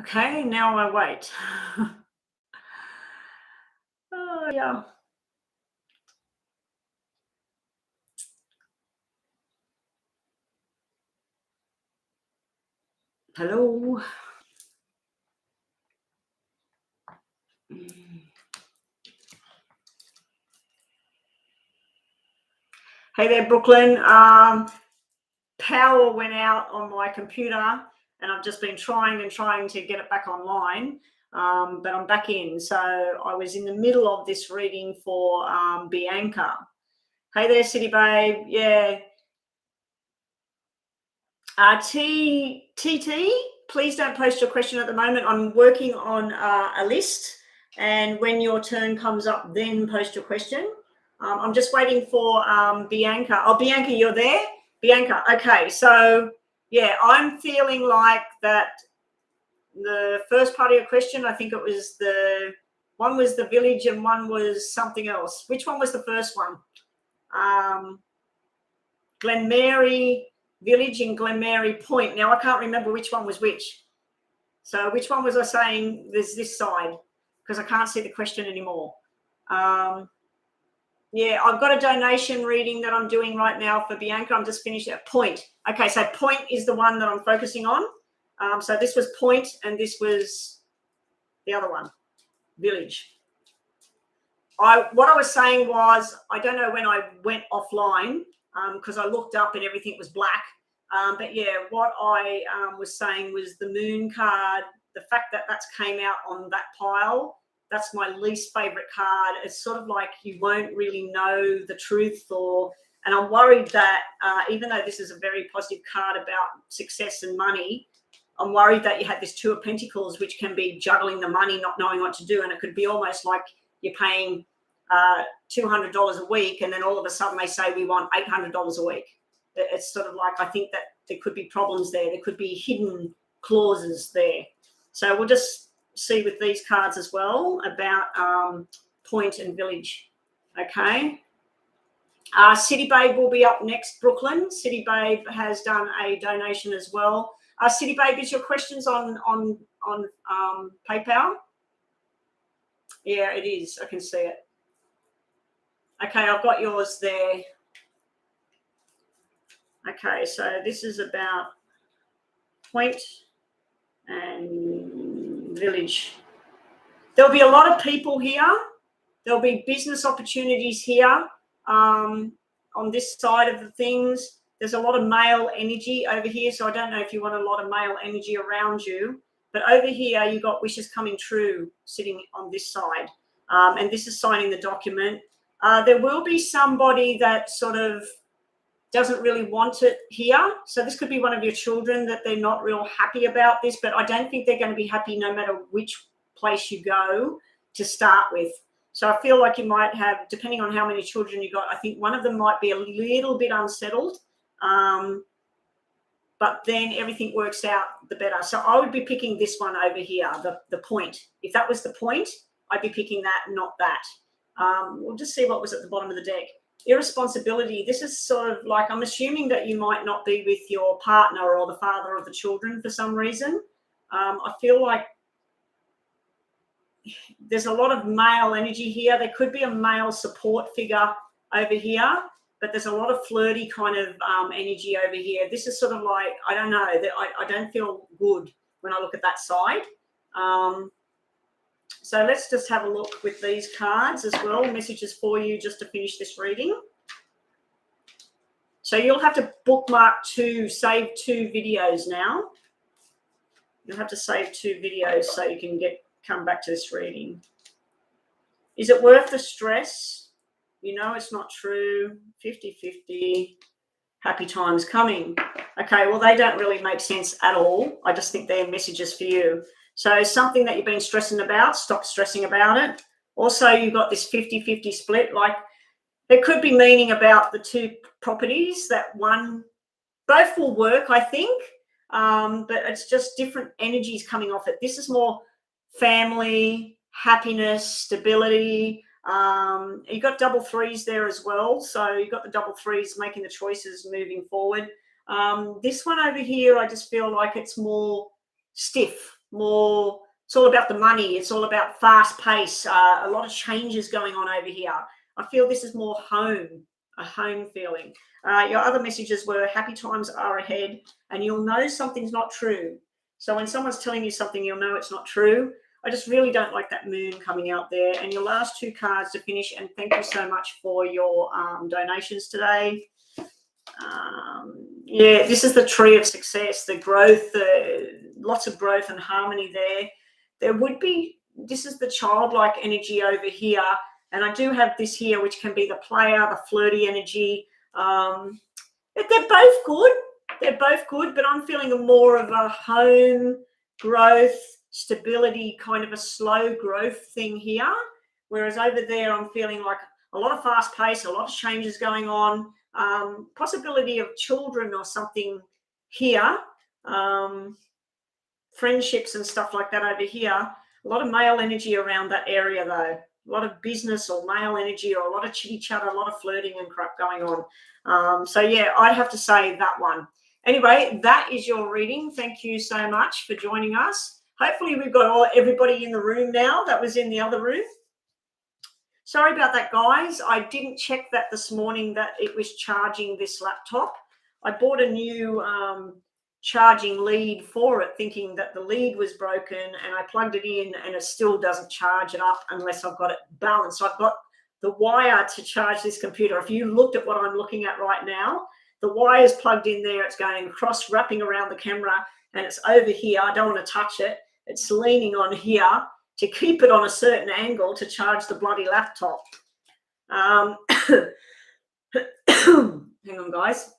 Okay, now I wait. Oh, yeah. Hello. Hey there, Brooklyn. Power went out on my computer, and I've just been trying and trying to get it back online. But I'm back in. So I was in the middle of this reading for Bianca. Hey there, City Babe. Yeah. TT, please don't post your question at the moment. I'm working on a list, and when your turn comes up, then post your question. I'm just waiting for Bianca. Oh, Bianca, you're there? Bianca, okay. So, yeah, I'm feeling like that the first part of your question, I think it was one was the village and one was something else. Which one was the first one? Glenmary Village and Glenmary Point. Now, I can't remember which one was which. So which one was I saying there's this side? Because I can't see the question anymore. Yeah, I've got a donation reading that I'm doing right now for Bianca. I'm just finished at Point. Okay, so Point is the one that I'm focusing on. So this was Point and this was the other one, Village. What I was saying was, I don't know when I went offline because I looked up and everything was black. But yeah, what I was saying was the moon card, the fact that that's came out on that pile, that's my least favorite card. It's sort of like you won't really know the truth, and I'm worried that even though this is a very positive card about success and money, I'm worried that you had this Two of Pentacles, which can be juggling the money, not knowing what to do. And it could be almost like you're paying $200 a week, and then all of a sudden they say, we want $800 a week. It's sort of like, I think that there could be problems there. There could be hidden clauses there. So we'll just see with these cards as well about Point and Village. Okay. City Babe will be up next, Brooklyn. City Babe has done a donation as well. City Babe, is your questions on PayPal? Yeah, it is. I can see it. Okay, I've got yours there. Okay, so this is about Point and Village. There'll be a lot of people here. There'll be business opportunities here on this side of the things. There's a lot of male energy over here, so I don't know if you want a lot of male energy around you. But over here, you've got wishes coming true sitting on this side. And this is signing the document. There will be somebody that sort of doesn't really want it here. So this could be one of your children that they're not real happy about this, but I don't think they're going to be happy no matter which place you go to start with. So I feel like you might have, depending on how many children you got, I think one of them might be a little bit unsettled. But then everything works out the better. So I would be picking this one over here, the Point. If that was the Point, I'd be picking that, not that. We'll just see what was at the bottom of the deck. Irresponsibility. This is sort of like, I'm assuming that you might not be with your partner or the father of the children for some reason. I feel like there's a lot of male energy here. There could be a male support figure over here, but there's a lot of flirty kind of energy over here. This is sort of like, I don't know, I don't feel good when I look at that side. So let's just have a look with these cards as well. Messages for you just to finish this reading. So you'll have to bookmark save two videos now. You'll have to save two videos so you can come back to this reading. Is it worth the stress? You know it's not true. 50-50. Happy times coming. Okay, well, they don't really make sense at all. I just think they're messages for you. So something that you've been stressing about, stop stressing about it. Also, you've got this 50-50 split. Like, there could be meaning about the two properties that both will work, I think, but it's just different energies coming off it. This is more family, happiness, stability. You've got double threes there as well. So you've got the double threes making the choices moving forward. This one over here, I just feel like it's more stiff. more, it's all about the money. It's all about fast pace. A lot of changes going on over here. I feel this is more home, a home feeling. Your other messages were happy times are ahead, and you'll know something's not true. So when someone's telling you something, you'll know it's not true. I just really don't like that moon coming out there. And your last two cards to finish, and thank you so much for your donations today. Yeah, this is the tree of success, the growth, lots of growth and harmony there. There would be, this is the childlike energy over here. And I do have this here, which can be the player, the flirty energy. They're both good. They're both good, but I'm feeling more of a home growth, stability, kind of a slow growth thing here. Whereas over there, I'm feeling like a lot of fast pace, a lot of changes going on, possibility of children or something here, friendships and stuff like that over here. A lot of male energy around that area though. A lot of business or male energy, or a lot of chitty chatter, a lot of flirting and crap going on. So yeah, I'd have to say that one. Anyway, that is your reading. Thank you so much for joining us. Hopefully we've got everybody in the room now that was in the other room. Sorry about that, guys. I didn't check that this morning that it was charging this laptop. I bought a new charging lead for it, thinking that the lead was broken, and I plugged it in and it still doesn't charge it up unless I've got it balanced. So I've got the wire to charge this computer. If you looked at what I'm looking at right now, the wire is plugged in there. It's going cross wrapping around the camera, and it's over here. I don't want to touch it. It's leaning on here to keep it on a certain angle to charge the bloody laptop. Hang on, guys.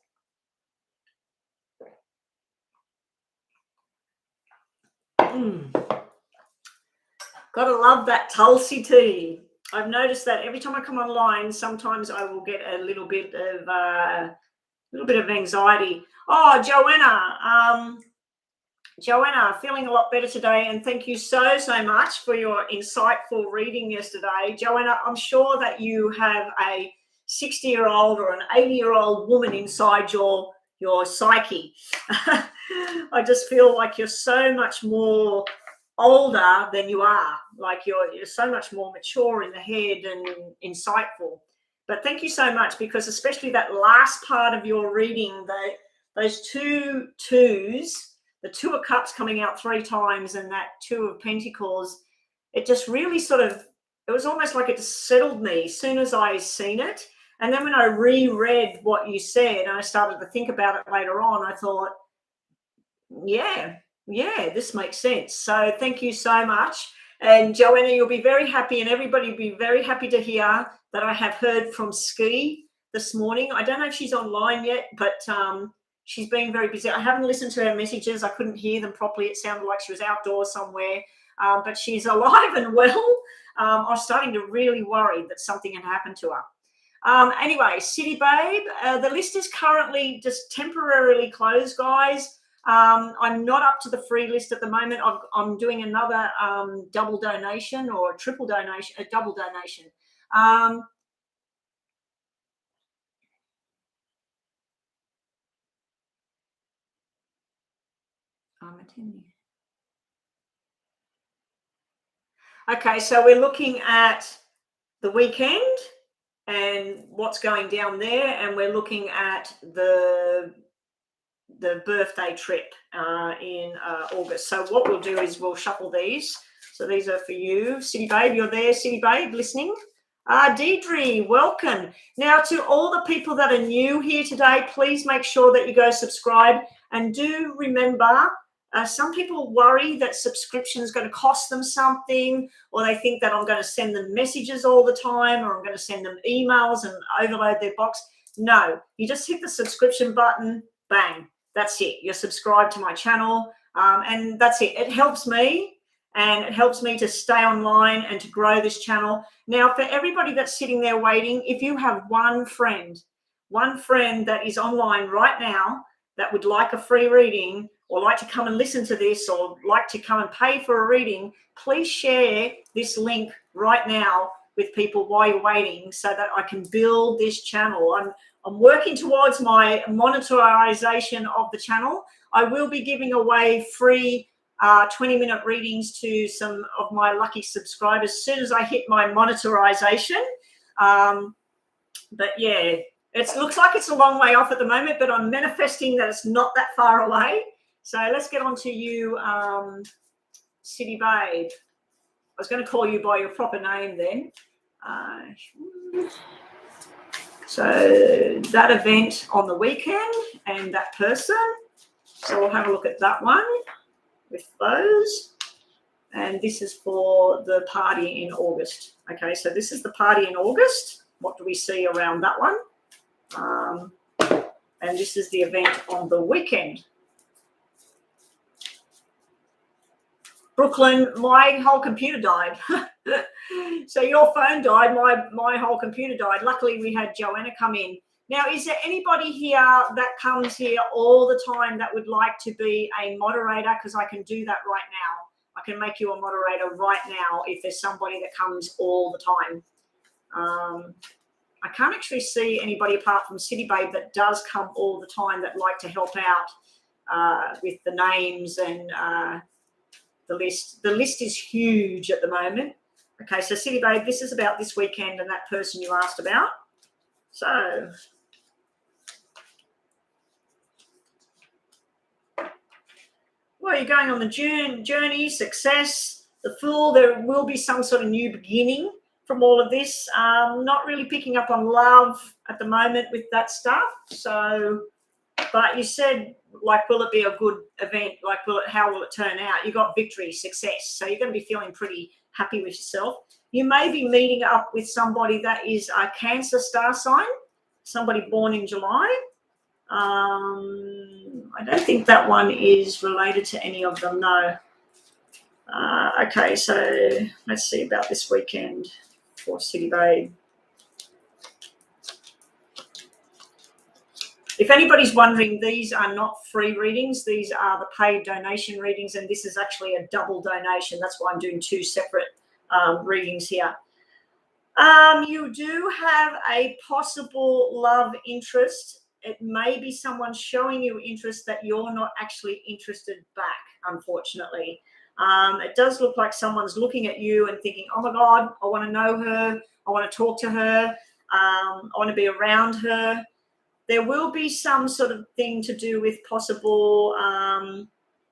Gotta love that Tulsi tea. I've noticed that every time I come online, sometimes I will get a little bit of anxiety. Oh, Joanna, feeling a lot better today, and thank you so much for your insightful reading yesterday. Joanna, I'm sure that you have a 60-year-old or an 80-year-old woman inside your psyche. I just feel like you're so much more older than you are. Like you're so much more mature in the head and insightful. But thank you so much, because especially that last part of your reading, those two twos, the Two of Cups coming out 3 times and that Two of Pentacles, it just really it was almost like it just settled me as soon as I seen it. And then when I reread what you said and I started to think about it later on, I thought, yeah, this makes sense. So thank you so much. And Joanna, you'll be very happy, and everybody will be very happy to hear that I have heard from Ski this morning. I don't know if she's online yet, but she's been very busy. I haven't listened to her messages. I couldn't hear them properly. It sounded like she was outdoors somewhere, but she's alive and well. I was starting to really worry that something had happened to her. Anyway, City Babe, the list is currently just temporarily closed, guys. I'm not up to the free list at the moment. I'm doing another double donation or a triple donation, a double donation. Okay, so we're looking at the weekend and what's going down there, and we're looking at the birthday trip in August. So what we'll do is we'll shuffle these. So these are for you, City Babe. You're there, City Babe, listening. Deidre, welcome. Now, to all the people that are new here today, please make sure that you go subscribe, and do remember, some people worry that subscription is going to cost them something, or they think that I'm going to send them messages all the time, or I'm going to send them emails and overload their box. No, you just hit the subscription button, bang, that's it. You're subscribed to my channel, and that's it. It helps me, and it helps me to stay online and to grow this channel. Now, for everybody that's sitting there waiting, if you have one friend that is online right now that would like a free reading, or like to come and listen to this, or like to come and pay for a reading, please share this link right now with people while you're waiting, so that I can build this channel. I'm working towards my monetization of the channel. I will be giving away free 20-minute readings to some of my lucky subscribers as soon as I hit my monetization. But yeah, it looks like it's a long way off at the moment, but I'm manifesting that it's not that far away. So let's get on to you, City Babe. I was going to call you by your proper name then. So that event on the weekend and that person. So we'll have a look at that one with those. And this is for the party in August. Okay, so this is the party in August. What do we see around that one? And this is the event on the weekend. Brooklyn, my whole computer died. So your phone died, my whole computer died. Luckily, we had Joanna come in. Now, is there anybody here that comes here all the time that would like to be a moderator? Because I can do that right now. I can make you a moderator right now if there's somebody that comes all the time. I can't actually see anybody apart from City Babe that does come all the time that like to help out with the names and the list. The list is huge at the moment. Okay, so City Babe, this is about this weekend and that person you asked about. So well, you're going on the journey, success, the Fool. There will be some sort of new beginning from all of this. Not really picking up on love at the moment with that stuff. So, but you said, like, will it be a good event? Like, how will it turn out? You got victory, success. So you're going to be feeling pretty happy with yourself. You may be meeting up with somebody that is a Cancer star sign, somebody born in July. I don't think that one is related to any of them, no. Okay, so let's see about this weekend for City Babe. If anybody's wondering, these are not free readings. These are the paid donation readings, and this is actually a double donation. That's why I'm doing two separate readings here. You do have a possible love interest. It may be someone showing you interest that you're not actually interested back, unfortunately. It does look like someone's looking at you and thinking, oh my God, I want to know her. I want to talk to her. I want to be around her. There will be some sort of thing to do with possible,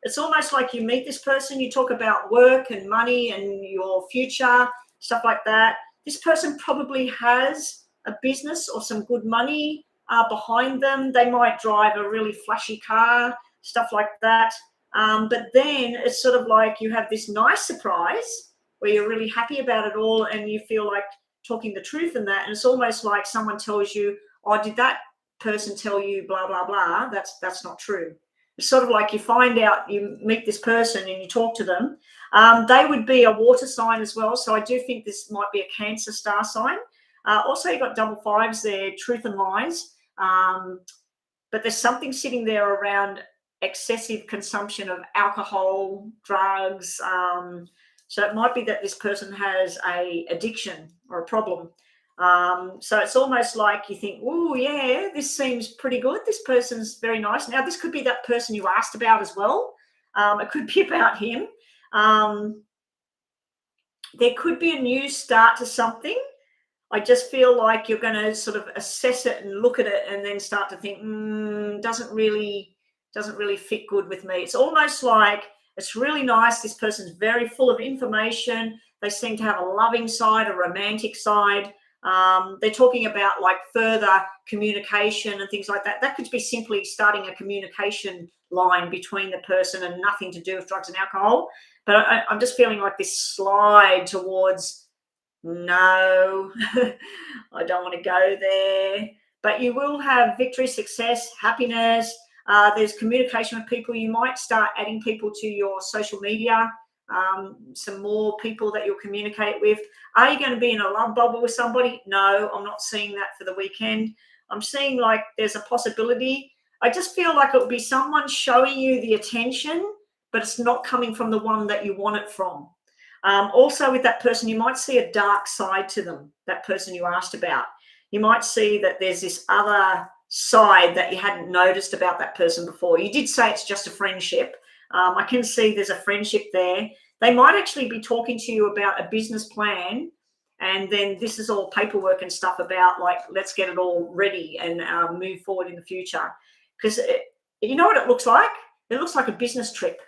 it's almost like you meet this person, you talk about work and money and your future, stuff like that. This person probably has a business or some good money behind them. They might drive a really flashy car, stuff like that. But then it's sort of like you have this nice surprise where you're really happy about it all and you feel like talking the truth in that. And it's almost like someone tells you, oh, did that person tell you blah, blah, blah? That's not true. It's sort of like you find out, you meet this person and you talk to them. They would be a water sign as well. So I do think this might be a Cancer star sign. Also, you've got double fives there, truth and lies. But there's something sitting there around excessive consumption of alcohol, drugs. So it might be that this person has a addiction or a problem. So it's almost like you think, oh, yeah, this seems pretty good. This person's very nice. Now, this could be that person you asked about as well. It could be about him. There could be a new start to something. I just feel like you're going to sort of assess it and look at it and then start to think, doesn't really fit good with me. It's almost like it's really nice. This person's very full of information. They seem to have a loving side, a romantic side. They're talking about like further communication and things like that. That could be simply starting a communication line between the person and nothing to do with drugs and alcohol. But I'm just feeling like this slide towards, no, I don't want to go there. But you will have victory, success, happiness. There's communication with people. You might start adding people to your social media, some more people that you'll communicate with. Are you going to be in a love bubble with somebody? No, I'm not seeing that for the weekend. I'm seeing like there's a possibility. I just feel like it would be someone showing you the attention, but it's not coming from the one that you want it from. Also with that person, you might see a dark side to them, that person you asked about. You might see that there's this other side that you hadn't noticed about that person before. You did say it's just a friendship, I can see there's a friendship there. They might actually be talking to you about a business plan, and then this is all paperwork and stuff about like, let's get it all ready and move forward in the future. Because you know what it looks like? It looks like a business trip.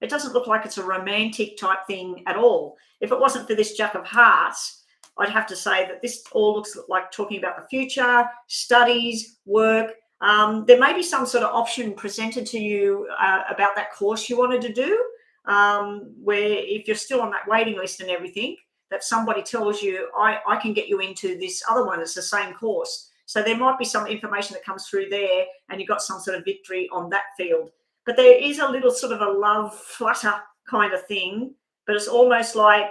It doesn't look like it's a romantic type thing at all. If it wasn't for this Jack of Hearts, I'd have to say that this all looks like talking about the future, studies, work. There may be some sort of option presented to you about that course you wanted to do, where if you're still on that waiting list and everything, that somebody tells you, I can get you into this other one. It's the same course. So there might be some information that comes through there and you got some sort of victory on that field. But there is a little sort of a love flutter kind of thing, but it's almost like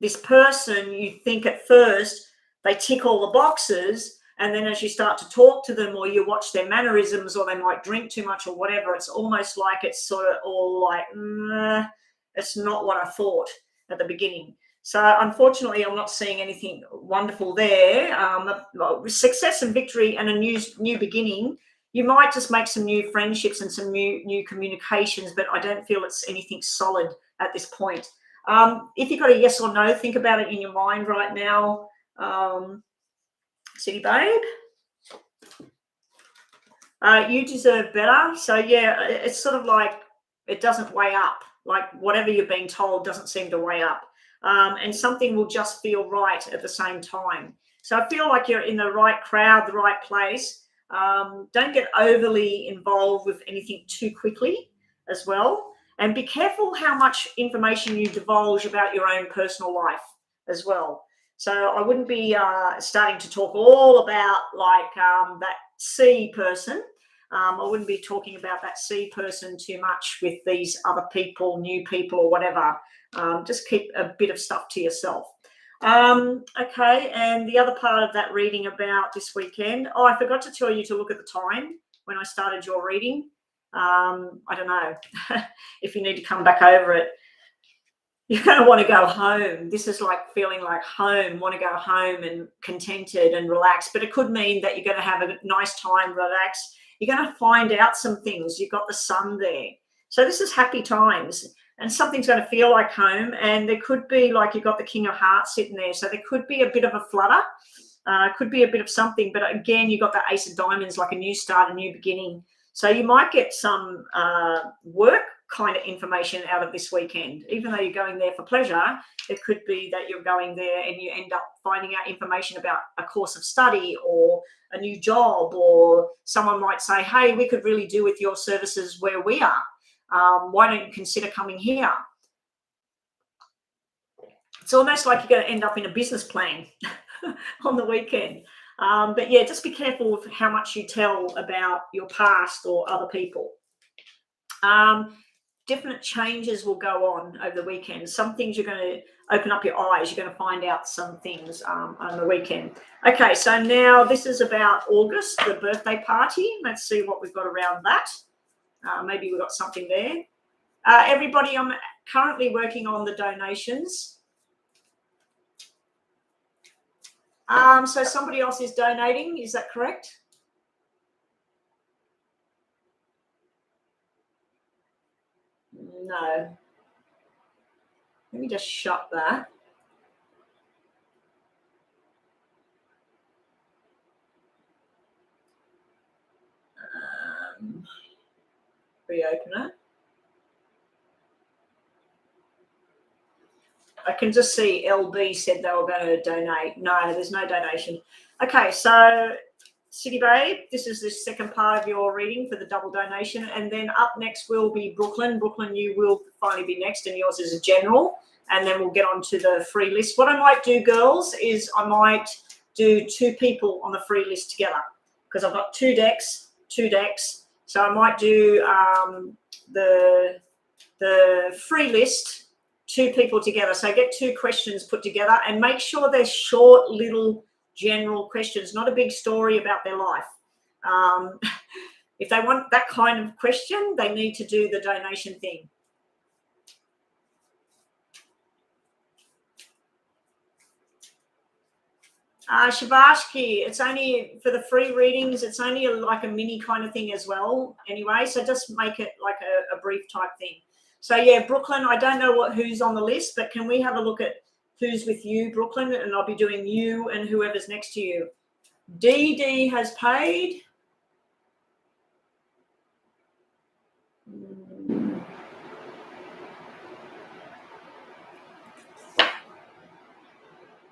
this person, you think at first they tick all the boxes, and then as you start to talk to them or you watch their mannerisms, or they might drink too much or whatever, it's almost like it's sort of all like, it's not what I thought at the beginning. So unfortunately, I'm not seeing anything wonderful there. Success and victory and a new beginning. You might just make some new friendships and some new communications, but I don't feel it's anything solid at this point. If you've got a yes or no, think about it in your mind right now. City Babe, you deserve better. So yeah, it's sort of like it doesn't weigh up. Like whatever you're being told doesn't seem to weigh up. And something will just feel right at the same time. So I feel like you're in the right crowd, the right place. Don't get overly involved with anything too quickly as well. And be careful how much information you divulge about your own personal life as well. So I wouldn't be starting to talk all about like that C person. I wouldn't be talking about that C person too much with these other people, new people or whatever. Just keep a bit of stuff to yourself. Okay, and the other part of that reading about this weekend. Oh, I forgot to tell you to look at the time when I started your reading. I don't know if you need to come back over it. You're going to want to go home. This is like feeling like home, want to go home and contented and relaxed. But it could mean that you're going to have a nice time, relax. You're going to find out some things. You've got the sun there. So this is happy times. And something's going to feel like home. And there could be like you've got the King of Hearts sitting there. So there could be a bit of a flutter. Could be a bit of something. But again, you've got the Ace of Diamonds, like a new start, a new beginning. So you might get some work kind of information out of this weekend. Even though you're going there for pleasure, it could be that you're going there and you end up finding out information about a course of study or a new job, or someone might say, hey, we could really do with your services where we are. Why don't you consider coming here? It's almost like you're going to end up in a business plan on the weekend. But yeah, just be careful with how much you tell about your past or other people. Different changes will go on over the weekend. Some things you're going to open up your eyes. You're going to find out some things on the weekend. Okay, so now this is about August, the birthday party. Let's see what we've got around that. Maybe we've got something there. Everybody, I'm currently working on the donations. So somebody else is donating. Is that correct? No. Let me just shut that. Reopen it. I can just see LB said they were going to donate. No, there's no donation. Okay, so City Babe, this is the second part of your reading for the double donation. And then up next will be Brooklyn. Brooklyn, you will finally be next, and yours is a general. And then we'll get on to the free list. What I might do, girls, is I might do two people on the free list together, because I've got two decks. So I might do the free list, two people together. So get two questions put together and make sure they're short, little, general questions, not a big story about their life. If they want that kind of question, they need to do the donation thing. Shabashki, it's only for the free readings. It's only like a mini kind of thing as well anyway. So just make it like a a brief type thing. So yeah, Brooklyn, I don't know who's on the list, but can we have a look at who's with you, Brooklyn? And I'll be doing you and whoever's next to you. DD has paid.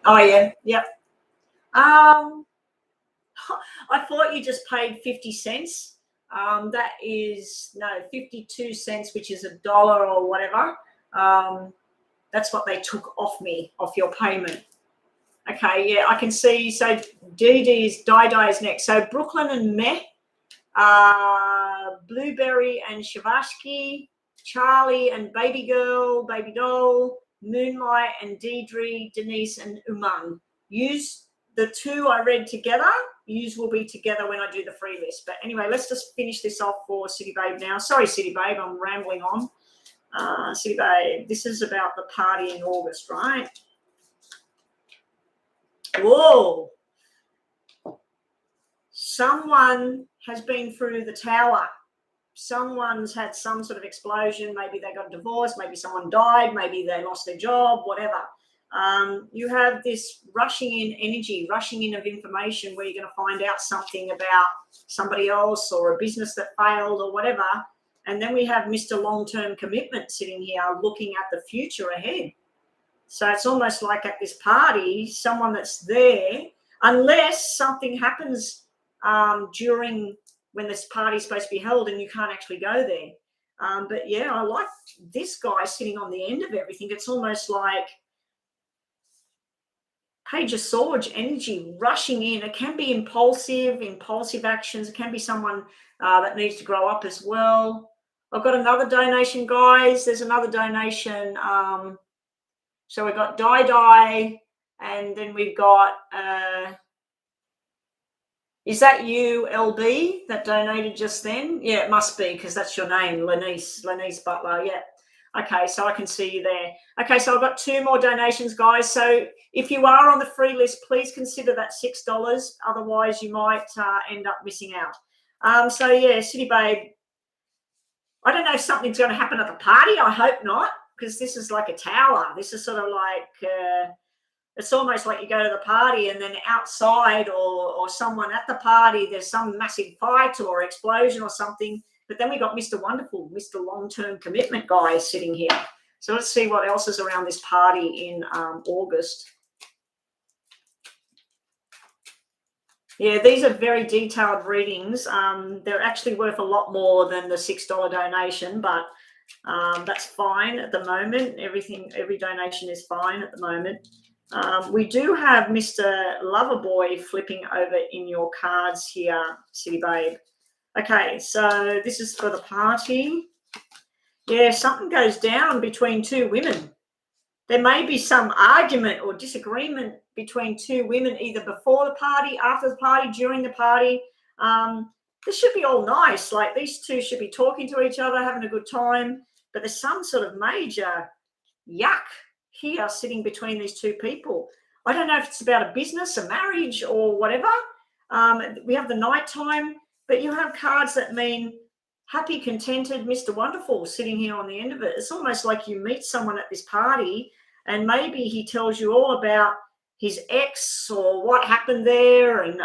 Oh yeah, yep. I thought you just paid 50 cents. That is, no, 52 cents, which is $1 or whatever. That's what they took off me, off your payment. Okay, yeah, I can see. So DD's Dai is next. So Brooklyn and Meh, Blueberry and Shavashki, Charlie and Baby Girl, Baby Doll, Moonlight and Deidre, Denise and Umang. Use the two I read together. Use will be together when I do the free list. But anyway, let's just finish this off for City Babe now. Sorry, City Babe, I'm rambling on. City Babe, this is about the party in August, right? Whoa. Someone has been through the tower. Someone's had some sort of explosion. Maybe they got divorced. Maybe someone died. Maybe they lost their job, whatever. You have this rushing in energy, rushing in of information where you're going to find out something about somebody else or a business that failed or whatever. And then we have Mr. Long-Term Commitment sitting here looking at the future ahead. So it's almost like at this party, someone that's there, unless something happens during when this party is supposed to be held and you can't actually go there. But yeah, I like this guy sitting on the end of everything. It's almost like Page of Swords energy rushing in. It can be impulsive actions. It can be someone that needs to grow up as well. I've got another donation, guys. There's another donation. So we've got Dai, and then we've got, is that you, LB, that donated just then? Yeah, it must be, because that's your name, Lenice Butler. Yeah. Okay, so I can see you there. Okay, so I've got 2 more donations, guys. So if you are on the free list, please consider that $6. Otherwise, you might end up missing out. So yeah, City Babe, I don't know if something's going to happen at the party. I hope not, because this is like a tower. This is sort of like, it's almost like you go to the party and then outside or someone at the party, there's some massive fight or explosion or something. But then we got Mr. Wonderful, Mr. Long-Term Commitment guy sitting here. So let's see what else is around this party in August. Yeah, these are very detailed readings. They're actually worth a lot more than the $6 donation, but that's fine at the moment. Every donation is fine at the moment. We do have Mr. Loverboy flipping over in your cards here, City Babe. Okay, so this is for the party. Yeah, something goes down between 2 women. There may be some argument or disagreement between 2 women, either before the party, after the party, during the party. This should be all nice. Like, these 2 should be talking to each other, having a good time. But there's some sort of major yuck here sitting between these 2 people. I don't know if it's about a business, a marriage, or whatever. We have the nighttime, but you have cards that mean happy, contented, Mr. Wonderful sitting here on the end of it. It's almost like you meet someone at this party and maybe he tells you all about his ex or what happened there and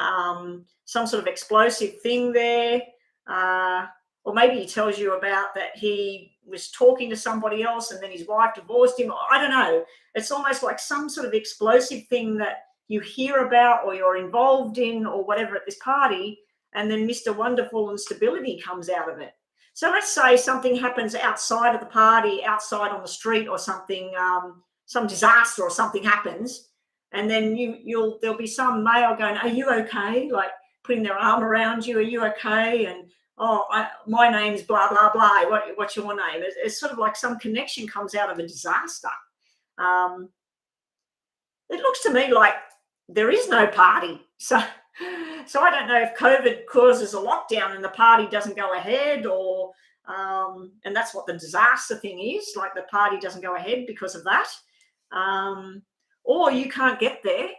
some sort of explosive thing there. Or maybe he tells you about that he was talking to somebody else and then his wife divorced him. I don't know. It's almost like some sort of explosive thing that you hear about or you're involved in or whatever at this party, and then Mr. Wonderful and stability comes out of it. So let's say something happens outside of the party, outside on the street or something, some disaster or something happens, and then there'll be some male going, "Are you okay?" Like putting their arm around you, "Are you okay?" And my name's blah, blah, blah. What's your name? It's sort of like some connection comes out of a disaster. It looks to me like there is no party. So I don't know if COVID causes a lockdown and the party doesn't go ahead or, and that's what the disaster thing is, like the party doesn't go ahead because of that. Or you can't get there.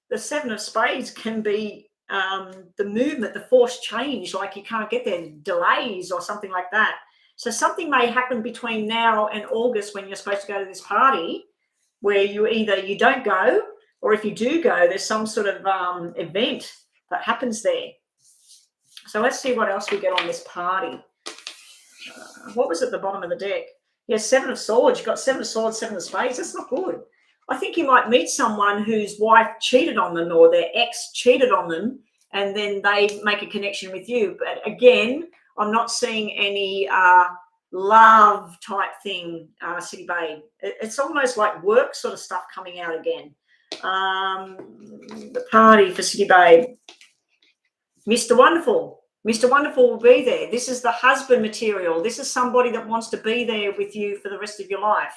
The 7 of Spades can be the movement, the forced change, like you can't get there, delays or something like that. So something may happen between now and August when you're supposed to go to this party, where you don't go, or if you do go, there's some sort of event that happens there. So let's see what else we get on this party. What was at the bottom of the deck? Yeah, 7 of Swords. You've got 7 of Swords, 7 of Spades. That's not good. I think you might meet someone whose wife cheated on them or their ex cheated on them, and then they make a connection with you. But again, I'm not seeing any love type thing, City Babe. It's almost like work sort of stuff coming out again. The party for City Babe. Mr. Wonderful. Mr. Wonderful will be there. This is the husband material. This is somebody that wants to be there with you for the rest of your life.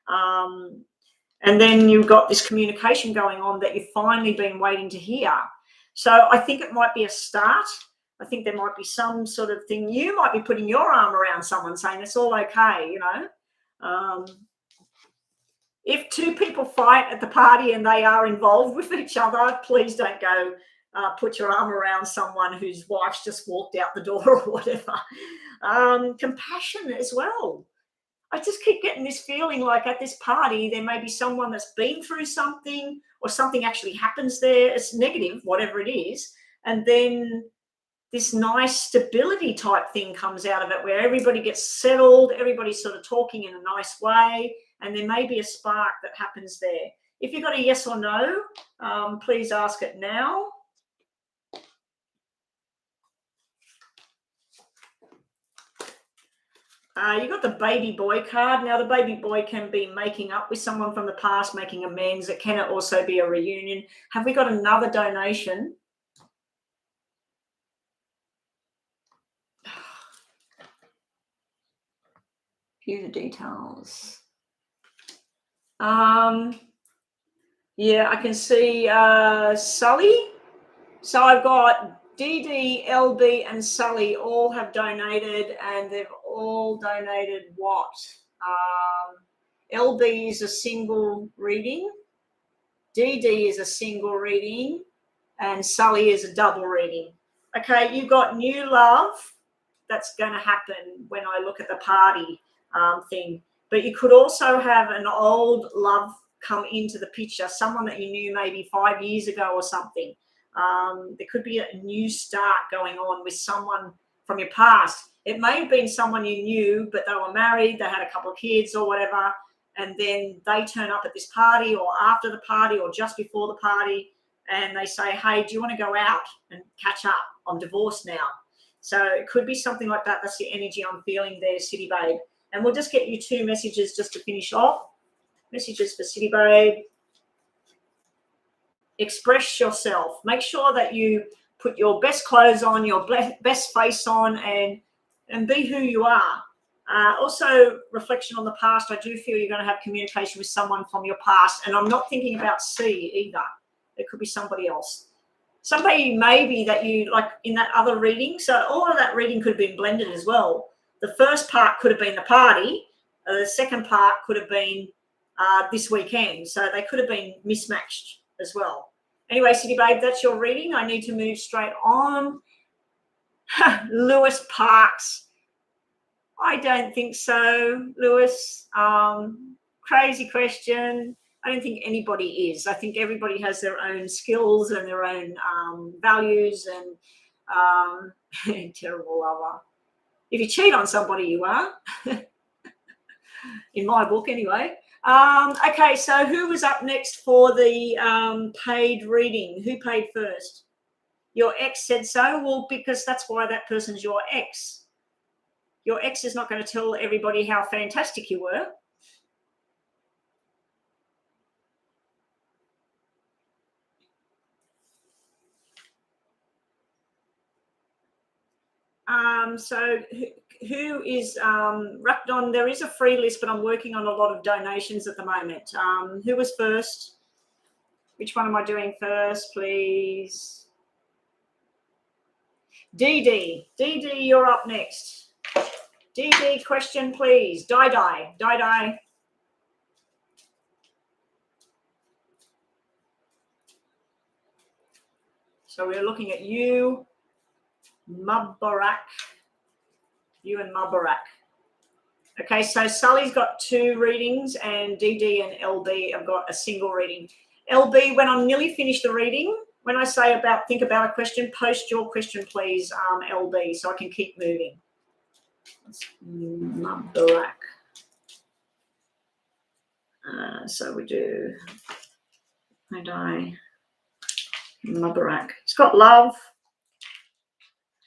And then you've got this communication going on that you've finally been waiting to hear. So I think it might be a start. I think there might be some sort of thing. You might be putting your arm around someone saying it's all okay, you know. If 2 people fight at the party and they are involved with each other, please don't go put your arm around someone whose wife's just walked out the door or whatever. Compassion as well. I just keep getting this feeling like at this party, there may be someone that's been through something or something actually happens there. It's negative, whatever it is. And then this nice stability type thing comes out of it where everybody gets settled, everybody's sort of talking in a nice way, and there may be a spark that happens there. If you've got a yes or no, please ask it now. You got the baby boy card. Now, the baby boy can be making up with someone from the past, making amends. It can also be a reunion. Have we got another donation? View the details. Yeah, I can see Sully. So I've got DD, LB, and Sully all have donated, and they've all donated what? LB is a single reading, DD is a single reading, and Sully is a double reading. Okay, you've got new love that's going to happen when I look at the party thing. But you could also have an old love come into the picture, someone that you knew maybe 5 years ago or something. There could be a new start going on with someone from your past. It may have been someone you knew, but they were married, they had a couple of kids or whatever, and then they turn up at this party or after the party or just before the party, and they say, hey, do you want to go out and catch up? I'm divorced now. So it could be something like that. That's the energy I'm feeling there, City Babe. And we'll just get you 2 messages just to finish off. Messages for City Babe. Express yourself. Make sure that you put your best clothes on, your best face on, and be who you are. Also, reflection on the past. I do feel you're going to have communication with someone from your past. And I'm not thinking about C either. It could be somebody else. Somebody maybe that you like in that other reading. So all of that reading could have been blended as well. The first part could have been the party. The second part could have been this weekend. So they could have been mismatched as well. Anyway, City Babe, that's your reading. I need to move straight on. Lewis Parks. I don't think so, Lewis. Crazy question. I don't think anybody is. I think everybody has their own skills and their own values and terrible lover. If you cheat on somebody, you are. In my book, anyway. Okay, so who was up next for the paid reading? Who paid first? Your ex said so? Well, because that's why that person's your ex. Your ex is not going to tell everybody how fantastic you were. So who is Rakdon? There is a free list, but I'm working on a lot of donations at the moment. Who was first? Which one am I doing first, please? DD. DD, you're up next. DD, question, please. Die. So we're looking at you, Mubarak. You and Mubarak. Okay, so Sully's got 2 readings and DD and LB have got a single reading. LB, when I'm nearly finished the reading, when I say think about a question, post your question, please, LB, so I can keep moving. Mubarak. So we do Mubarak. It's got love.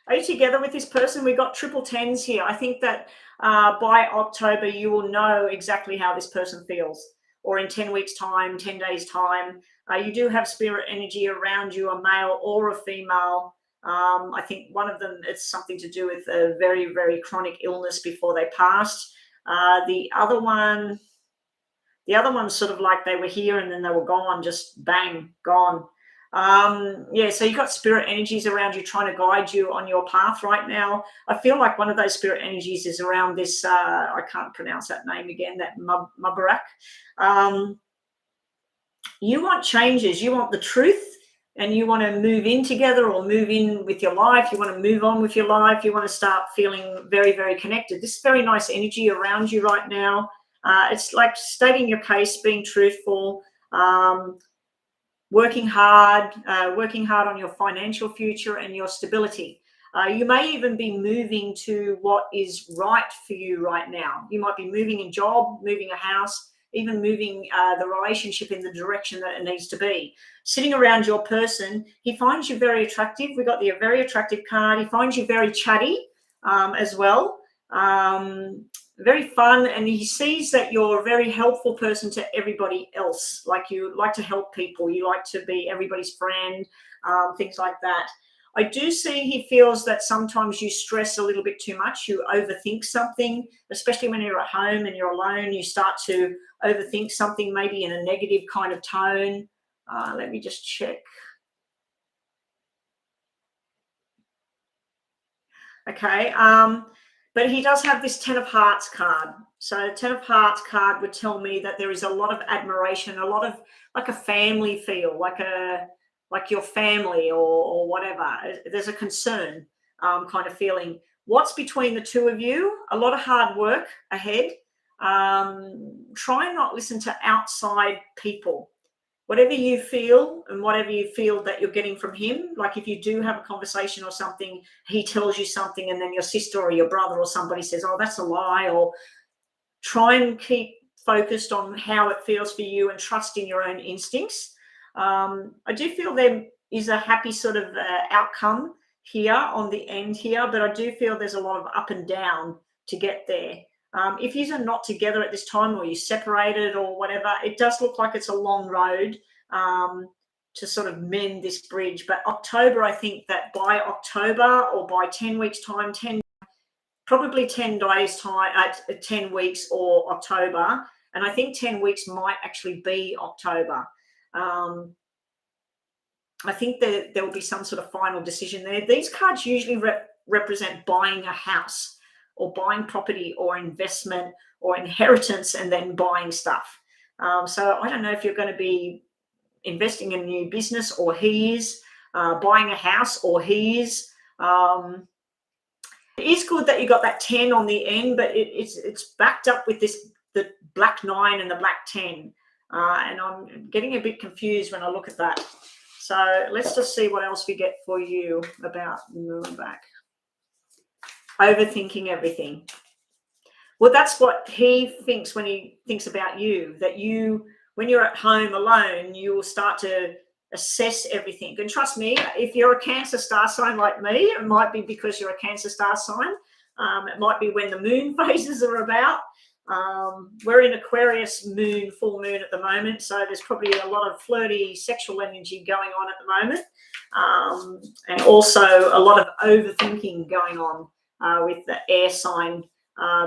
Are you together with this person? We've got triple tens here. I think that by October, you will know exactly how this person feels, or in 10 weeks' time, 10 days' time. You do have spirit energy around you, a male or a female. I think one of them, it's something to do with a very, very chronic illness before they passed. The other one's sort of like they were here and then they were gone, just bang, gone. Yeah, so you've got spirit energies around you trying to guide you on your path right now. I feel like one of those spirit energies is around this, I can't pronounce that name again, that Mubarak. You want changes, you want the truth, and you want to move in together or move in with your life. You want to move on with your life. You want to start feeling very, very connected. This is very nice energy around you right now. It's like stating your case, being truthful, working hard on your financial future and your stability. You may even be moving to what is right for you right now. You might be moving a job, moving a house, even moving the relationship in the direction that it needs to be. Sitting around your person, he finds you very attractive. We got the very attractive card. He finds you very chatty as well. Very fun, and he sees that you're a very helpful person to everybody else. Like you like to help people, you like to be everybody's friend, things like that. I do see he feels that sometimes you stress a little bit too much. You overthink something, especially when you're at home and you're alone. You start to overthink something, maybe in a negative kind of tone. Let me just check. Okay. But he does have this 10 of Hearts card. So 10 of Hearts card would tell me that there is a lot of admiration, a lot of like a family feel, like your family or whatever. There's a concern kind of feeling. What's between the two of you? A lot of hard work ahead. Try and not listen to outside people. Whatever you feel and whatever you feel that you're getting from him, like if you do have a conversation or something, he tells you something and then your sister or your brother or somebody says, oh, that's a lie, or try and keep focused on how it feels for you and trust in your own instincts. I do feel there is a happy sort of outcome here on the end here, but I do feel there's a lot of up and down to get there. If you are not together at this time or you separated or whatever, it does look like it's a long road to sort of mend this bridge. But October, I think that by October or by 10 weeks time, probably 10 days time, 10 weeks or October. And I think 10 weeks might actually be October. I think that there will be some sort of final decision there. These cards usually represent buying a house or buying property or investment or inheritance and then buying stuff. So I don't know if you're going to be investing in a new business or he is, buying a house or he is. It is good that you got that 10 on the end, but it's backed up with the black 9 and the black 10. And I'm getting a bit confused when I look at that. So let's just see what else we get for you about Mubarak. Overthinking everything. Well, that's what he thinks when he thinks about you, that you, when you're at home alone, you will start to assess everything. And trust me, if you're a Cancer star sign like me, it might be because you're a Cancer star sign. It might be when the moon phases are about. We're in Aquarius moon, full moon at the moment, so there's probably a lot of flirty sexual energy going on at the moment, and also a lot of overthinking going on with the air sign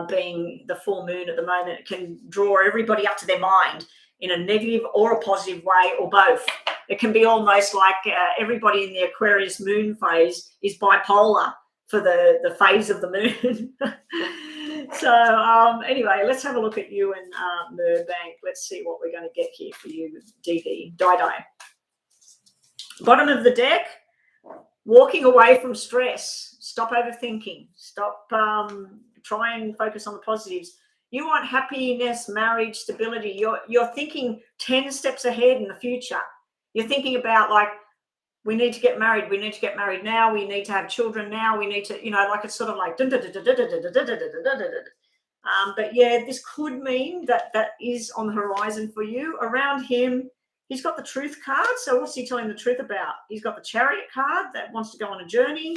being the full moon at the moment. It can draw everybody up to their mind in a negative or a positive way, or both. It can be almost like everybody in the Aquarius moon phase is bipolar for the phase of the moon. So anyway, let's have a look at you and Mubarak. Let's see what we're going to get here for you, DD. Die. Bottom of the deck, walking away from stress. Stop overthinking. Stop. Try and focus on the positives. You want happiness, marriage, stability. You're thinking 10 steps ahead in the future. You're thinking about, like, we need to get married. We need to get married now. We need to have children now. We need to, like, it's sort of like, but yeah, this could mean that is on the horizon for you. Around him, he's got the Truth card. So what's he telling the truth about? He's got the Chariot card that wants to go on a journey.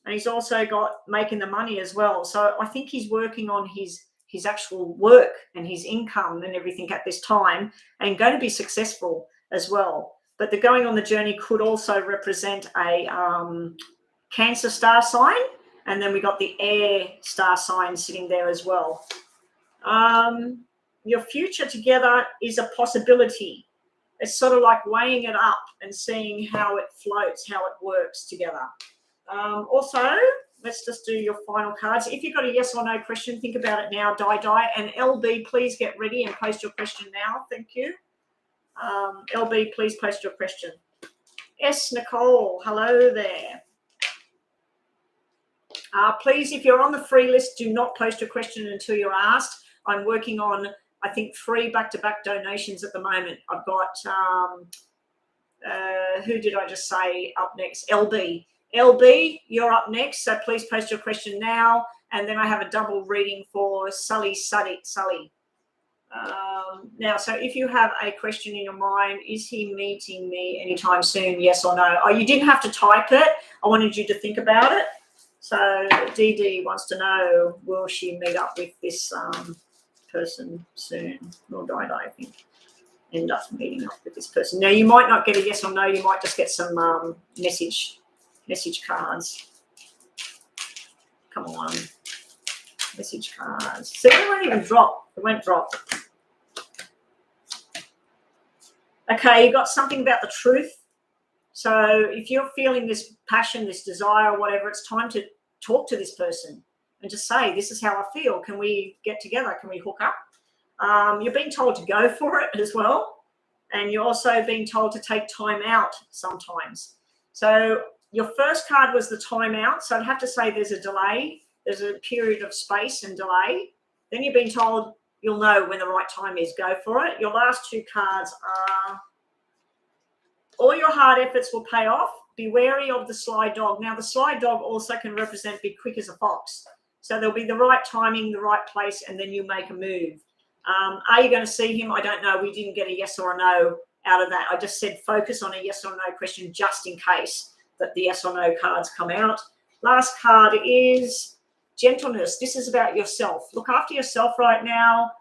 And he's also got making the money as well. So I think he's working on his actual work and his income and everything at this time, and going to be successful as well. But the going on the journey could also represent a Cancer star sign. And then we got the air star sign sitting there as well. Your future together is a possibility. It's sort of like weighing it up and seeing how it floats, how it works together. Also, let's just do your final cards. If you've got a yes or no question, think about it now, Die. And LB, please get ready and post your question now. Thank you. LB, please post your question. S. Nicole, hello there. Please, if you're on the free list, do not post your question until you're asked. I'm working on, I think, 3 back-to-back donations at the moment. I've got, who did I just say up next? LB. LB, you're up next, so please post your question now. And then I have a double reading for Sully. Now, so if you have a question in your mind, is he meeting me anytime soon? Yes or no? Oh, you didn't have to type it. I wanted you to think about it. So DD wants to know, will she meet up with this person soon? Or Die, I think, end up meeting up with this person. Now, you might not get a yes or no. You might just get some message cards. Come on. Message cards. So it won't even drop. It won't drop. Okay, you got something about the truth. So if you're feeling this passion, this desire, whatever, it's time to talk to this person and just say, this is how I feel. Can we get together? Can we hook up? You're being told to go for it as well. And you're also being told to take time out sometimes. So your first card was the time out. So I'd have to say there's a delay. There's a period of space and delay. Then you're being told you'll know when the right time is. Go for it. Your last 2 cards are all your hard efforts will pay off. Be wary of the sly dog. Now, the sly dog also can represent be quick as a fox. So there'll be the right timing, the right place, and then you make a move. Are you going to see him? I don't know. We didn't get a yes or a no out of that. I just said focus on a yes or no question just in case that the yes or no cards come out. Last card is gentleness. This is about yourself. Look after yourself right now.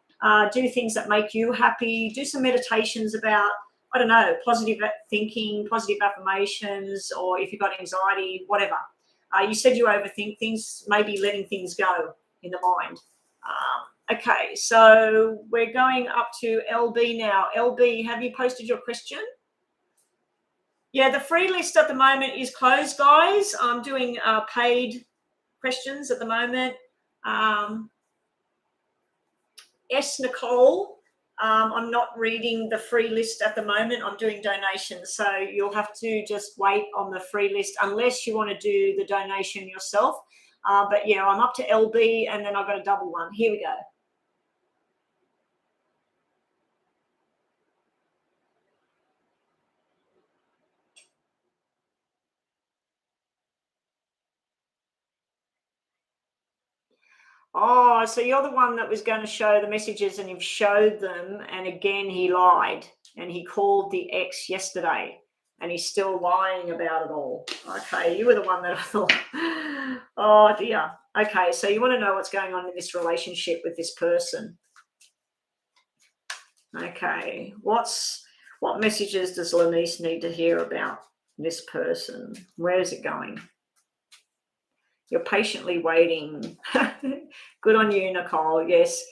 Do things that make you happy. Do some meditations about, I don't know, positive thinking, positive affirmations, or if you've got anxiety, whatever. You said you overthink things, maybe letting things go in the mind. Okay, so we're going up to LB now. LB, have you posted your question? Yeah, the free list at the moment is closed, guys. I'm doing paid questions at the moment. S. Nicole, I'm not reading the free list at the moment. I'm doing donations. So you'll have to just wait on the free list unless you want to do the donation yourself. But yeah, I'm up to LB and then I've got a double one. Here we go. Oh, so you're the one that was going to show the messages and you've showed them. And again, he lied and he called the ex yesterday and he's still lying about it all. Okay, you were the one that I thought, oh dear. Okay, so you want to know what's going on in this relationship with this person. Okay, what messages does Lanice need to hear about this person? Where is it going? You're patiently waiting. Good on you, Nicole. Yes.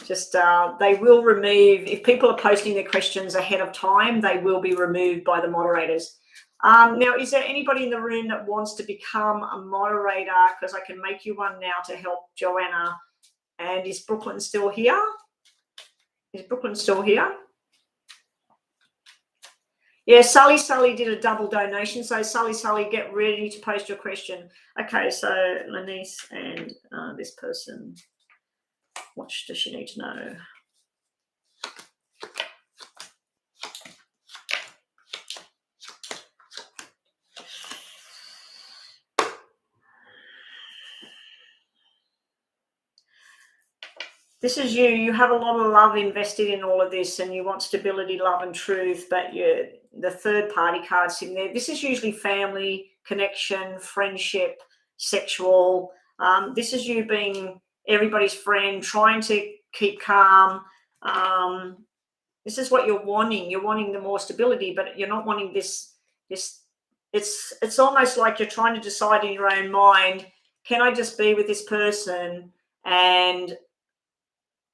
Just they will remove, if people are posting their questions ahead of time, they will be removed by the moderators. Now, is there anybody in the room that wants to become a moderator? Because I can make you one now to help Joanna. And is Brooklyn still here? Is Brooklyn still here? Yeah, Sully did a double donation. So Sully, get ready to post your question. Okay, so Lanice and this person. What does she need to know? This is you. You have a lot of love invested in all of this and you want stability, love and truth, but the third party card's sitting there. This is usually family, connection, friendship, sexual. This is you being everybody's friend, trying to keep calm. This is what you're wanting. You're wanting the more stability, but you're not wanting this. It's almost like you're trying to decide in your own mind, can I just be with this person and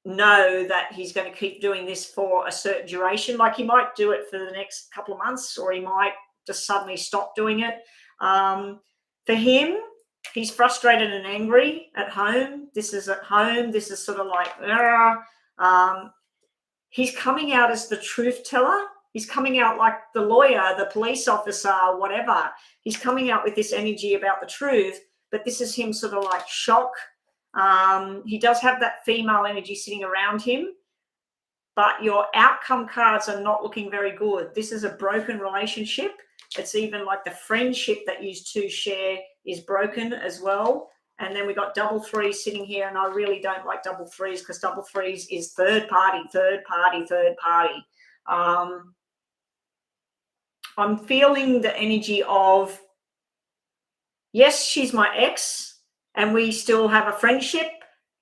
know that he's going to keep doing this for a certain duration? Like he might do it for the next couple of months, or he might just suddenly stop doing it. For him, he's frustrated and angry at home. This is at home. This is sort of like, he's coming out as the truth teller. He's coming out like the lawyer, the police officer, whatever. He's coming out with this energy about the truth, but this is him sort of like shock. He does have that female energy sitting around him, but your outcome cards are not looking very good. This is a broken relationship. It's even like the friendship that you two share is broken as well. And then we got double threes sitting here, and I really don't like double threes because double threes is third party. I'm feeling the energy of, yes, she's my ex and we still have a friendship,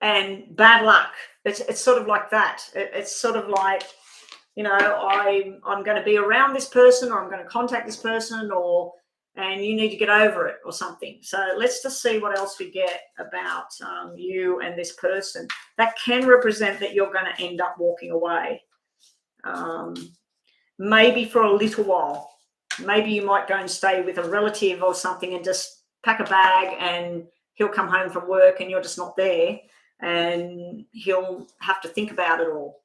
and bad luck. It's sort of like that. It's sort of like, you know, I'm going to be around this person, or I'm going to contact this person, and you need to get over it or something. So let's just see what else we get about you and this person. That can represent that you're going to end up walking away. Maybe for a little while. Maybe you might go and stay with a relative or something and just pack a bag, and he'll come home from work and you're just not there, and he'll have to think about it all.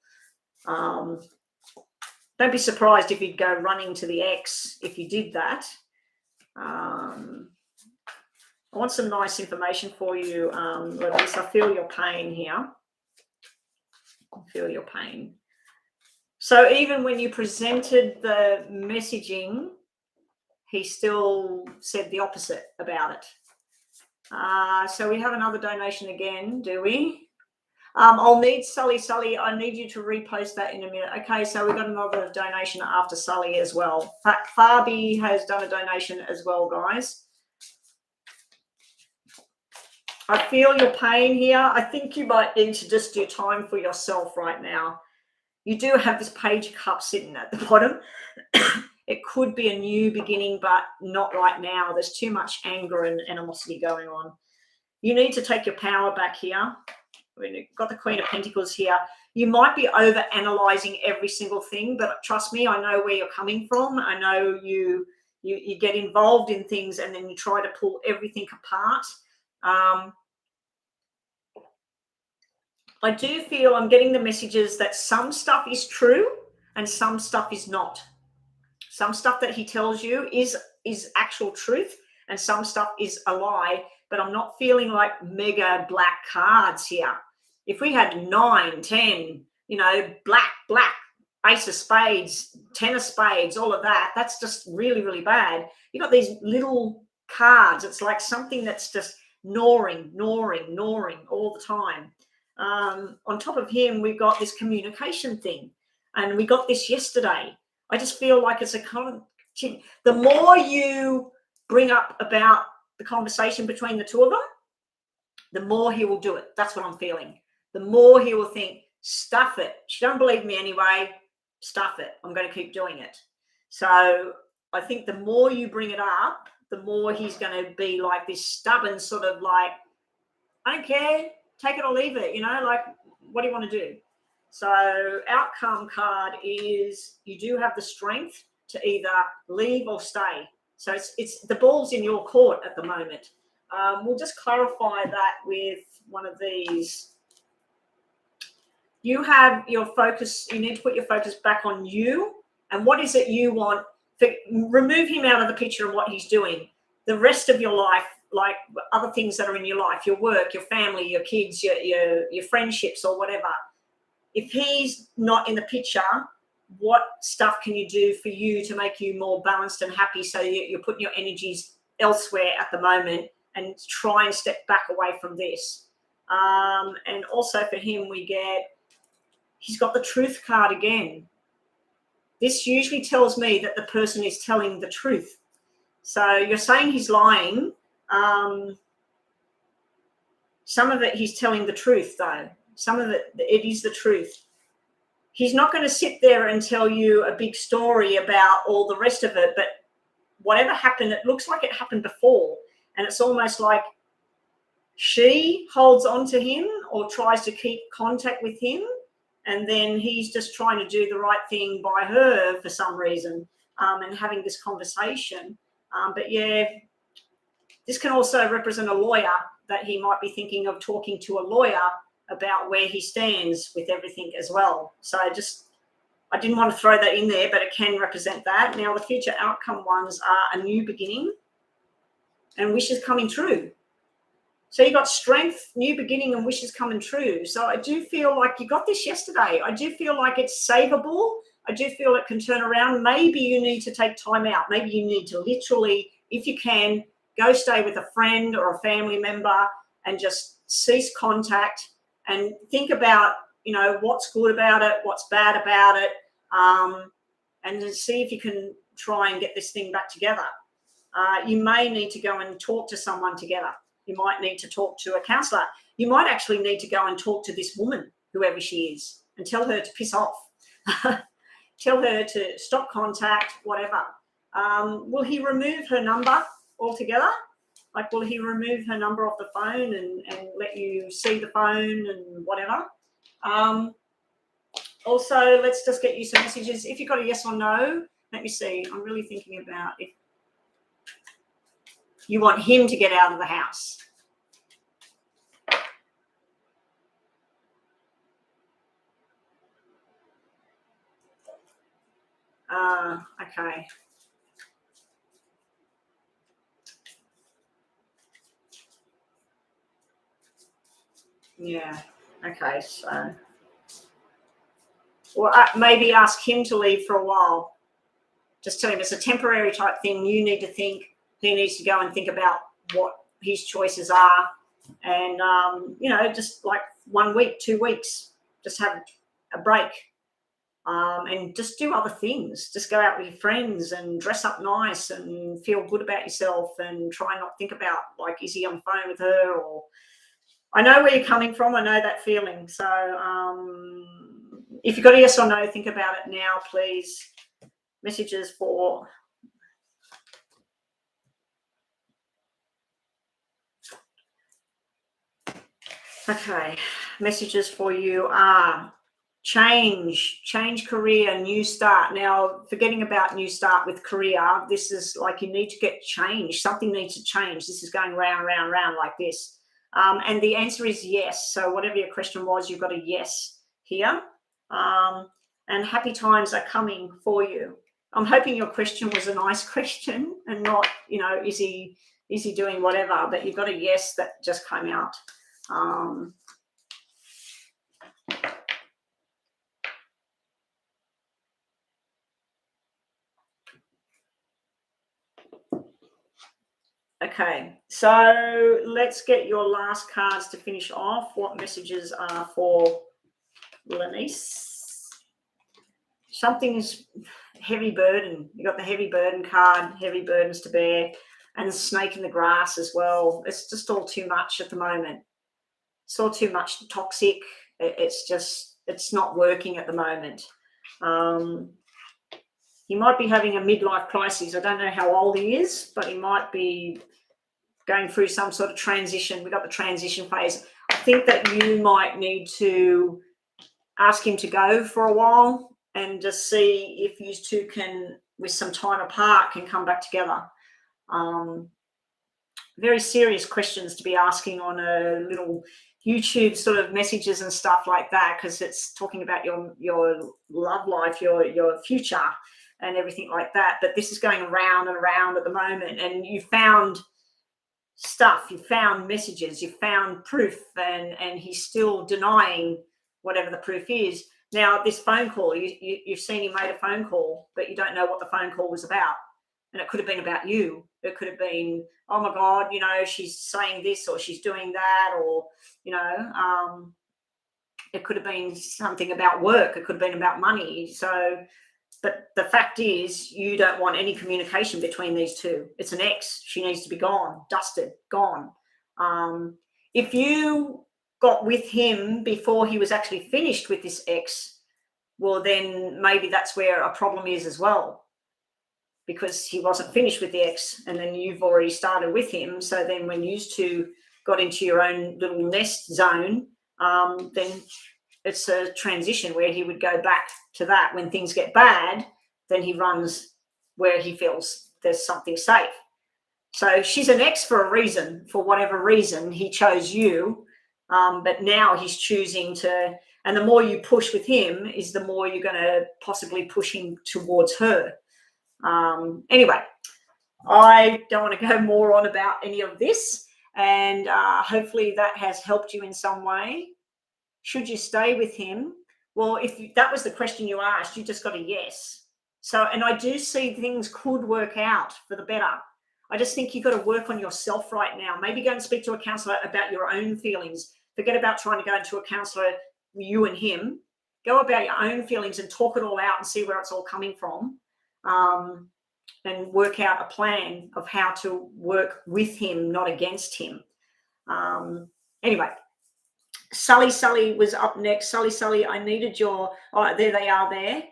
Don't be surprised if you'd go running to the ex if you did that. I want some nice information for you, Louise. I feel your pain here. I feel your pain. So even when you presented the messaging, he still said the opposite about it. So we have another donation again, do we? I'll need Sully. Sully, I need you to repost that in a minute. Okay, so we've got another donation after Sully as well. Fabi has done a donation as well, guys. I feel your pain here. I think you might need to just do time for yourself right now. You do have this Page of Cups sitting at the bottom. It could be a new beginning, but not right now. There's too much anger and animosity going on. You need to take your power back here. We've got the Queen of Pentacles here. You might be over analyzing every single thing, but trust me, I know where you're coming from. I know you get involved in things and then you try to pull everything apart. I do feel I'm getting the messages that some stuff is true and some stuff is not. Some stuff that he tells you is actual truth, and some stuff is a lie, but I'm not feeling like mega black cards here. If we had 9, 10, you know, black, ace of spades, 10 of spades, all of that, that's just really, really bad. You got these little cards. It's like something that's just gnawing all the time. On top of him, we've got this communication thing, and we got this yesterday. I just feel like it's a the more you bring up about the conversation between the two of them, the more he will do it. That's what I'm feeling. The more he will think, stuff it. She don't believe me anyway. Stuff it. I'm going to keep doing it. So I think the more you bring it up, the more he's going to be like this stubborn sort of like, I don't care. Take it or leave it. You know, like, what do you want to do? So outcome card is you do have the strength to either leave or stay. So it's the ball's in your court at the moment. We'll just clarify that with one of these. You have your focus. You need to put your focus back on you and what is it you want. Remove him out of the picture and what he's doing. the rest of your life, like other things that are in your life, your work, your family, your kids, your friendships or whatever, if he's not in the picture, what stuff can you do for you to make you more balanced and happy, so you're putting your energies elsewhere at the moment, and try and step back away from this. And also for him, he's got the truth card again. This usually tells me that the person is telling the truth. So you're saying he's lying. Some of it he's telling the truth, though. Some of it is the truth. He's not going to sit there and tell you a big story about all the rest of it, but whatever happened, it looks like it happened before. And it's almost like she holds on to him or tries to keep contact with him, and then he's just trying to do the right thing by her for some reason, and having this conversation. But yeah, this can also represent a lawyer, that he might be thinking of talking to a lawyer about where he stands with everything as well. So I didn't want to throw that in there, but it can represent that. Now, the future outcome ones are a new beginning and wishes coming true. So you got strength, new beginning, and wishes coming true. So I do feel like you got this yesterday. I do feel like it's savable. I do feel it can turn around. Maybe you need to take time out. Maybe you need to literally, if you can, go stay with a friend or a family member and just cease contact and think about, what's good about it, what's bad about it, and see if you can try and get this thing back together. You may need to go and talk to someone together. You might need to talk to a counsellor. You might actually need to go and talk to this woman, whoever she is, and tell her to piss off. Tell her to stop contact, whatever. Will he remove her number altogether? Like, will he remove her number off the phone and let you see the phone and whatever? Also, let's just get you some messages. If you've got a yes or no, let me see. I'm really thinking about if you want him to get out of the house. Okay. Yeah. Okay. So, or maybe ask him to leave for a while. Just tell him it's a temporary type thing. You need to think. He needs to go and think about what his choices are, and just like 1 week, 2 weeks, just have a break, and just do other things. Just go out with your friends and dress up nice and feel good about yourself, and try not think about, like, is he on the phone with her? Or I know where you're coming from. I know that feeling. So if you've got a yes or no, think about it now, please. Messages for messages for you are change career, new start. Now, forgetting about new start with career, this is like you need to get change. Something needs to change. This is going round like this. And the answer is yes. So whatever your question was, you've got a yes here. And happy times are coming for you. I'm hoping your question was a nice question and not, is he doing whatever? But you've got a yes that just came out. Okay, so let's get your last cards to finish off. What messages are for Lenice? Something's heavy burden. You got the heavy burden card, heavy burdens to bear, and the snake in the grass as well. It's just all too much at the moment. It's all too much toxic. It's not working at the moment. He might be having a midlife crisis. I don't know how old he is, but he might be going through some sort of transition. We got the transition phase. I think that you might need to ask him to go for a while and just see if you two can, with some time apart, can come back together. Very serious questions to be asking on a little YouTube sort of messages and stuff like that, because it's talking about your love life, your future. and everything like that. But this is going around and around at the moment, and you found stuff, you found messages, you found proof, and he's still denying whatever the proof is. Now, this phone call, you've seen he made a phone call, but you don't know what the phone call was about. And it could have been about you. It could have been, oh my God, you know, she's saying this or she's doing that, or, you know, it could have been something about work. It could have been about money. So, but the fact is, you don't want any communication between these two. It's an ex. She needs to be gone, dusted, gone. If you got with him before he was actually finished with this ex, well, then maybe that's where a problem is as well, because he wasn't finished with the ex, and then you've already started with him. So then when you two got into your own little nest zone, then it's a transition where he would go back to that. When things get bad, then he runs where he feels there's something safe. So she's an ex for a reason. For whatever reason, he chose you. But now he's choosing to, and the more you push with him is the more you're going to possibly push him towards her. Anyway, I don't want to go more on about any of this, and hopefully that has helped you in some way. Should you stay with him? Well, if that was the question you asked, you just got a yes. So, and I do see things could work out for the better. I just think you've got to work on yourself right now. Maybe go and speak to a counsellor about your own feelings. Forget about trying to go into a counsellor, you and him. Go about your own feelings and talk it all out and see where it's all coming from, and work out a plan of how to work with him, not against him. Anyway, Sully was up next. Sully, I needed your... Oh, there they are there.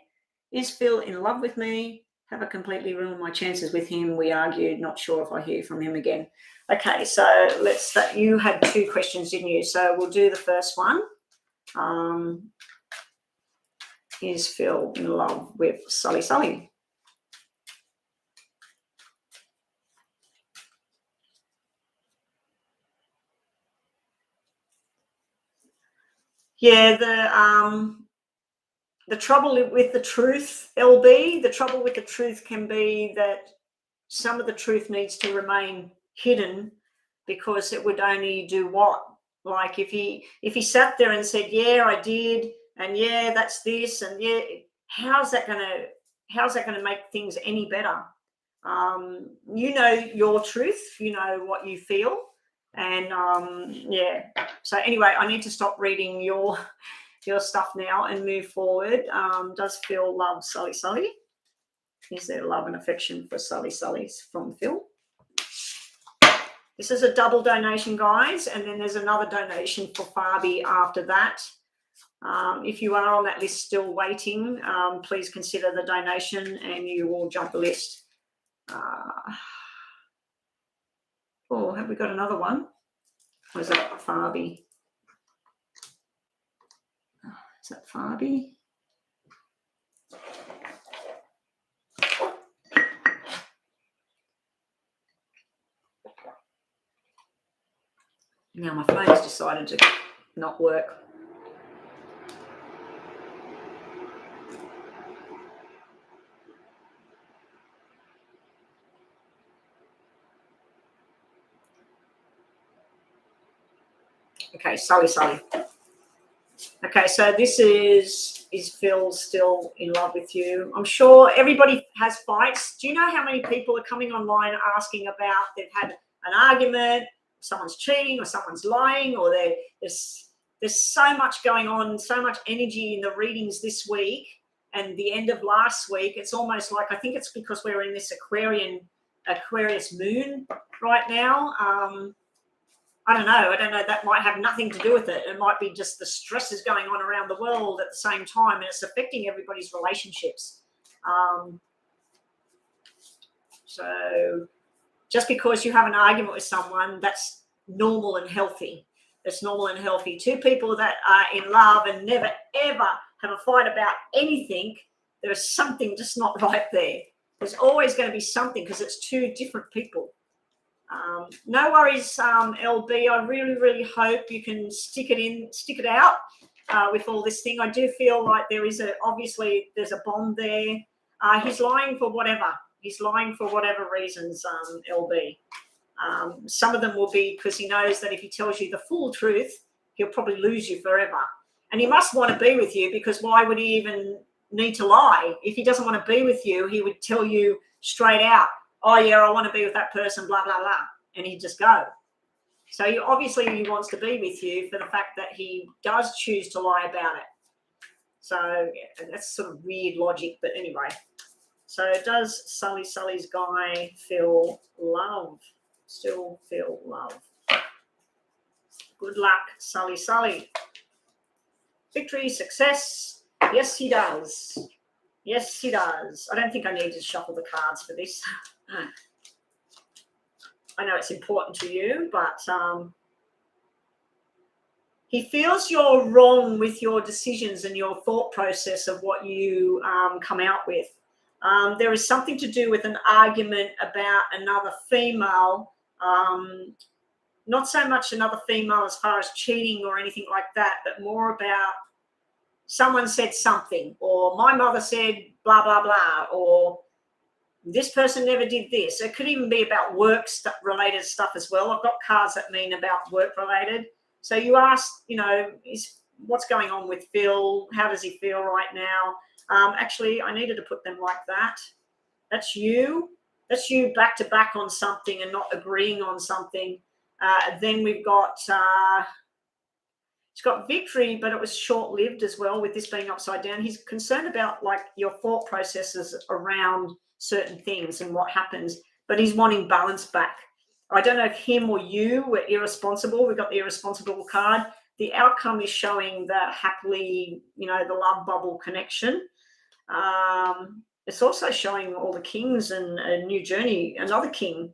Is Phil in love with me? Have I completely ruined my chances with him? We argued. Not sure if I hear from him again. Okay, so let's start. You had two questions, didn't you? So we'll do the first one. Is Phil in love with Sully? Yeah, the trouble with the truth, LB, the trouble with the truth can be that some of the truth needs to remain hidden, because it would only do what? Like if he sat there and said, yeah, I did, and yeah, that's this, and yeah, how's that gonna make things any better? You know your truth, you know what you feel, and yeah. So anyway, I need to stop reading your stuff now and move forward. Does Phil love Sully? Is there love and affection for Sully from Phil? This is a double donation, guys, and then there's another donation for Fabi after that. If you are on that list still waiting, please consider the donation and you will jump the list. Oh, have we got another one? Or is that Fabi? Is that Fabi? Now my phone's decided to not work. Okay, Sully. Okay, so this is Phil still in love with you? I'm sure everybody has fights. Do you know how many people are coming online asking about they've had an argument, someone's cheating or someone's lying, or there's so much going on, so much energy in the readings this week and the end of last week. It's almost like, I think it's because we're in this Aquarius moon right now. I don't know. That might have nothing to do with it. It might be just the stresses going on around the world at the same time, and it's affecting everybody's relationships. So just because you have an argument with someone, that's normal and healthy. It's normal and healthy. Two people that are in love and never, ever have a fight about anything, there's something just not right there. There's always going to be something, because it's two different people. No worries, LB. I really, really hope you can stick it out with all this thing. I do feel like obviously there's a bond there. He's lying for whatever. He's lying for whatever reasons, LB. Some of them will be because he knows that if he tells you the full truth, he'll probably lose you forever. And he must want to be with you, because why would he even need to lie? If he doesn't want to be with you, he would tell you straight out, oh, yeah, I want to be with that person, blah, blah, blah. And he'd just go. So obviously he wants to be with you for the fact that he does choose to lie about it. So yeah, that's sort of weird logic, but anyway. So does Sully's guy feel love? Still feel love? Good luck, Sully. Victory, success. Yes, he does. Yes, he does. I don't think I need to shuffle the cards for this. I know it's important to you, but he feels you're wrong with your decisions and your thought process of what you come out with. There is something to do with an argument about another female, not so much another female as far as cheating or anything like that, but more about someone said something, or my mother said blah, blah, blah, or this person never did this. It could even be about work-related stuff as well. I've got cards that mean about work-related. So you ask, what's going on with Phil? How does he feel right now? Actually, I needed to put them like that. That's you. That's you back to back on something and not agreeing on something. Then we've got, it's got victory, but it was short-lived as well with this being upside down. He's concerned about like your thought processes around certain things and what happens, but he's wanting balance back. I don't know if him or you were irresponsible. We've got the irresponsible card. The outcome is showing the happily, the love bubble connection. It's also showing all the kings and a new journey, another king.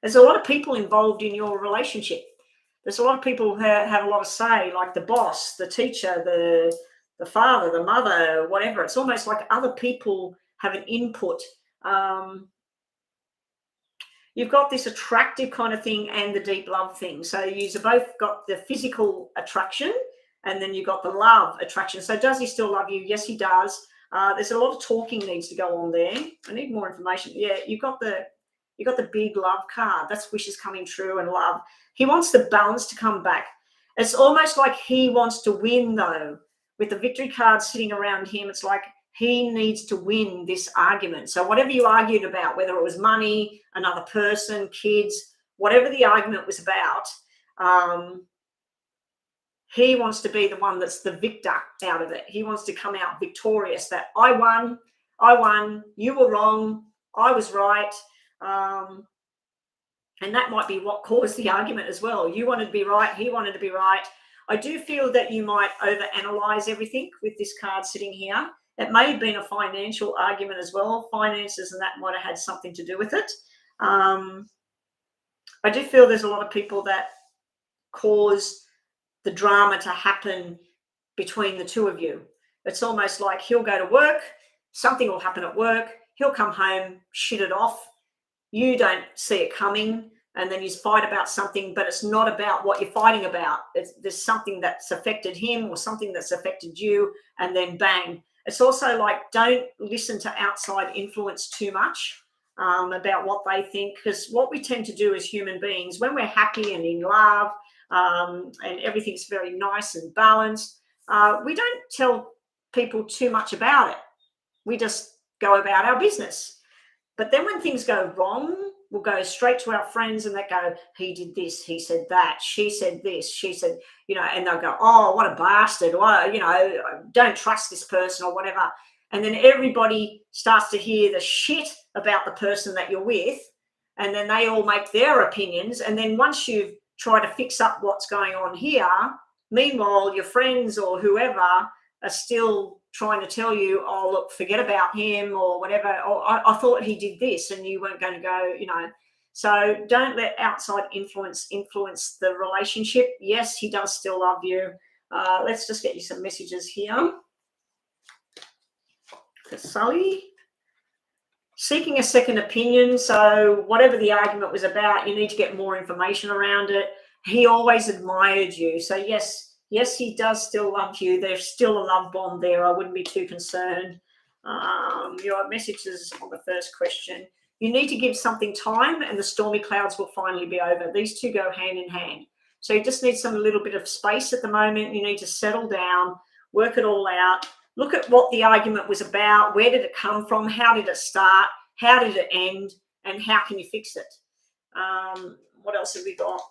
There's a lot of people involved in your relationship. There's a lot of people who have a lot of say, like the boss, the teacher, the father, the mother, whatever. It's almost like other people have an input. You've got this attractive kind of thing and the deep love thing. So you've both got the physical attraction and then you've got the love attraction. So does he still love you? Yes, he does. There's a lot of talking needs to go on there. I need more information. Yeah, you've got the big love card. That's wishes coming true and love. He wants the balance to come back. It's almost like he wants to win, though. With the victory card sitting around him, it's like he needs to win this argument. So whatever you argued about, whether it was money, another person, kids, whatever the argument was about, he wants to be the one that's the victor out of it. He wants to come out victorious, that I won, you were wrong, I was right. And that might be what caused the argument as well. You wanted to be right, he wanted to be right. I do feel that you might overanalyze everything with this card sitting here. It may have been a financial argument as well. Finances and that might have had something to do with it. I do feel there's a lot of people that cause the drama to happen between the two of you. It's almost like he'll go to work, something will happen at work, he'll come home, shit it off. You don't see it coming, and then you fight about something, but it's not about what you're fighting about. There's something that's affected him or something that's affected you, and then bang. It's also like, don't listen to outside influence too much about what they think, because what we tend to do as human beings, when we're happy and in love and everything's very nice and balanced, we don't tell people too much about it. We just go about our business. But then when things go wrong, we'll go straight to our friends and they go, he did this, he said that, she said this, she said, and they'll go, oh, what a bastard, or, don't trust this person or whatever. And then everybody starts to hear the shit about the person that you're with, and then they all make their opinions. And then once you've tried to fix up what's going on here, meanwhile, your friends or whoever are still trying to tell you, oh, look, forget about him or whatever. Or I thought he did this, and you weren't going to go, So don't let outside influence the relationship. Yes, he does still love you. Let's just get you some messages here. For Sully. Seeking a second opinion. So whatever the argument was about, you need to get more information around it. He always admired you. So yes, he does still love you. There's still a love bond there. I wouldn't be too concerned. Your messages on the first question. You need to give something time and the stormy clouds will finally be over. These two go hand in hand. So you just need some little bit of space at the moment. You need to settle down, work it all out, look at what the argument was about, where did it come from, how did it start, how did it end, and how can you fix it? What else have we got?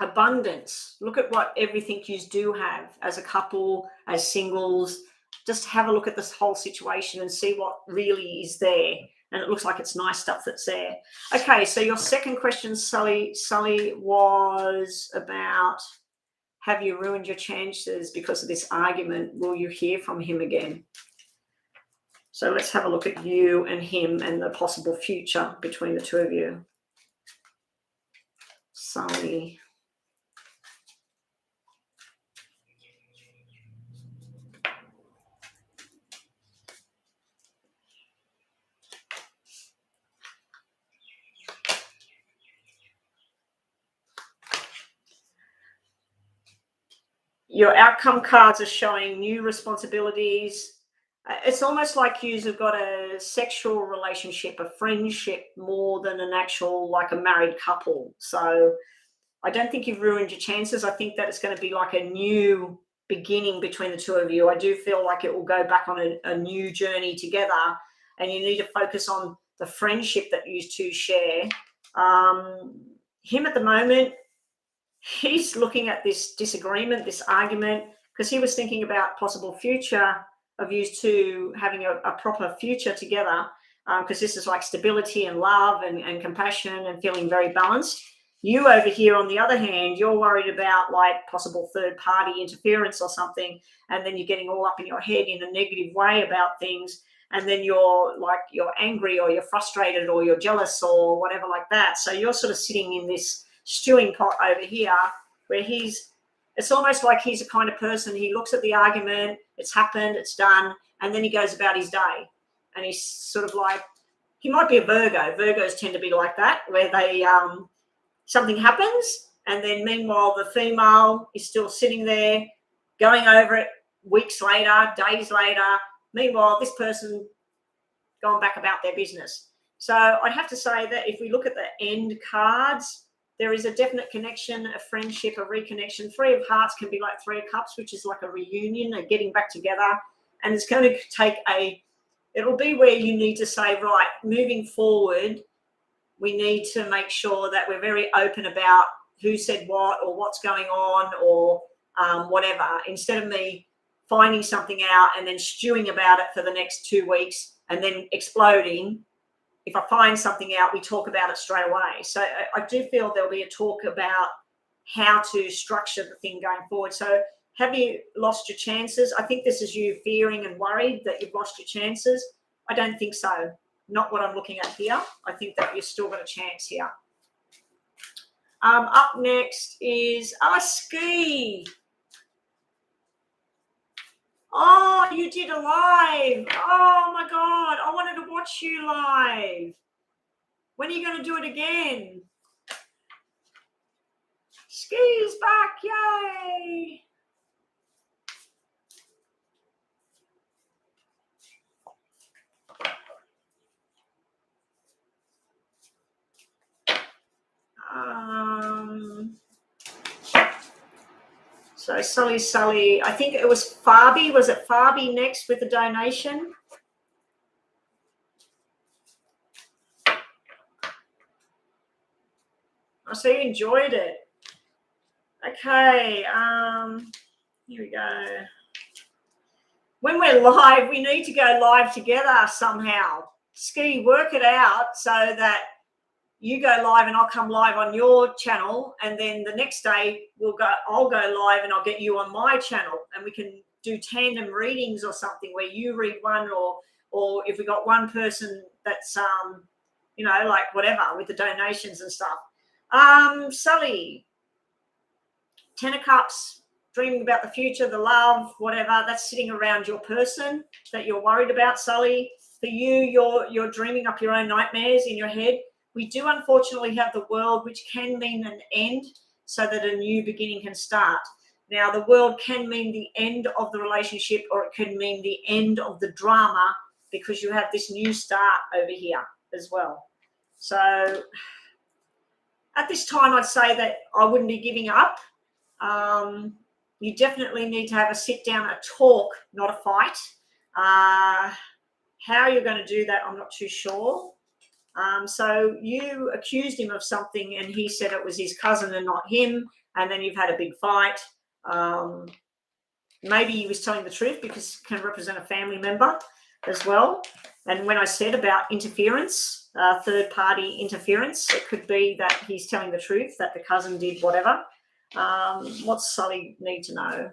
Abundance. Look at what everything you do have as a couple, as singles. Just have a look at this whole situation and see what really is there. And it looks like it's nice stuff that's there. Okay, so your second question, Sully, was about, have you ruined your chances because of this argument? Will you hear from him again? So let's have a look at you and him and the possible future between the two of you. Sully. Your outcome cards are showing new responsibilities. It's almost like you've got a sexual relationship, a friendship, more than an actual, like a married couple. So I don't think you've ruined your chances. I think that it's going to be like a new beginning between the two of you. I do feel like it will go back on a new journey together, and you need to focus on the friendship that you two share. Him at the moment, he's looking at this disagreement, this argument, because he was thinking about possible future of you two having a proper future together, because this is like stability and love and compassion and feeling very balanced. You over here, on the other hand, you're worried about like possible third-party interference or something, and then you're getting all up in your head in a negative way about things, and then you're angry or you're frustrated or you're jealous or whatever like that. So you're sort of sitting in this stewing pot over here where it's almost like he's a kind of person, he looks at the argument, it's happened, it's done, and then he goes about his day. And he's sort of like, he might be a Virgo. Virgos tend to be like that, where they something happens, and then meanwhile the female is still sitting there going over it weeks later, days later. Meanwhile, this person gone back about their business. So I'd have to say that if we look at the end cards, there is a definite connection, a friendship, a reconnection. Three of Hearts can be like Three of Cups, which is like a reunion, a getting back together. And it's going to take it'll be where you need to say, right, moving forward, we need to make sure that we're very open about who said what or what's going on or whatever, instead of me finding something out and then stewing about it for the next 2 weeks and then exploding. If I find something out, we talk about it straight away. So I do feel there'll be a talk about how to structure the thing going forward. So have you lost your chances? I think this is you fearing and worried that you've lost your chances. I don't think so. Not what I'm looking at here. I think that you've still got a chance here. Up next is Ski. Oh, you did a live. Oh, my God. I wanted to watch you live. When are you going to do it again? Ski's back. Yay. So Sully, I think it was Farby. Was it Farby next with the donation? So you enjoyed it. Okay, here we go. When we're live, we need to go live together somehow. Ski, work it out so that you go live and I'll come live on your channel, and then the next day I'll go live and I'll get you on my channel, and we can do tandem readings or something where you read one, or if we got one person that's like whatever with the donations and stuff. Sully, 10 of Cups, dreaming about the future, the love, whatever, that's sitting around your person that you're worried about, Sully. For you, you're dreaming up your own nightmares in your head. We do unfortunately have the World, which can mean an end so that a new beginning can start. Now, the world can mean the end of the relationship, or it can mean the end of the drama, because you have this new start over here as well. So at this time, I'd say that I wouldn't be giving up. You definitely need to have a sit down, a talk, not a fight. How you're going to do that, I'm not too sure. So you accused him of something and he said it was his cousin and not him, and then you've had a big fight. Maybe he was telling the truth, because it can represent a family member as well. And when I said about interference, third-party interference, it could be that he's telling the truth, that the cousin did whatever. What's Sully need to know?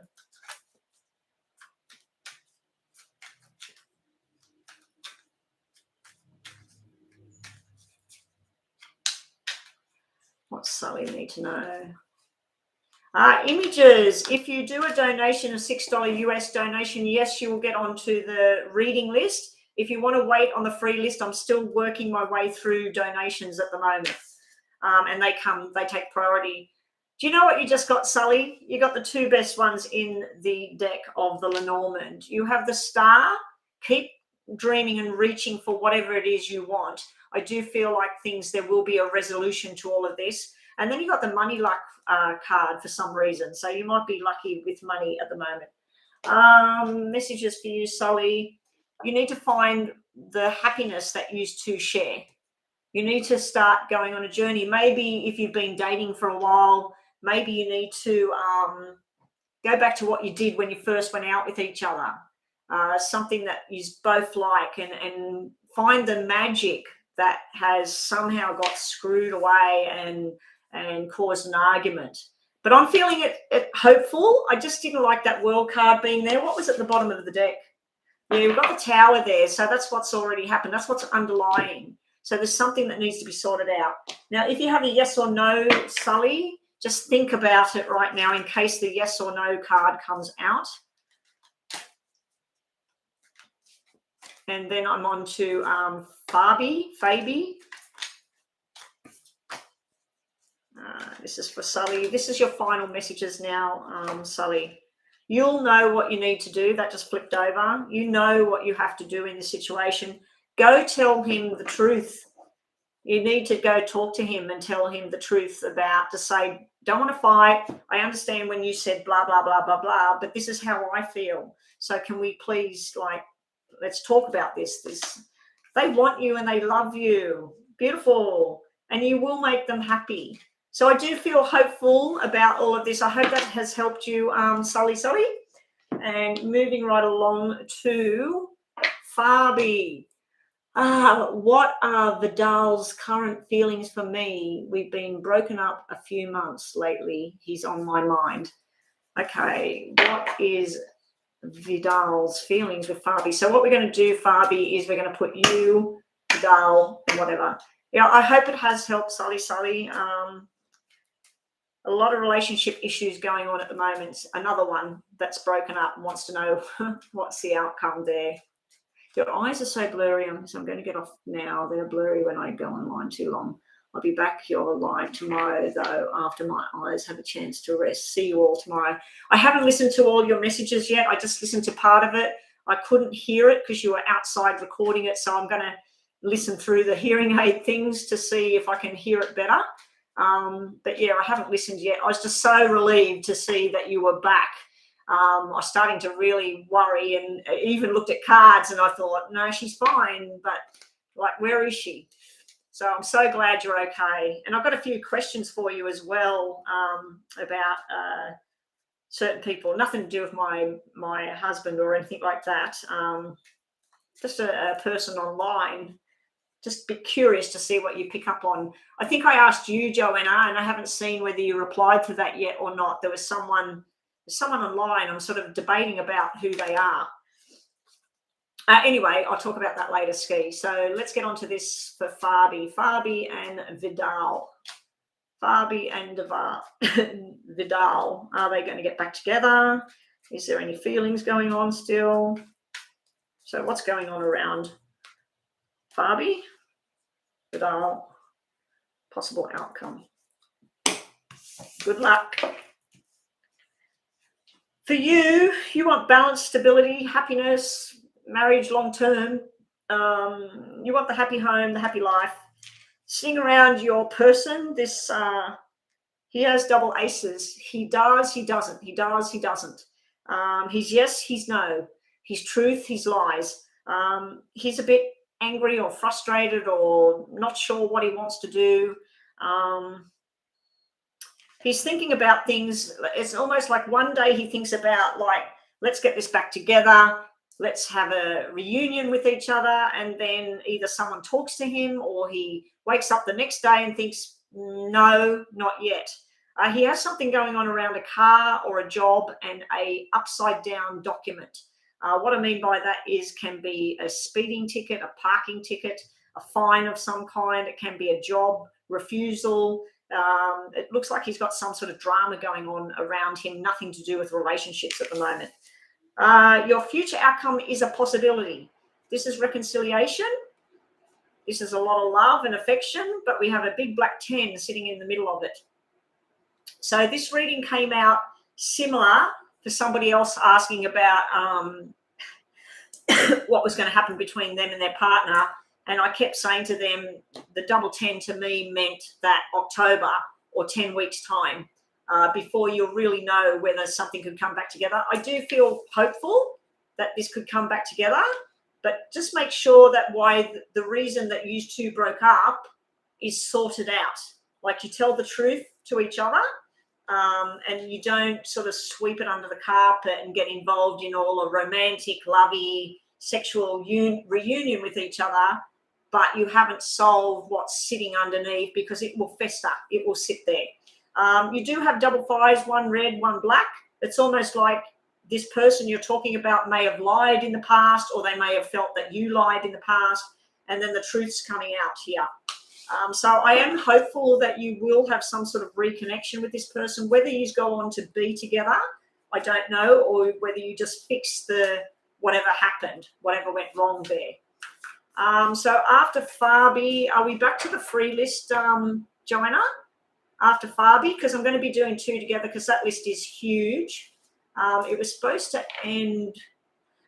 What's Sully need to know? Images. If you do a donation, a $6 US donation, yes, you will get onto the reading list. If you want to wait on the free list, I'm still working my way through donations at the moment. And they take priority. Do you know what you just got, Sully? You got the two best ones in the deck of the Lenormand. You have the Star. Keep dreaming and reaching for whatever it is you want. I do feel like there will be a resolution to all of this. And then you got the Money Luck card for some reason. So you might be lucky with money at the moment. Messages for you, Sully. You need to find the happiness that you two share. You need to start going on a journey. Maybe if you've been dating for a while, maybe you need to go back to what you did when you first went out with each other. Something that you both like, and find the magic that has somehow got screwed away and caused an argument. But I'm feeling it hopeful. I just didn't like that World card being there. What was at the bottom of the deck? Yeah, we've got the Tower there. So that's what's already happened. That's what's underlying. So there's something that needs to be sorted out. Now, if you have a yes or no, Sully, just think about it right now in case the yes or no card comes out. And then I'm on to Fabi. This is for Sully. This is your final messages now, Sully. You'll know what you need to do. That just flipped over. You know what you have to do in this situation. Go tell him the truth. You need to go talk to him and tell him the truth to say, don't want to fight. I understand when you said blah, blah, blah, blah, blah, but this is how I feel. So can we please, let's talk about this. They want you and they love you. Beautiful. And you will make them happy. So I do feel hopeful about all of this. I hope that has helped you, Sully. And moving right along to Fabi. What are Vidal's current feelings for me? We've been broken up a few months lately. He's on my mind. Okay, what is Vidal's feelings with Fabi? So what we're going to do, Fabi, is we're going to put you, Vidal, and whatever. Yeah, I hope it has helped, Sully. A lot of relationship issues going on at the moment. Another one that's broken up and wants to know what's the outcome there. Your eyes are so blurry, so I'm going to get off now. They're blurry when I go online too long. I'll be back here live tomorrow, though, after my eyes have a chance to rest. See you all tomorrow. I haven't listened to all your messages yet. I just listened to part of it. I couldn't hear it because you were outside recording it, so I'm going to listen through the hearing aid things to see if I can hear it better. But, yeah, I haven't listened yet. I was just so relieved to see that you were back. I was starting to really worry and even looked at cards and I thought, no, she's fine, but, where is she? So I'm so glad you're okay. And I've got a few questions for you as well about certain people. Nothing to do with my husband or anything like that. Just a person online. Just be curious to see what you pick up on. I think I asked you, Joanna, and I haven't seen whether you replied to that yet or not. There was someone online. I'm sort of debating about who they are. Anyway, I'll talk about that later, Ski. So let's get on to this for Fabi. Fabi and Vidal. Fabi and Vidal. Are they going to get back together? Is there any feelings going on still? So what's going on around Fabi, Vidal? Possible outcome. Good luck. For you, you want balance, stability, happiness, marriage long term. You want the happy home, the happy life. Sitting around your person, this he has double aces. He does, he doesn't. He does, he doesn't. He's yes, he's no. He's truth, he's lies. He's a bit angry or frustrated or not sure what he wants to do. He's thinking about things. It's almost like one day he thinks about, like, let's get this back together. Let's have a reunion with each other. And then either someone talks to him or he wakes up the next day and thinks, no, not yet. He has something going on around a car or a job and a upside down document. What I mean by that is can be a speeding ticket, a parking ticket, a fine of some kind. It can be a job refusal. It looks like he's got some sort of drama going on around him, nothing to do with relationships at the moment. Your future outcome is a possibility. This is reconciliation. This is a lot of love and affection, but we have a big black 10 sitting in the middle of it. So this reading came out similar to somebody else asking about what was going to happen between them and their partner. And I kept saying to them, the double 10 to me meant that October or 10 weeks time before you'll really know whether something could come back together. I do feel hopeful that this could come back together, but just make sure that the reason that you two broke up is sorted out. Like, you tell the truth to each other and you don't sort of sweep it under the carpet and get involved in all a romantic, lovey, sexual reunion with each other, but you haven't solved what's sitting underneath, because it will fester. It will sit there. You do have double fives, one red, one black. It's almost like this person you're talking about may have lied in the past, or they may have felt that you lied in the past, and then the truth's coming out here. So I am hopeful that you will have some sort of reconnection with this person. Whether you go on to be together, I don't know, or whether you just fix whatever happened, whatever went wrong there. So after Fabi, are we back to the free list, Joanna? After Fabi, because I'm going to be doing two together because that list is huge. It was supposed to end.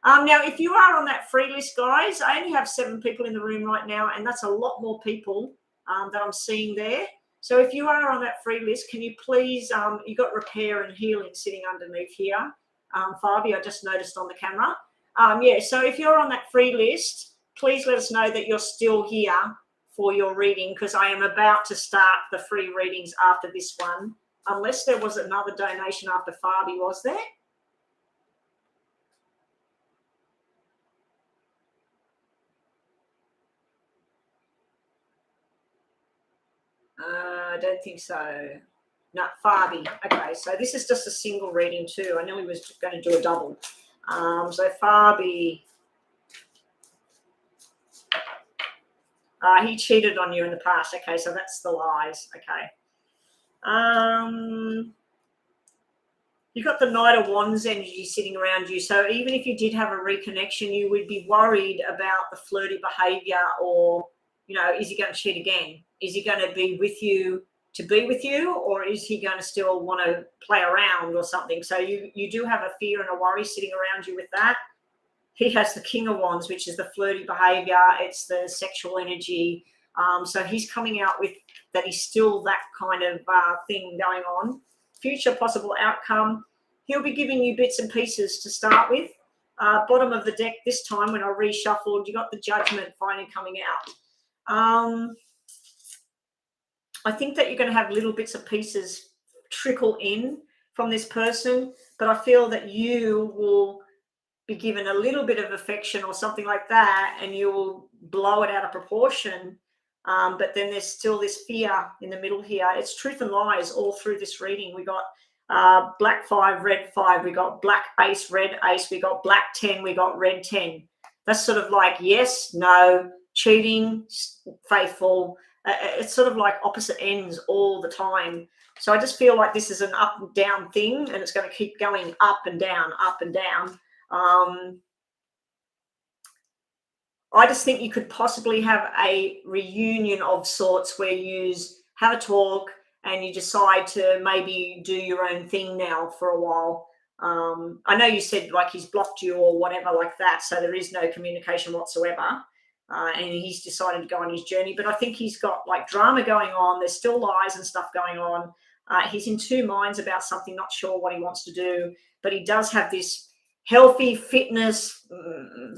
Now, if you are on that free list, guys, I only have 7 people in the room right now, and that's a lot more people that I'm seeing there. So if you are on that free list, can you please, you've got repair and healing sitting underneath here. Fabi, I just noticed on the camera. Yeah, so if you're on that free list, please let us know that you're still here for your reading, because I am about to start the free readings after this one, unless there was another donation after Fabi, was there? I don't think so. No, Fabi. Okay, so this is just a single reading too. I nearly was going to do a double. So Fabi, he cheated on you in the past. Okay, so that's the lies. Okay. You've got the Knight of Wands energy sitting around you. So even if you did have a reconnection, you would be worried about the flirty behavior, or, you know, is he going to cheat again? Is he going to be with you to be with you, or is he going to still want to play around or something? So you do have a fear and a worry sitting around you with that. He has the King of Wands, which is the flirty behavior. It's the sexual energy. So he's coming out with that he's still that kind of thing going on. Future possible outcome. He'll be giving you bits and pieces to start with. Bottom of the deck this time, when I reshuffled, you got the Judgment finally coming out. I think that you're going to have little bits and pieces trickle in from this person, but I feel that you will be given a little bit of affection or something like that, and you will blow it out of proportion. But then there's still this fear in the middle here. It's truth and lies all through this reading. We got black 5, red 5. We got black ace, red ace. We got black 10. We got red 10. That's sort of like yes, no, cheating, faithful. It's sort of like opposite ends all the time. So I just feel like this is an up and down thing, and it's going to keep going up and down, up and down. I just think you could possibly have a reunion of sorts where you have a talk and you decide to maybe do your own thing now for a while. I know you said like he's blocked you or whatever like that, so there is no communication whatsoever, and he's decided to go on his journey. But I think he's got like drama going on. There's still lies and stuff going on. He's in two minds about something, not sure what he wants to do, but he does have this healthy fitness,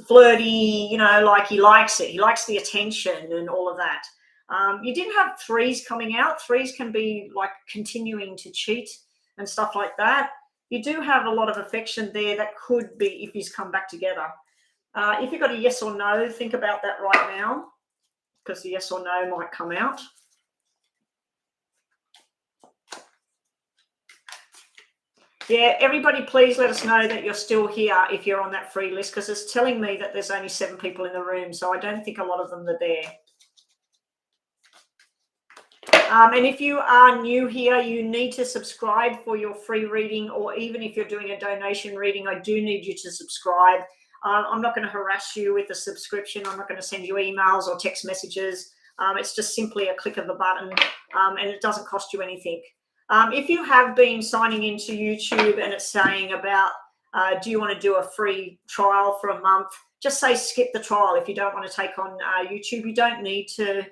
flirty, you know, like he likes it. He likes the attention and all of that. You didn't have threes coming out. Threes can be like continuing to cheat and stuff like that. You do have a lot of affection there that could be if he's come back together. If you've got a yes or no, think about that right now, because the yes or no might come out. Yeah, everybody please let us know that you're still here if you're on that free list, because it's telling me that there's only 7 people in the room, so I don't think a lot of them are there. And if you are new here, you need to subscribe for your free reading, or even if you're doing a donation reading, I do need you to subscribe. I'm not going to harass you with a subscription. I'm not going to send you emails or text messages. It's just simply a click of the button, and it doesn't cost you anything. If you have been signing into YouTube and it's saying about, do you want to do a free trial for a month, just say skip the trial. If you don't want to take on YouTube, you don't need to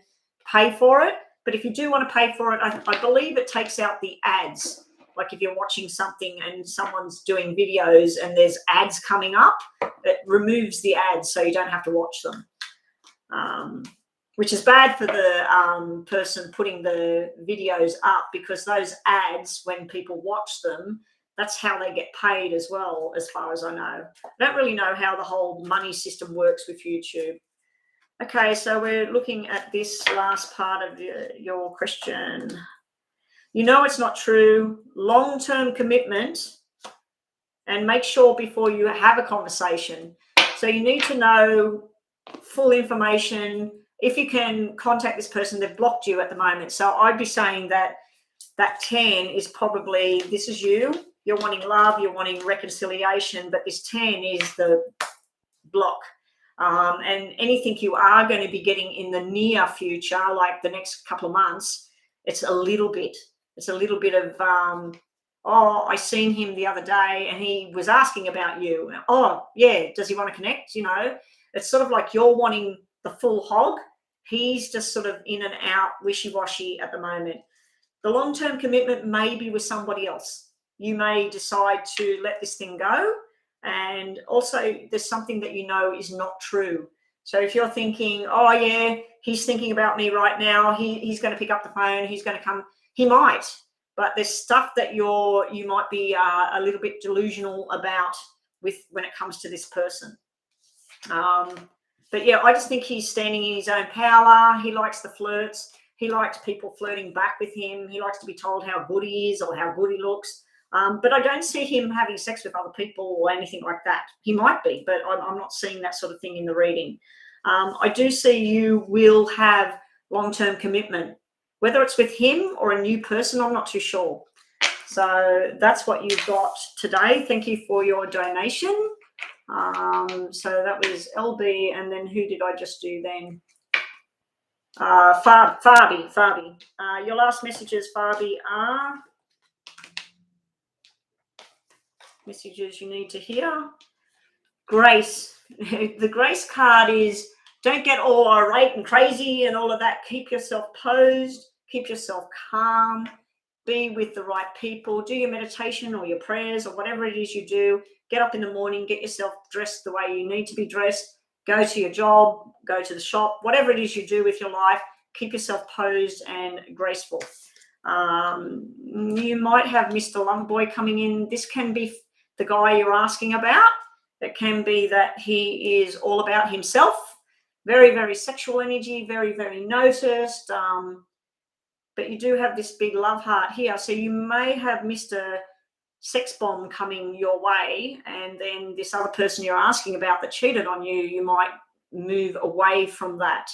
pay for it. But if you do want to pay for it, I believe it takes out the ads. Like if you're watching something and someone's doing videos and there's ads coming up, it removes the ads so you don't have to watch them. Which is bad for the person putting the videos up, because those ads, when people watch them, that's how they get paid as well, as far as I know. I don't really know how the whole money system works with YouTube. Okay, so we're looking at this last part of your question. You know it's not true. Long-term commitment, and make sure before you have a conversation. So you need to know full information. If you can contact this person, they've blocked you at the moment. So I'd be saying that that 10 is probably, this is you. You're wanting love, you're wanting reconciliation, but this 10 is the block. And anything you are going to be getting in the near future, like the next couple of months, it's a little bit of, oh, I seen him the other day and he was asking about you. Oh, yeah, does he want to connect? You know, it's sort of like you're wanting the full hog. He's just sort of in and out, wishy-washy at the moment. The long-term commitment may be with somebody else. You may decide to let this thing go. And also there's something that you know is not true. So if you're thinking, oh yeah, he's thinking about me right now, he's going to pick up the phone, he's going to come, he might, but there's stuff that you might be a little bit delusional about with when it comes to this person. But yeah, I just think he's standing in his own power. He likes the flirts. He likes people flirting back with him. He likes to be told how good he is or how good he looks. But I don't see him having sex with other people or anything like that. He might be, but I'm not seeing that sort of thing in the reading. I do see you will have long-term commitment, whether it's with him or a new person, I'm not too sure. So that's what you've got today. Thank you for your donation. So that was LB, and then who did I just do then? Fabi. Your last messages, Fabi, are messages you need to hear. Grace. The grace card is, don't get all irate and crazy and all of that. Keep yourself posed. Keep yourself calm. Be with the right people. Do your meditation or your prayers or whatever it is you do. Get up in the morning. Get yourself dressed the way you need to be dressed. Go to your job. Go to the shop. Whatever it is you do with your life, keep yourself posed and graceful. You might have Mr. Loverboy coming in. This can be the guy you're asking about. It can be that he is all about himself. Very, very sexual energy. Very, very noticed. But you do have this big love heart here. So you may have Mr. Sex Bomb coming your way, and then this other person you're asking about that cheated on you, you might move away from that.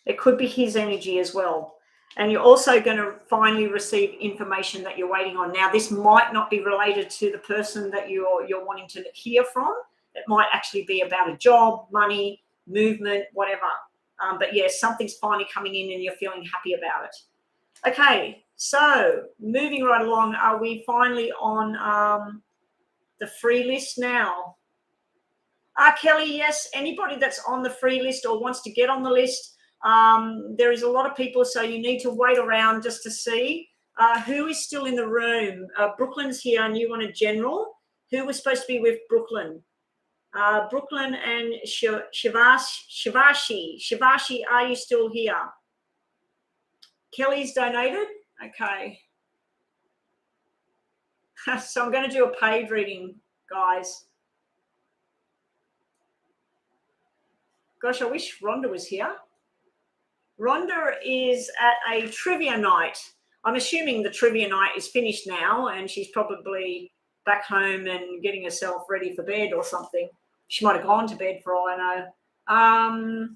It could be his energy as well. And you're also going to finally receive information that you're waiting on. Now, this might not be related to the person that you're wanting to hear from. It might actually be about a job, money, movement, whatever. But yes, something's finally coming in and you're feeling happy about it. Okay, So moving right along, are we finally on the free list now? Kelly, yes, anybody that's on the free list or wants to get on the list, there is a lot of people, so you need to wait around just to see who is still in the room. Brooklyn's here, and you want a general. Who was supposed to be with Brooklyn? Brooklyn and Shivashi. Shivashi, are you still here? Kelly's donated? Okay. So I'm going to do a paid reading, guys. Gosh, I wish Rhonda was here. Rhonda is at a trivia night. I'm assuming the trivia night is finished now, and she's probably back home and getting herself ready for bed or something. She might have gone to bed for all I know.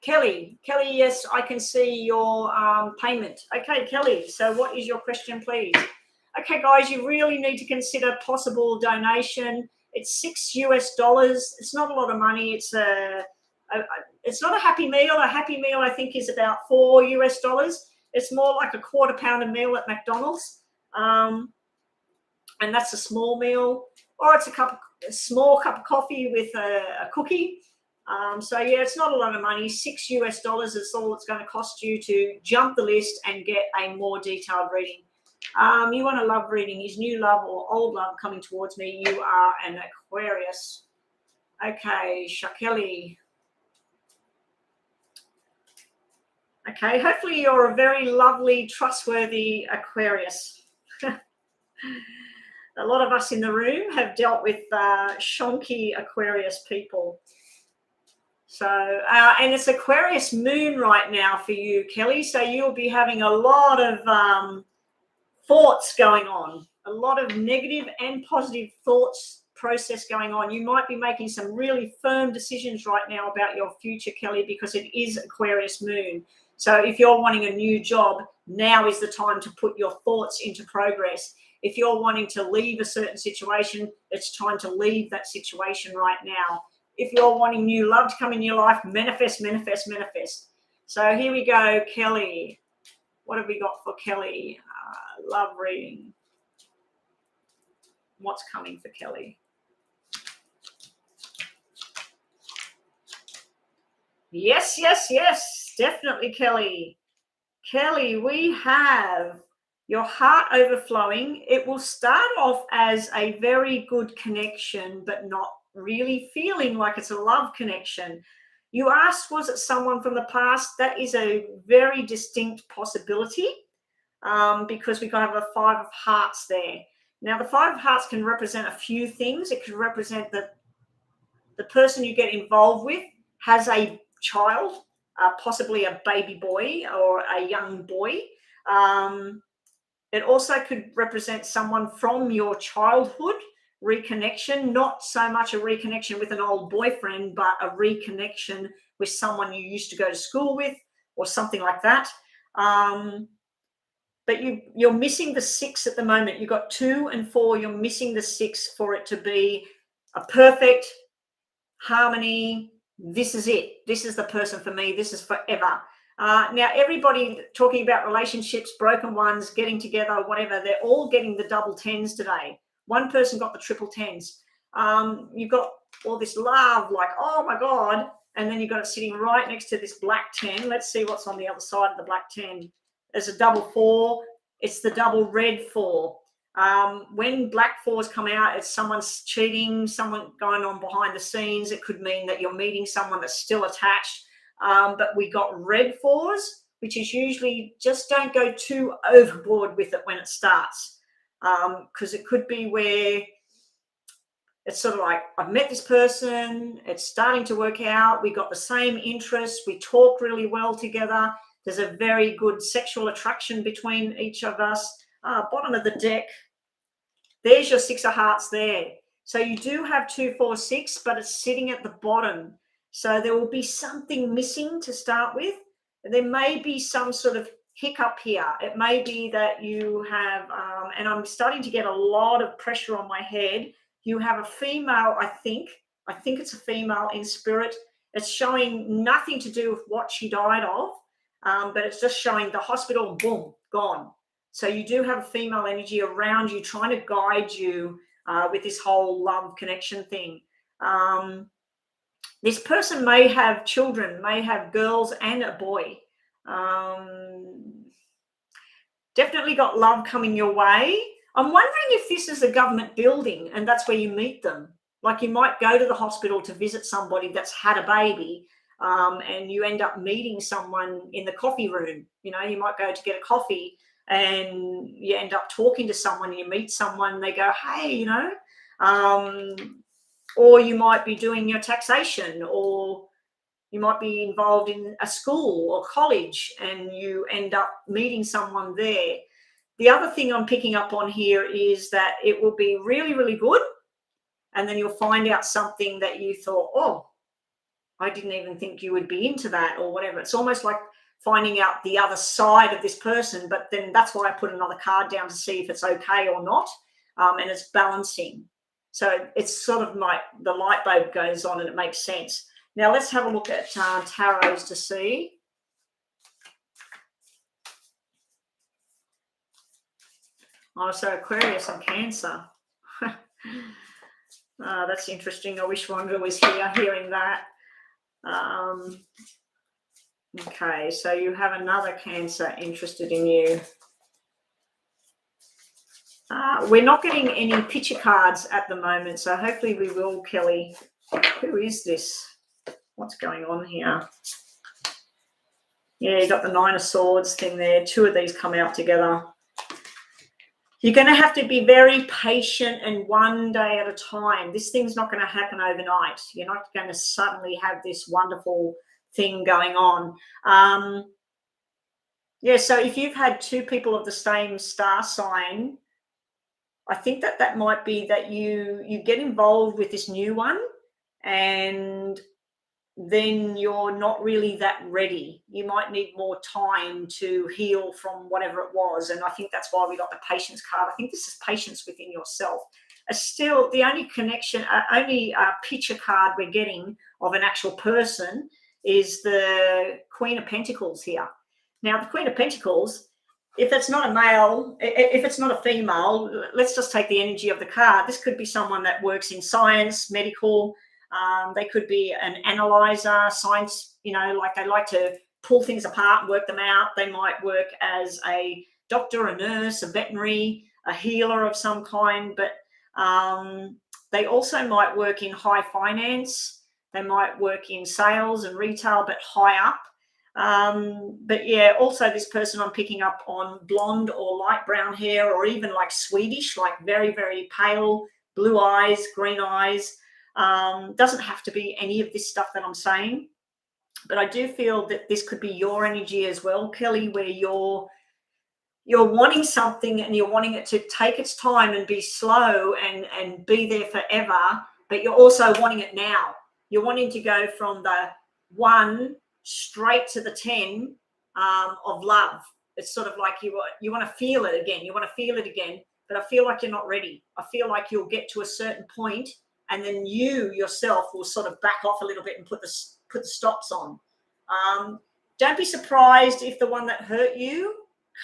Kelly, yes, I can see your payment. Okay, Kelly, so what is your question, please? Okay, guys, you really need to consider possible donation. It's $6. It's not a lot of money. It's not a Happy Meal. A Happy Meal, I think, is about $4. It's more like a quarter pounder meal at McDonald's, and that's a small meal, or it's a small cup of coffee with a cookie. So yeah, it's not a lot of money. $6 is all it's going to cost you to jump the list and get a more detailed reading. You want a love reading? Is new love or old love coming towards me? You are an Aquarius. Okay, Shakeli. Okay, hopefully you're a very lovely, trustworthy Aquarius. A lot of us in the room have dealt with shonky Aquarius people. So, and it's Aquarius moon right now for you, Kelly. So you'll be having a lot of thoughts going on, a lot of negative and positive thoughts process going on. You might be making some really firm decisions right now about your future, Kelly, because it is Aquarius moon. So if you're wanting a new job, now is the time to put your thoughts into progress. If you're wanting to leave a certain situation, it's time to leave that situation right now. If you're wanting new love to come in your life, manifest, manifest, manifest. So here we go, Kelly. What have we got for Kelly? Love reading. What's coming for Kelly? Yes, yes, yes. Definitely, Kelly. Kelly, we have your heart overflowing. It will start off as a very good connection, but not really feeling like it's a love connection. You asked, was it someone from the past? That is a very distinct possibility, because we have a 5 of hearts there. Now, the 5 of hearts can represent a few things. It could represent that the person you get involved with has a child, possibly a baby boy or a young boy. It also could represent someone from your childhood, reconnection, not so much a reconnection with an old boyfriend, but a reconnection with someone you used to go to school with or something like that. But you're missing the 6 at the moment. You've got 2 and 4. You're missing the 6 for it to be a perfect harmony. This is it. This is the person for me. This is forever. Now, everybody talking about relationships, broken ones, getting together, whatever, they're all getting the double 10s today. One person got the triple 10s. You've got all this love, like, oh my God. And then you've got it sitting right next to this black 10. Let's see what's on the other side of the black 10. There's a double 4. It's the double red 4. When black 4s come out, it's someone's cheating, someone going on behind the scenes. It could mean that you're meeting someone that's still attached. But we got red 4s, which is usually just don't go too overboard with it when it starts. Because it could be where it's sort of like, I've met this person, it's starting to work out, we got the same interests, we talk really well together, there's a very good sexual attraction between each of us. Bottom of the deck, there's your 6 of hearts there. So you do have 2, 4, 6, but it's sitting at the bottom. So there will be something missing to start with. There may be some sort of hiccup here. It may be that you have, and I'm starting to get a lot of pressure on my head. You have a female, I think it's a female in spirit. It's showing nothing to do with what she died of, but it's just showing the hospital, boom, gone. So you do have a female energy around you trying to guide you with this whole love connection thing. This person may have children, may have girls and a boy. Definitely got love coming your way. I'm wondering if this is a government building and that's where you meet them. Like, you might go to the hospital to visit somebody that's had a baby, and you end up meeting someone in the coffee room. You know, you might go to get a coffee and you end up talking to someone, and you meet someone and they go, hey, you know, or you might be doing your taxation, or you might be involved in a school or college and you end up meeting someone there. The other thing I'm picking up on here is that it will be really, really good. And then you'll find out something that you thought, oh, I didn't even think you would be into that, or whatever. It's almost like finding out the other side of this person. But then that's why I put another card down to see if it's okay or not. And it's balancing. So it's sort of like the light bulb goes on and it makes sense. Now let's have a look at tarots to see. Oh, so Aquarius and Cancer. That's interesting. I wish Rhonda was here hearing that. Okay, so you have another Cancer interested in you. We're not getting any picture cards at the moment, so hopefully we will, Kelly. Who is this? What's going on here? Yeah, you got the Nine of Swords thing there. Two of these come out together. You're going to have to be very patient and one day at a time. This thing's not going to happen overnight. You're not going to suddenly have this wonderful thing going on. Yeah, so if you've had two people of the same star sign, I think that might be that you get involved with this new one and then you're not really that ready. You might need more time to heal from whatever it was. And I think that's why we got the patience card. I think this is patience within yourself. Still, the only connection, only picture card we're getting of an actual person is the Queen of Pentacles here. Now, the Queen of Pentacles, if it's not a male, if it's not a female, let's just take the energy of the card. This could be someone that works in science, medical. They could be an analyzer, science, you know, like they like to pull things apart and work them out. They might work as a doctor, a nurse, a veterinary, a healer of some kind, but they also might work in high finance. They might work in sales and retail, but high up. But yeah, also this person I'm picking up on blonde or light brown hair, or even like Swedish, like very, very pale, blue eyes, green eyes. Doesn't have to be any of this stuff that I'm saying, but I do feel that this could be your energy as well, Kelly, where you're wanting something and you're wanting it to take its time and be slow and be there forever, but you're also wanting it now. You're wanting to go from the 1 straight to the 10 of love. It's sort of like you want to feel it again. You want to feel it again, but I feel like you're not ready. I feel like you'll get to a certain point and then you yourself will sort of back off a little bit and put the stops on. Don't be surprised if the one that hurt you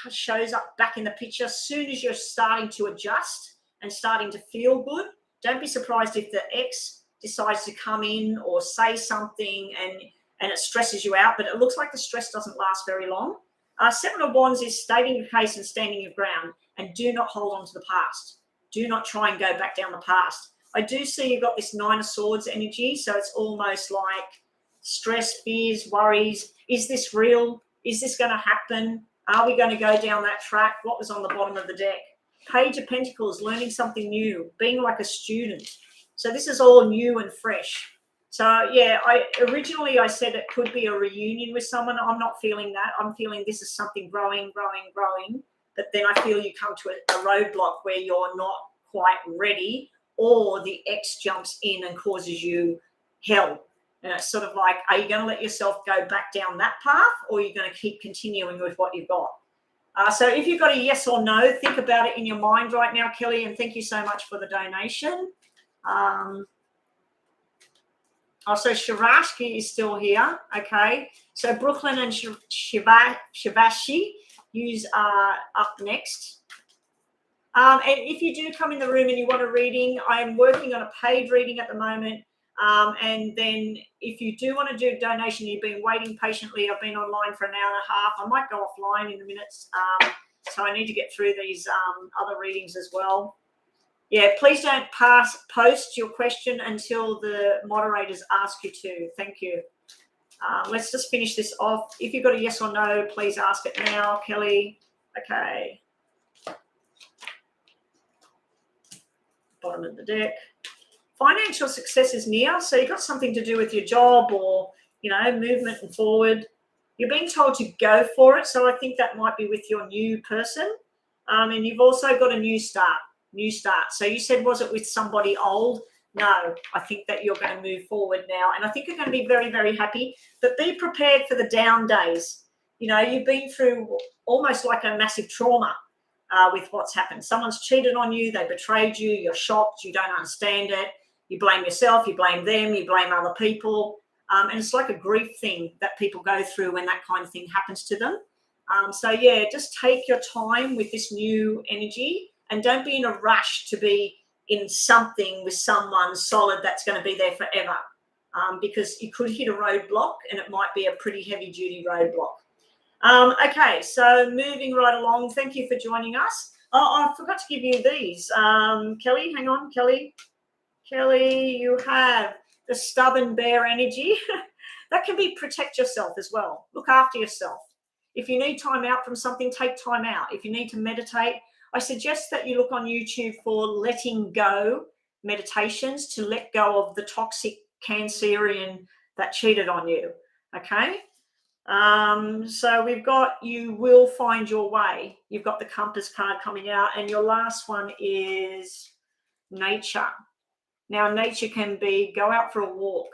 shows up back in the picture as soon as you're starting to adjust and starting to feel good. Don't be surprised if the ex decides to come in or say something and it stresses you out, but it looks like the stress doesn't last very long. 7 of Wands is stating your case and standing your ground, and do not hold on to the past. Do not try and go back down the past. I do see you've got this 9 of Swords energy, so it's almost like stress, fears, worries. Is this real? Is this going to happen? Are we going to go down that track? What was on the bottom of the deck? Page of Pentacles, learning something new, being like a student. So this is all new and fresh. So yeah, originally I said it could be a reunion with someone. I'm not feeling that. I'm feeling this is something growing. But then I feel you come to a roadblock where you're not quite ready, or the ex jumps in and causes you hell. And it's sort of like, are you going to let yourself go back down that path, or are you going to keep continuing with what you've got? So if you've got a yes or no, think about it in your mind right now, Kelly, and thank you so much for the donation. Also, Sharashki is still here. Okay. So Brooklyn and Shivashi, Yous are up next. And if you do come in the room and you want a reading, I'm working on a paid reading at the moment. And then if you do want to do a donation, you've been waiting patiently. I've been online for an hour and a half. I might go offline in a minute. So I need to get through these other readings as well. Yeah, please don't post your question until the moderators ask you to. Thank you. Let's just finish this off. If you've got a yes or no, please ask it now, Kelly. Okay. Bottom of the deck. Financial success is near, so you've got something to do with your job or, you know, movement and forward. You're being told to go for it, so I think that might be with your new person. And you've also got a new start. So you said, was it with somebody old? No, I think that you're going to move forward now, and I think you're going to be very, very happy. But be prepared for the down days. You know, you've been through almost like a massive trauma with what's happened. Someone's cheated on you, they betrayed you, you're shocked, you don't understand it. You blame yourself, you blame them, you blame other people. And it's like a grief thing that people go through when that kind of thing happens to them. So, yeah, just take your time with this new energy and don't be in a rush to be in something with someone solid that's going to be there forever, because you could hit a roadblock and it might be a pretty heavy-duty roadblock. Okay, so moving right along. Thank you for joining us. Oh, I forgot to give you these. Kelly, hang on, Kelly. Kelly, you have the stubborn bear energy. That can be protect yourself as well. Look after yourself. If you need time out from something, take time out. If you need to meditate, I suggest that you look on YouTube for letting go meditations to let go of the toxic Cancerian that cheated on you. Okay. So we've got you will find your way. You've got the compass card coming out, and your last one is nature. Now, nature can be go out for a walk,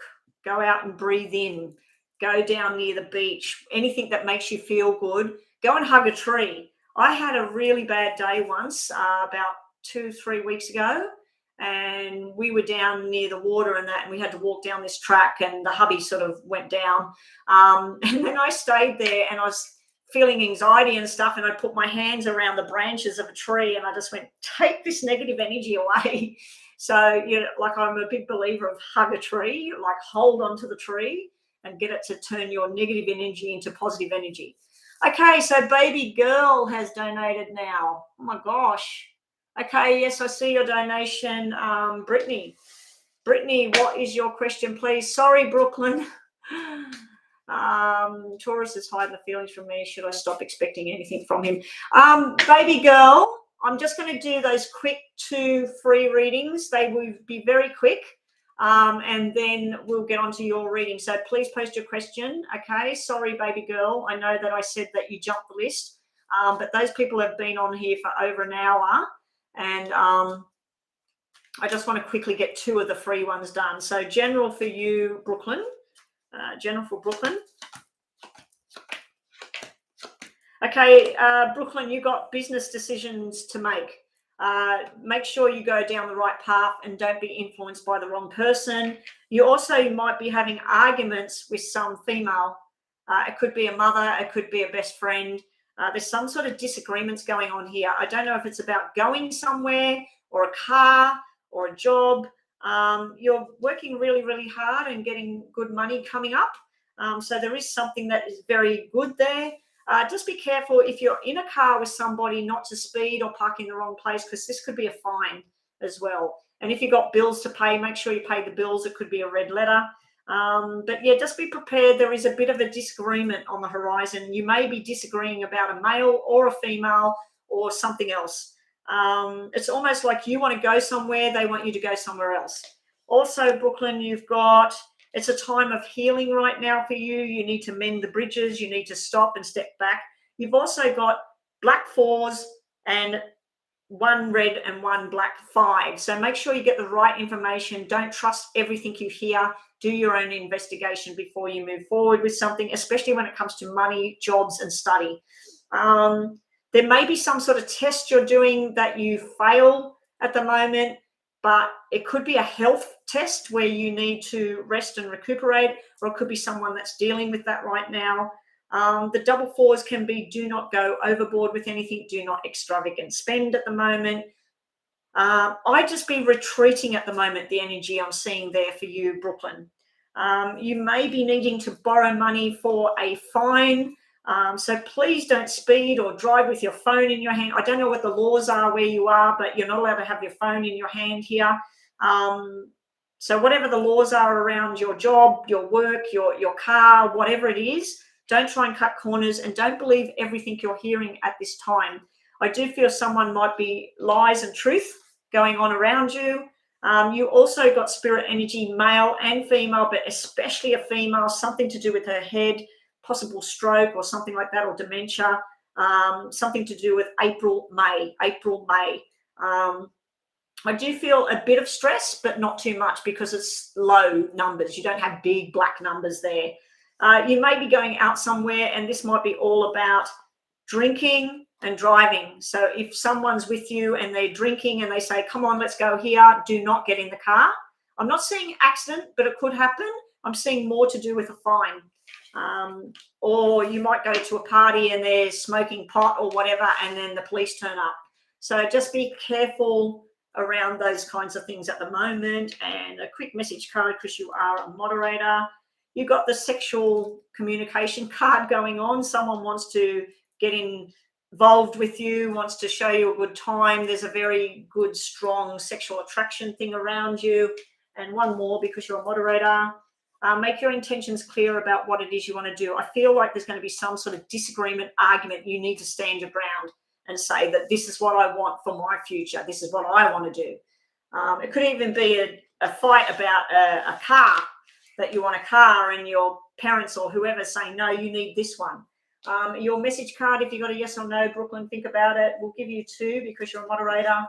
go out and breathe in, go down near the beach, anything that makes you feel good. Go and hug a tree. I had a really bad day once, about 2-3 weeks ago, and we were down near the water and that, and we had to walk down this track, and the hubby sort of went down. And then I stayed there, and I was feeling anxiety and stuff, and I put my hands around the branches of a tree, and I just went, take this negative energy away. So, you know, like I'm a big believer of hug a tree, like hold on to the tree and get it to turn your negative energy into positive energy. Okay, so baby girl has donated now. Oh my gosh. Okay, yes, I see your donation, Brittany. Brittany, what is your question, please? Sorry, Brooklyn. Taurus is hiding the feelings from me. Should I stop expecting anything from him? Baby girl, I'm just going to do those quick 2 free readings. They will be very quick. And then we'll get on to your reading. So please post your question. Okay. Sorry, baby girl. I know that I said that you jumped the list, but those people have been on here for over an hour. And I just want to quickly get 2 of the free ones done. So general for you, Brooklyn. General for Brooklyn. Okay, Brooklyn, you got business decisions to make. Make sure you go down the right path and don't be influenced by the wrong person. You also might be having arguments with some female. It could be a mother, it could be a best friend. There's some sort of disagreements going on here. I don't know if it's about going somewhere or a car or a job. You're working really, really hard and getting good money coming up. So there is something that is very good there. Just be careful if you're in a car with somebody not to speed or park in the wrong place, because this could be a fine as well. And if you've got bills to pay, make sure you pay the bills. It could be a red letter. But yeah, just be prepared. There is a bit of a disagreement on the horizon. You may be disagreeing about a male or a female or something else. It's almost like you want to go somewhere, they want you to go somewhere else. Also, Brooklyn, you've got... It's a time of healing right now for you. You need to mend the bridges. You need to stop and step back. You've also got black 4s and 1 red and 1 black 5. So make sure you get the right information. Don't trust everything you hear. Do your own investigation before you move forward with something, especially when it comes to money, jobs, and study. There may be some sort of test you're doing that you fail at the moment, but it could be a health test where you need to rest and recuperate, or it could be someone that's dealing with that right now. The double fours can be do not go overboard with anything, do not extravagant spend at the moment. I'd just be retreating at the moment, the energy I'm seeing there for you, Brooklyn. You may be needing to borrow money for a fine. So please don't speed or drive with your phone in your hand. I don't know what the laws are where you are, but you're not allowed to have your phone in your hand here. So whatever the laws are around your job, your work, your car, whatever it is, don't try and cut corners, and don't believe everything you're hearing at this time. I do feel someone might be lies and truth going on around you. You also got spirit energy, male and female, but especially a female, something to do with her head, possible stroke or something like that, or dementia, something to do with April, May. I do feel a bit of stress, but not too much because it's low numbers. You don't have big black numbers there. You may be going out somewhere, and this might be all about drinking and driving. So if someone's with you and they're drinking and they say, come on, let's go here, do not get in the car. I'm not seeing accident, but it could happen. I'm seeing more to do with a fine. Or you might go to a party and they're smoking pot or whatever, and then the police turn up. So just be careful around those kinds of things at the moment. And a quick message card, because you are a moderator. You've got the sexual communication card going on. Someone wants to get involved with you, wants to show you a good time. There's a very good, strong sexual attraction thing around you. And one more, because you're a moderator. Make your intentions clear about what it is you want to do. I feel like there's going to be some sort of disagreement, argument. You need to stand your ground and say that this is what I want for my future. This is what I want to do. It could even be a fight about a car, that you want a car and your parents or whoever saying, no, you need this one. Your message card, if you got a yes or no, Brooklyn, think about it. We'll give you 2 because you're a moderator.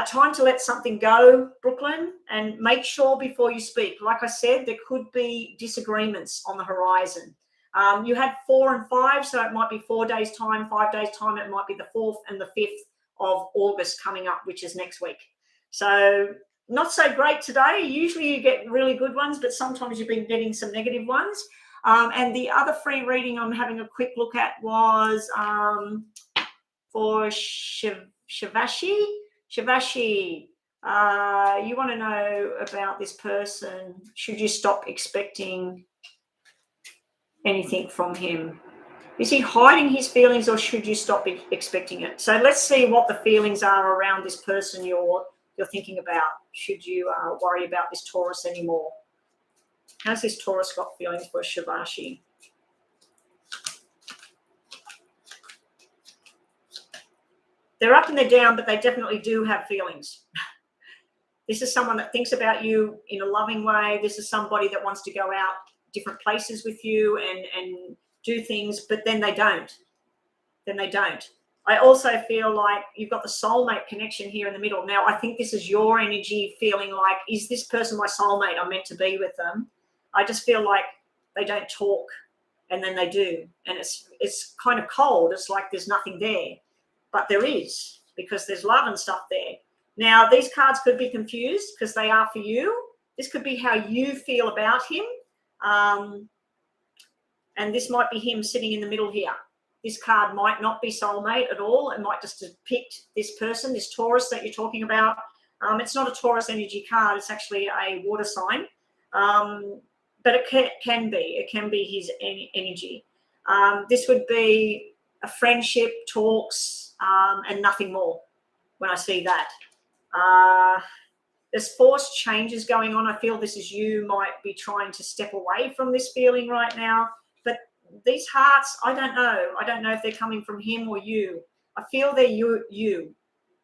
Time to let something go, Brooklyn, and make sure before you speak. Like I said, there could be disagreements on the horizon. You had 4 and 5, so it might be 4 days' time, 5 days' time. It might be the 4th and the 5th of August coming up, which is next week. So not so great today. Usually you get really good ones, but sometimes you've been getting some negative ones. And the other free reading I'm having a quick look at was for Shivashi. Shivashi, you want to know about this person. Should you stop expecting anything from him? Is he hiding his feelings, or should you stop expecting it? So let's see what the feelings are around this person you're thinking about. Should you worry about this Taurus anymore? How's this Taurus got feelings for Shivashi? They're up and they're down, but they definitely do have feelings. This is someone that thinks about you in a loving way. This is somebody that wants to go out different places with you and do things, but then they don't. I also feel like you've got the soulmate connection here in the middle. Now, I think this is your energy feeling like, is this person my soulmate? I'm meant to be with them. I just feel like they don't talk, and then they do. And it's kind of cold. It's like there's nothing there. But there is, because there's love and stuff there. Now, these cards could be confused because they are for you. This could be how you feel about him. And this might be him sitting in the middle here. This card might not be soulmate at all. It might just depict this person, this Taurus that you're talking about. It's not a Taurus energy card. It's actually a water sign. But it can be. It can be his energy. This would be a friendship, talks, and nothing more when I see that. There's forced changes going on. I feel this is you might be trying to step away from this feeling right now. But these hearts, I don't know. I don't know if they're coming from him or you. I feel they're you.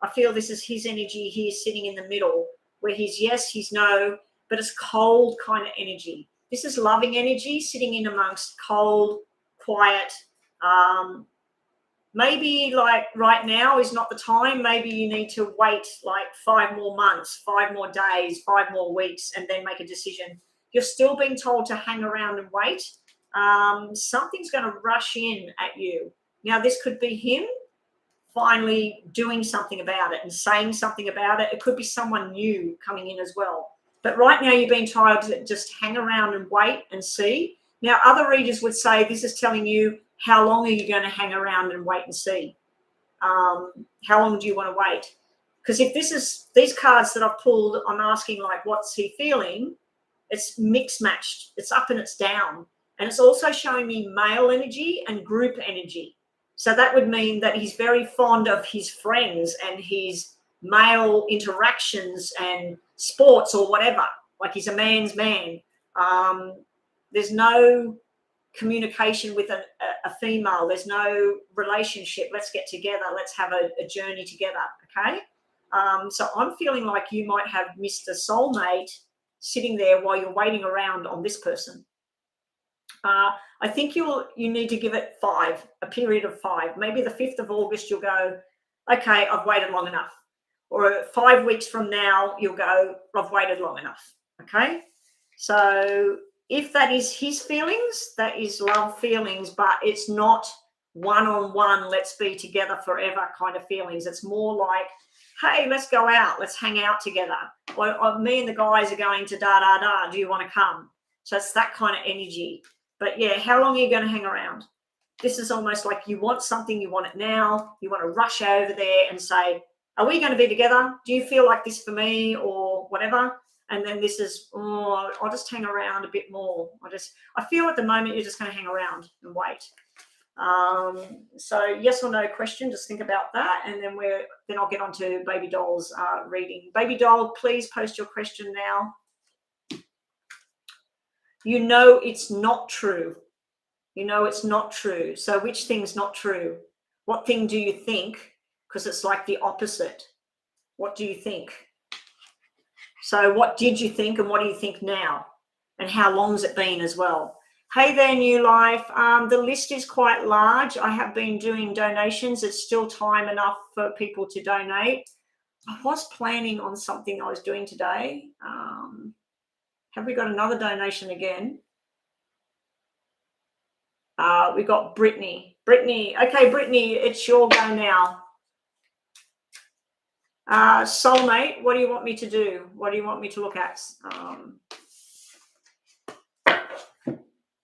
I feel this is his energy here sitting in the middle, where he's yes, he's no, but it's cold kind of energy. This is loving energy sitting in amongst cold, quiet. Maybe like right now is not the time. Maybe you need to wait like 5 more months, 5 more days, 5 more weeks, and then make a decision. You're still being told to hang around and wait. Something's going to rush in at you. Now, this could be him finally doing something about it and saying something about it. It could be someone new coming in as well. But right now you're being told to just hang around and wait and see. Now, other readers would say this is telling you how long are you going to hang around and wait and see. How long do you want to wait? Because if this is these cards that I've pulled, I'm asking like, what's he feeling? It's mixed matched. It's up and it's down. And it's also showing me male energy and group energy. So that would mean that he's very fond of his friends and his male interactions and sports or whatever. Like he's a man's man. There's no communication with a female. There's no relationship. Let's get together. Let's have a journey together. Okay. So I'm feeling like you might have missed a soulmate sitting there while you're waiting around on this person. I think you need to give it 5, a period of 5. Maybe the 5th of August, you'll go, okay, I've waited long enough. Or 5 weeks from now, you'll go, I've waited long enough. Okay. So if that is his feelings, that is love feelings, but it's not one-on-one, let's be together forever kind of feelings. It's more like, hey, let's go out, let's hang out together. Or me and the guys are going to da-da-da, do you want to come? So it's that kind of energy. But yeah, how long are you going to hang around? This is almost like you want something, you want it now, you want to rush over there and say, are we going to be together? Do you feel like this for me or whatever? And then this is, oh, I'll just hang around a bit more. I feel at the moment you're just going to hang around and wait. So yes or no question, just think about that. And then I'll get on to Baby Doll's reading. Baby Doll, please post your question now. You know it's not true. You know it's not true. So which thing's not true? What thing do you think? Because it's like the opposite. What do you think? So what did you think and what do you think now? And how long's it been as well? Hey there, New Life. The list is quite large. I have been doing donations. It's still time enough for people to donate. I was planning on something I was doing today. Have we got another donation again? We got Brittany. Okay, Brittany, it's your go now. Soulmate, what do you want me to do? What do you want me to look at?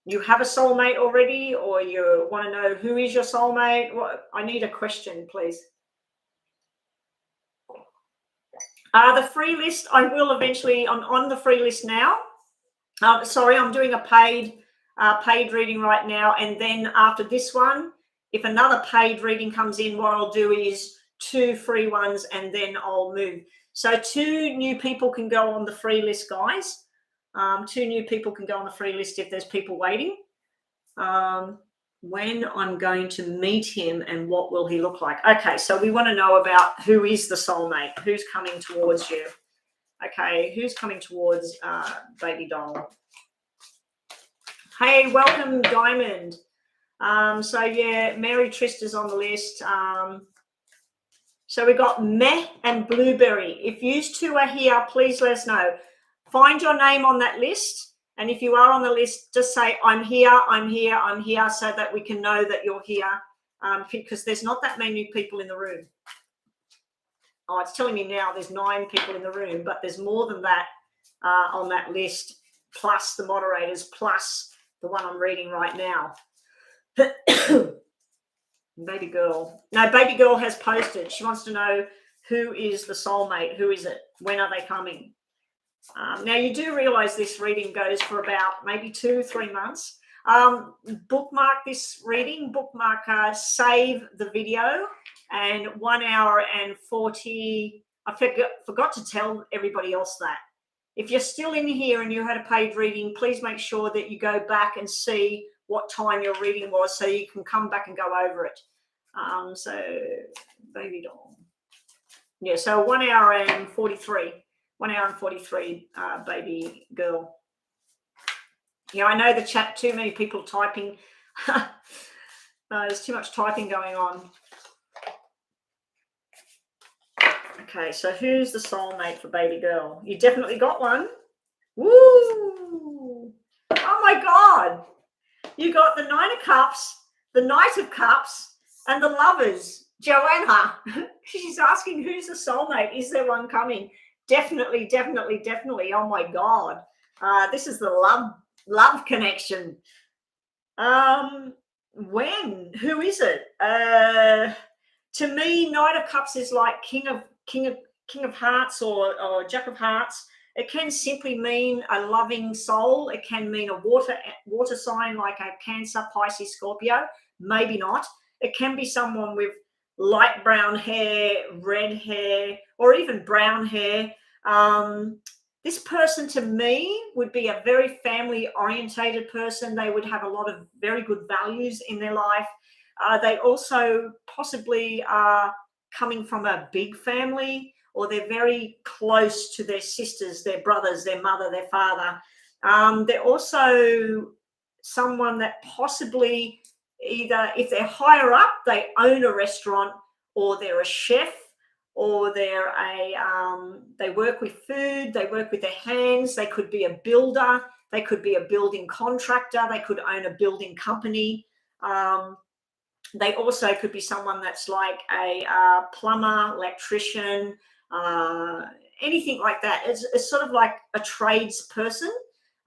You have a soulmate already, or you want to know who is your soulmate? I need a question, please. The free list, I will eventually, I'm on the free list now. Sorry, I'm doing a paid reading right now. And then after this one, if another paid reading comes in, what I'll do is 2 free ones and then I'll move. So 2 new people can go on the free list, guys. 2 new people can go on the free list if there's people waiting. When I'm going to meet him and what will he look like? Okay, so we want to know about who is the soulmate, who's coming towards you. Okay, who's coming towards Baby Doll? Hey, welcome, Diamond. So yeah, Mary Trist is on the list. So we got Meh and Blueberry. If you 2 are here, please let us know. Find your name on that list. And if you are on the list, just say, I'm here, so that we can know that you're here, because there's not that many people in the room. Oh, it's telling me now there's 9 people in the room, but there's more than that on that list, plus the moderators, plus the one I'm reading right now. Baby Girl. No, Baby Girl has posted. She wants to know who is the soulmate. Who is it? When are they coming? Now, you do realise this reading goes for about maybe 2-3 months. Bookmark this reading. Save the video. And 1 hour and 40. I forgot to tell everybody else that. If you're still in here and you had a paid reading, please make sure that you go back and see what time your reading was so you can come back and go over it. So, Baby Doll. Yeah, so 1 hour and 43. 1 hour and 43, Baby Girl. Yeah, I know the chat, too many people typing. There's too much typing going on. Okay, so who's the soulmate for Baby Girl? You definitely got one. Woo! Oh, my God. You got the 9 of Cups, the Knight of Cups, and the Lovers. Joanna, she's asking who's the soulmate. Is there one coming? Definitely, definitely, definitely. Oh, my God. This is the love connection. When? Who is it? To me, Knight of Cups is like King of Hearts or Jack of Hearts. It can simply mean a loving soul. It can mean a water sign like a Cancer, Pisces, Scorpio. Maybe not. It can be someone with light brown hair, red hair, or even brown hair. This person to me would be a very family orientated person. They would have a lot of very good values in their life. They also possibly are coming from a big family, or they're very close to their sisters, their brothers, their mother, their father. They're also someone that possibly, either if they're higher up, they own a restaurant, or they're a chef, or they're they work with food, they work with their hands. They could be a builder, they could be a building contractor, they could own a building company. They also could be someone that's like a plumber, electrician, anything like that. It's sort of like a tradesperson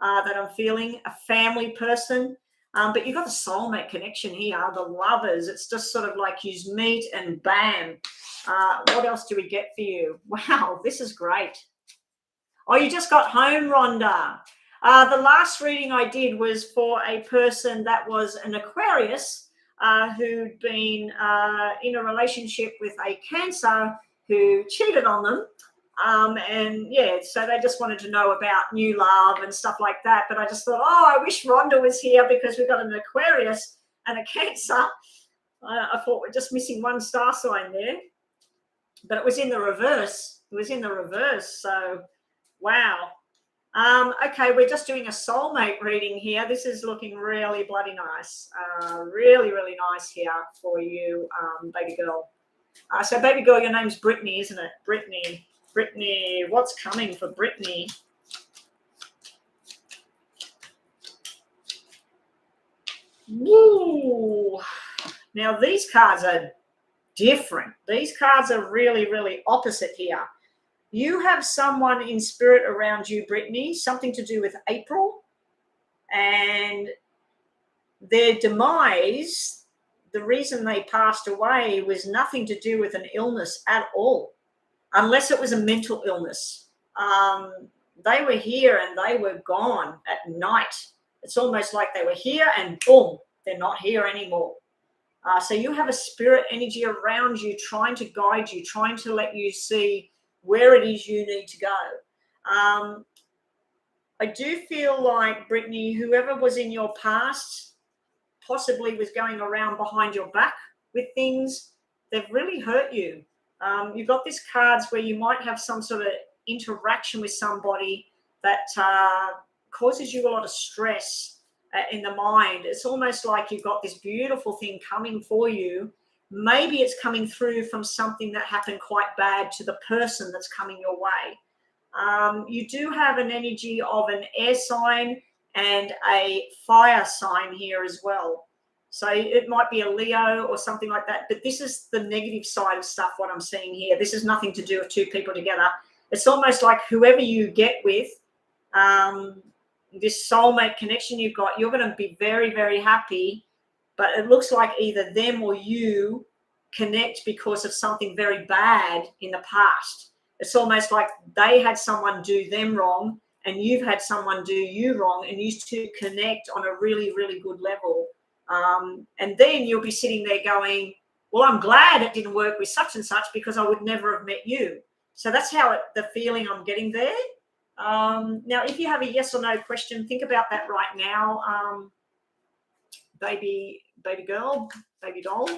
that I'm feeling, a family person. But you've got the soulmate connection here, the lovers. It's just sort of like you meet and bam. What else do we get for you? Wow, this is great. Oh, you just got home, Rhonda. The last reading I did was for a person that was an Aquarius who'd been in a relationship with a Cancer who cheated on them. And yeah, so they just wanted to know about new love and stuff like that. But I just thought, oh, I wish Rhonda was here because we've got an Aquarius and a Cancer. I thought we're just missing one star sign there. But it was in the reverse. It was in the reverse. So, wow. Okay, we're just doing a soulmate reading here. This is looking really bloody nice. Really, really nice here for you, baby girl. So, baby girl, your name's Brittany, isn't it? Brittany. Brittany, what's coming for Brittany? Woo! Now, these cards are different. These cards are really, really opposite here. You have someone in spirit around you, Brittany, something to do with April, and their demise, the reason they passed away was nothing to do with an illness at all, unless it was a mental illness. They were here and they were gone at night. It's almost like they were here and boom, they're not here anymore. So you have a spirit energy around you trying to guide you, trying to let you see where it is you need to go. I do feel like, Brittany, whoever was in your past possibly was going around behind your back with things. They've really hurt you. You've got these cards where you might have some sort of interaction with somebody that causes you a lot of stress in the mind. It's almost like you've got this beautiful thing coming for you. Maybe it's coming through from something that happened quite bad to the person that's coming your way. You do have an energy of an air sign and a fire sign here as well. So it might be a Leo or something like that. But this is the negative side of stuff, what I'm seeing here. This is nothing to do with two people together. It's almost like whoever you get with, this soulmate connection you've got, you're going to be very, very happy. But it looks like either them or you connect because of something very bad in the past. It's almost like they had someone do them wrong and you've had someone do you wrong, and you two connect on a really, really good level. And then you'll be sitting there going, well, I'm glad it didn't work with such and such because I would never have met you. So that's how the feeling I'm getting there. Now, if you have a yes or no question, think about that right now, baby girl, baby doll.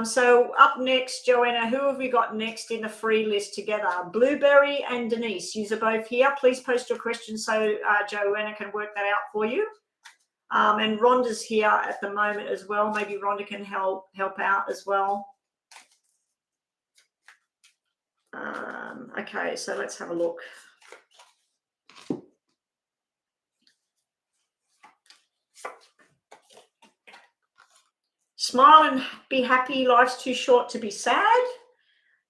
So up next, Joanna, who have we got next in the free list together? Blueberry and Denise. You are both here. Please post your questions so Joanna can work that out for you. And Rhonda's here at the moment as well. Maybe Rhonda can help out as well. Okay, so let's have a look. Smile and be happy. Life's too short to be sad.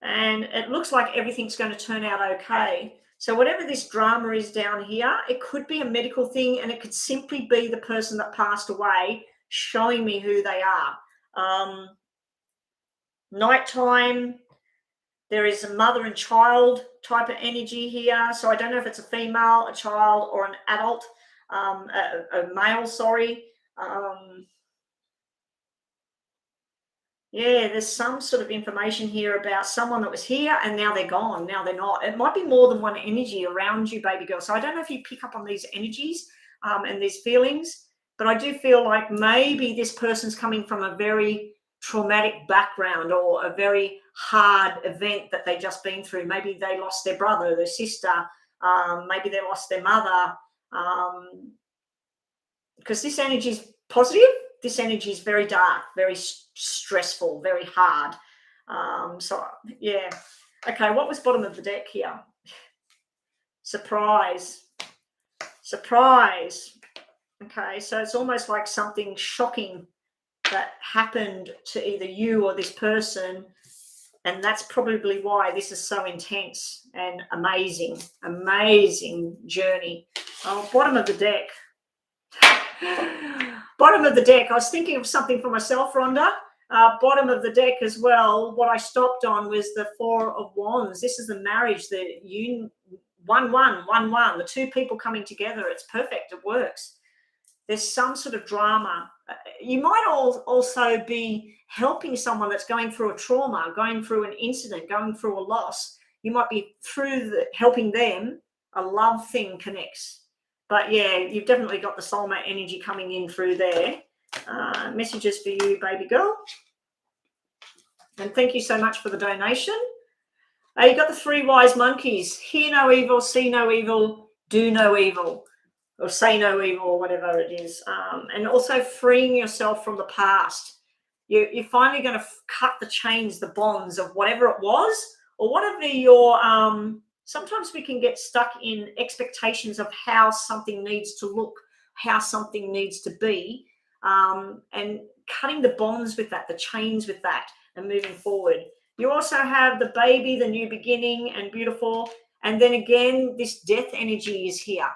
And it looks like everything's going to turn out okay. So whatever this drama is down here, it could be a medical thing, and it could simply be the person that passed away showing me who they are. Nighttime, there is a mother and child type of energy here. So I don't know if it's a female, a child, or an adult, a male, sorry. Yeah, there's some sort of information here about someone that was here and now they're gone. Now they're not. It might be more than one energy around you, baby girl. So I don't know if you pick up on these energies and these feelings, but I do feel like maybe this person's coming from a very traumatic background or a very hard event that they've just been through. Maybe they lost their brother, their sister, maybe they lost their mother, because this energy is positive. This energy is very dark, very stressful, very hard. So, yeah. Okay, what was bottom of the deck here? Surprise. Surprise. Okay, so it's almost like something shocking that happened to either you or this person, and that's probably why this is so intense and amazing, amazing journey. Oh, bottom of the deck. Bottom of the deck. I was thinking of something for myself, Rhonda. Bottom of the deck as well. What I stopped on was the Four of Wands. This is the marriage, the union, 1-1. The two people coming together. It's perfect. It works. There's some sort of drama. You might also be helping someone that's going through a trauma, going through an incident, going through a loss. You might be helping them. A love thing connects. But yeah, you've definitely got the soulmate energy coming in through there. Messages for you, baby girl. And thank you so much for the donation. You got the 3 wise monkeys. Hear no evil, see no evil, do no evil, or say no evil, or whatever it is. And also freeing yourself from the past. You're finally going to cut the chains, the bonds of whatever it was, or whatever your... sometimes we can get stuck in expectations of how something needs to look, how something needs to be, and cutting the bonds with that, the chains with that, and moving forward. You also have the baby, the new beginning, and beautiful. And then again, this death energy is here.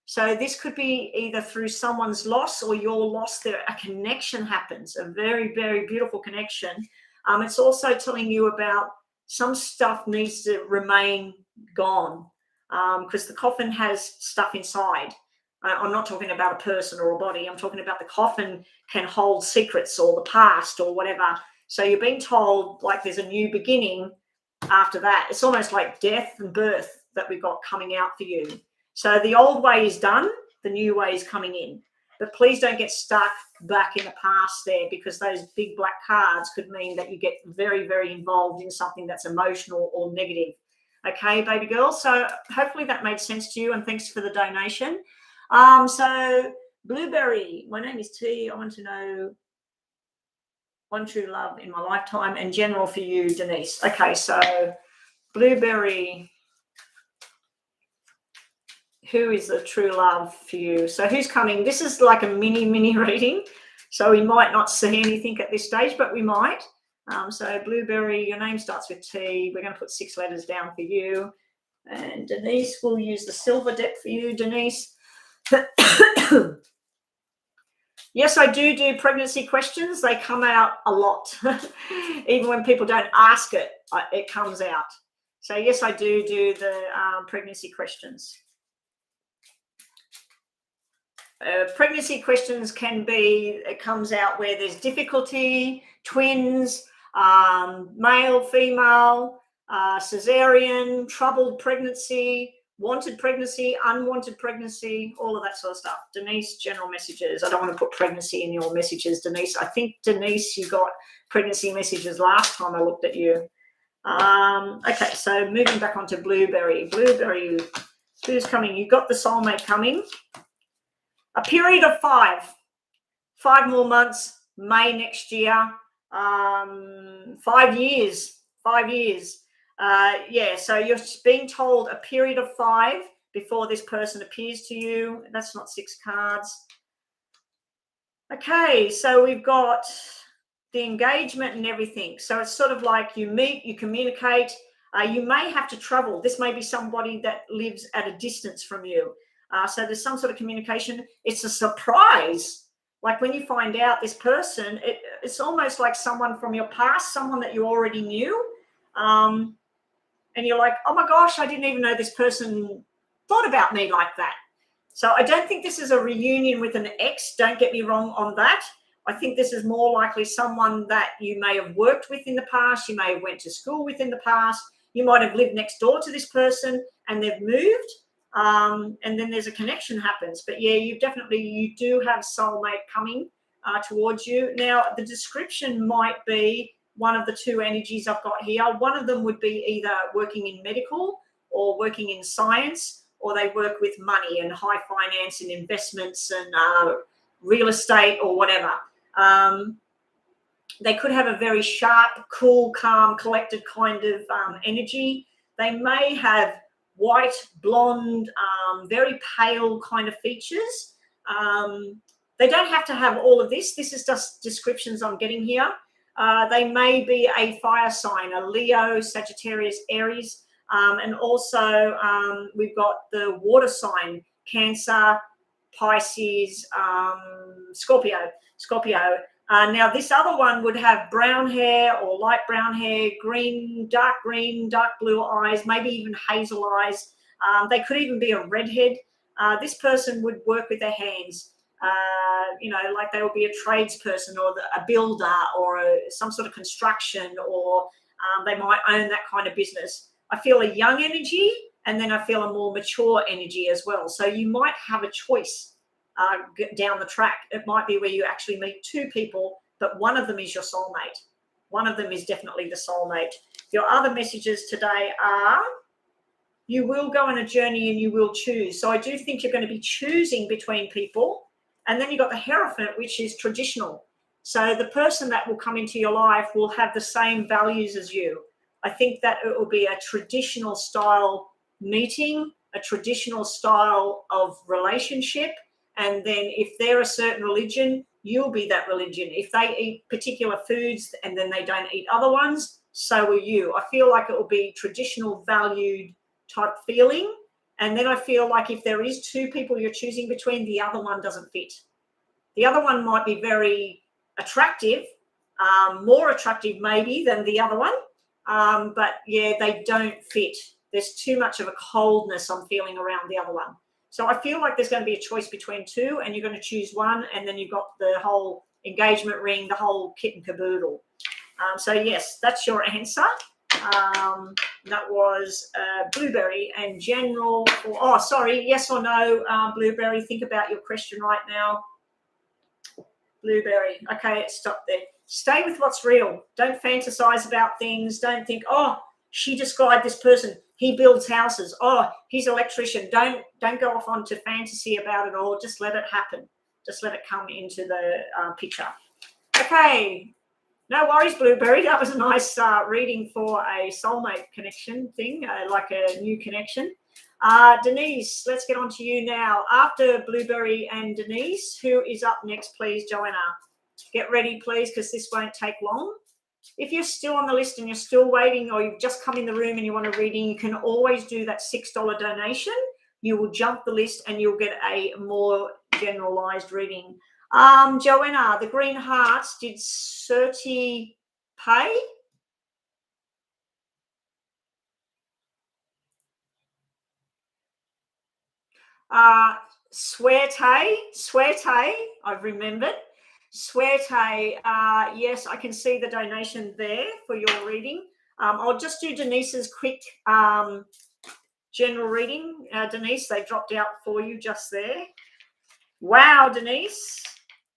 So this could be either through someone's loss or your loss. There, a connection happens, a very, very beautiful connection. It's also telling you about some stuff needs to remain gone, because the coffin has stuff inside. I'm not talking about a person or a body. I'm talking about the coffin can hold secrets or the past or whatever. So you're being told like there's a new beginning after that. It's almost like death and birth that we've got coming out for you. So the old way is done, the new way is coming in. But please don't get stuck back in the past there, because those big black cards could mean that you get very, very involved in something that's emotional or negative. Okay, baby girl. So hopefully that made sense to you, and thanks for the donation. So Blueberry, my name is T. I want to know one true love in my lifetime and general for you, Denise. Okay, so Blueberry, who is the true love for you? So who's coming? This is like a mini reading, so we might not see anything at this stage, but we might. So Blueberry, your name starts with T. We're going to put 6 letters down for you. And Denise, we'll use the silver deck for you, Denise. Yes, I do pregnancy questions. They come out a lot. Even when people don't ask it, it comes out. So yes, I do the pregnancy questions. Pregnancy questions can be, it comes out where there's difficulty, twins, male, female, cesarean, troubled pregnancy, wanted pregnancy, unwanted pregnancy, all of that sort of stuff. Denise, general messages. I don't want to put pregnancy in your messages, Denise. I think, Denise, you got pregnancy messages last time I looked at you. Okay, so moving back onto Blueberry. Blueberry, who's coming? You got the soulmate coming. A period of 5 more months, May next year, 5 years, 5 years. Yeah, so you're being told a period of 5 before this person appears to you. That's not 6 cards. Okay, so we've got the engagement and everything. So it's sort of like you meet, you communicate. You may have to travel. This may be somebody that lives at a distance from you. So there's some sort of communication. It's a surprise. Like when you find out this person, it's almost like someone from your past, someone that you already knew. And you're like, oh my gosh, I didn't even know this person thought about me like that. So I don't think this is a reunion with an ex. Don't get me wrong on that. I think this is more likely someone that you may have worked with in the past. You may have went to school with in the past. You might have lived next door to this person and they've moved. And then there's a connection happens. But yeah, you do have soulmate coming towards you. Now, the description might be one of the two energies I've got here. One of them would be either working in medical or working in science, or they work with money and high finance and investments and real estate or whatever. They could have a very sharp, cool, calm, collected kind of energy. They may have white, blonde, very pale kind of features. They don't have to have all of this. This is just descriptions I'm getting here. They may be a fire sign, a Leo, Sagittarius, Aries. And also we've got the water sign, Cancer, Pisces, Scorpio. Now, this other one would have brown hair or light brown hair, dark blue eyes, maybe even hazel eyes. They could even be a redhead. This person would work with their hands. Like they would be a tradesperson or a builder or some sort of construction, or they might own that kind of business. I feel a young energy, and then I feel a more mature energy as well. So you might have a choice down the track. It might be where you actually meet two people, but one of them is your soulmate. One of them is definitely the soulmate. Your other messages today are you will go on a journey and you will choose. So I do think you're going to be choosing between people. And then you've got the Hierophant, which is traditional. So the person that will come into your life will have the same values as you. I think that it will be a traditional style meeting, a traditional style of relationship. And then if they're a certain religion, you'll be that religion. If they eat particular foods and then they don't eat other ones, so will you. I feel like it will be traditional valued type feeling. And then I feel like if there is two people you're choosing between, the other one doesn't fit. The other one might be very attractive, more attractive maybe than the other one. But yeah, they don't fit. There's too much of a coldness I'm feeling around the other one. So I feel like there's going to be a choice between two, and you're going to choose one, and then you've got the whole engagement ring, the whole kit and caboodle. So yes, that's your answer. That was Blueberry and general. Yes or no, Blueberry. Think about your question right now. Blueberry. Okay, stop there. Stay with what's real. Don't fantasize about things. Don't think, oh, she described this person. He builds houses. Oh, he's an electrician. Don't go off onto fantasy about it all. Just let it happen. Just let it come into the picture. Okay. No worries, Blueberry. That was a nice reading for a soulmate connection thing, like a new connection. Denise, let's get on to you now. After Blueberry and Denise, who is up next, please, Joanna? Get ready, please, because this won't take long. If you're still on the list and you're still waiting, or you've just come in the room and you want a reading, you can always do that $6 donation. You will jump the list and you'll get a more generalized reading. Joanna, the Green Hearts, did Surti pay? Suerte, I've remembered. Suerte, yes, I can see the donation there for your reading. I'll just do Denise's quick general reading. Denise, they dropped out for you just there. Wow, Denise,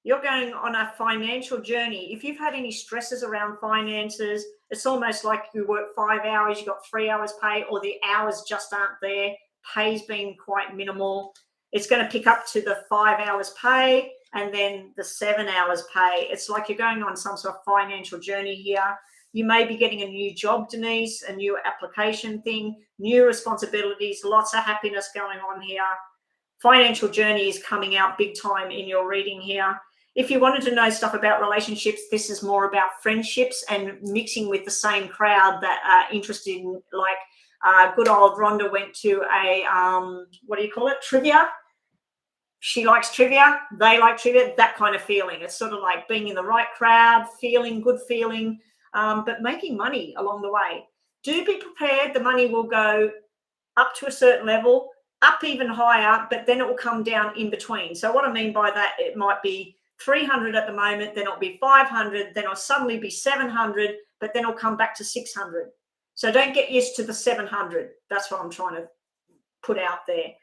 you're going on a financial journey. If you've had any stresses around finances, it's almost like you work 5 hours, you got 3 hours pay, or the hours just aren't there. Pay's been quite minimal. It's going to pick up to the 5 hours pay and then the 7 hours pay. It's like you're going on some sort of financial journey here. You may be getting a new job, Denise, a new application thing, new responsibilities, lots of happiness going on here. Financial journey is coming out big time in your reading here. if you wanted to know stuff about relationships, this is more about friendships and mixing with the same crowd that are interested in, like good old Rhonda went to a, what do you call it, trivia. She likes trivia, they like trivia, that kind of feeling. It's sort of like being in the right crowd, feeling, good feeling, but making money along the way. Do be prepared. The money will go up to a certain level, up even higher, but then it will come down in between. So what I mean by that, it might be 300 at the moment, then it'll be 500, then it'll suddenly be 700, but then it'll come back to 600. So don't get used to the 700. That's what I'm trying to put out there.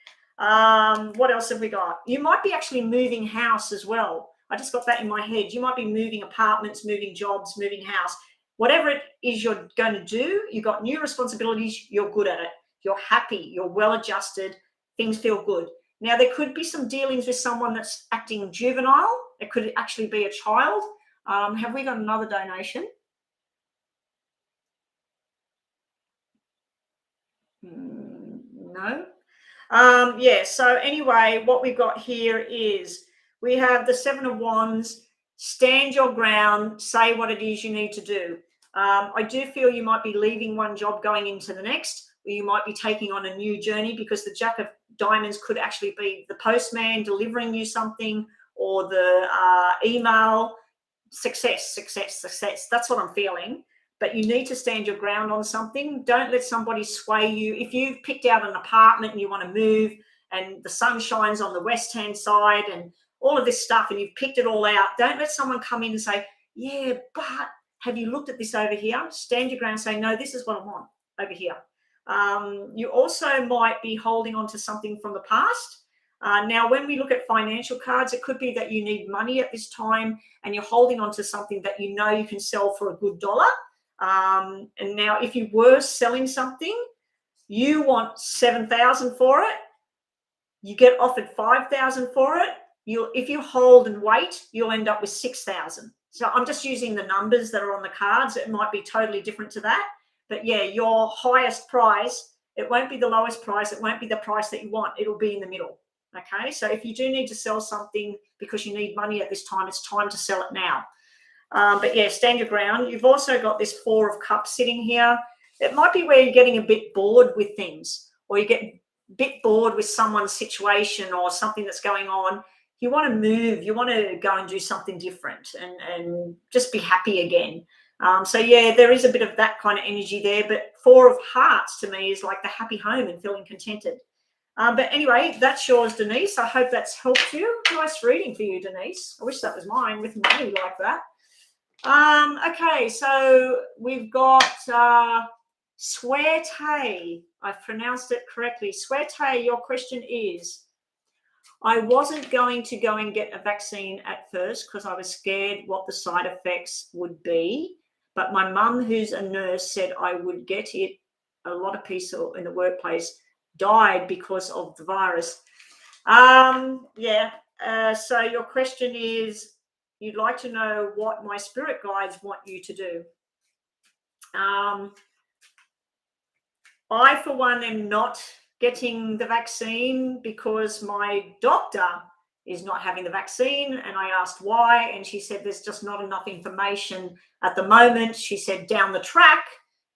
What else have we got? You might be actually moving house as well. I just got that in my head. You might be moving apartments, moving jobs, moving house. Whatever it is you're going to do, you've got new responsibilities, you're good at it. You're happy, you're well adjusted, things feel good. Now, there could be some dealings with someone that's acting juvenile. It could actually be a child. Have we got another donation? No. Yeah, so anyway, what we've got here is we have the Seven of Wands. Stand your ground, say what it is you need to do. I do feel you might be leaving one job going into the next, or you might be taking on a new journey, because the Jack of Diamonds could actually be the postman delivering you something, or the email. Success. That's what I'm feeling. But you need to stand your ground on something. Don't let somebody sway you. If you've picked out an apartment and you want to move, and the sun shines on the west-hand side and all of this stuff, and you've picked it all out, don't let someone come in and say, yeah, but have you looked at this over here? Stand your ground and say, no, this is what I want over here. You also might be holding on to something from the past. Now, when we look at financial cards, it could be that you need money at this time and you're holding on to something that you know you can sell for a good dollar. And now, if you were selling something, you want 7,000 for it, you get offered 5,000 for it. If you hold and wait, you'll end up with 6,000. So I'm just using the numbers that are on the cards. It might be totally different to that. But yeah, your highest price, it won't be the lowest price. It won't be the price that you want. It'll be in the middle. Okay. So if you do need to sell something because you need money at this time, it's time to sell it now. But yeah, stand your ground. You've also got this Four of Cups sitting here. It might be where you're getting a bit bored with things, or you get a bit bored with someone's situation or something that's going on. You want to move. You want to go and do something different and just be happy again. So yeah, there is a bit of that kind of energy there. But Four of Hearts to me is like the happy home and feeling contented. But anyway, that's yours, Denise. I hope that's helped you. Nice reading for you, Denise. I wish that was mine with money like that. Okay, so we've got Swerte. I've pronounced it correctly. Swerte, your question is, I wasn't going to go and get a vaccine at first because I was scared what the side effects would be. But my mum, who's a nurse, said I would get it. A lot of people in the workplace died because of the virus. Yeah. So your question is, you'd like to know what my spirit guides want you to do. I, for one, am not getting the vaccine because my doctor is not having the vaccine. And I asked why, and she said there's just not enough information at the moment. She said down the track,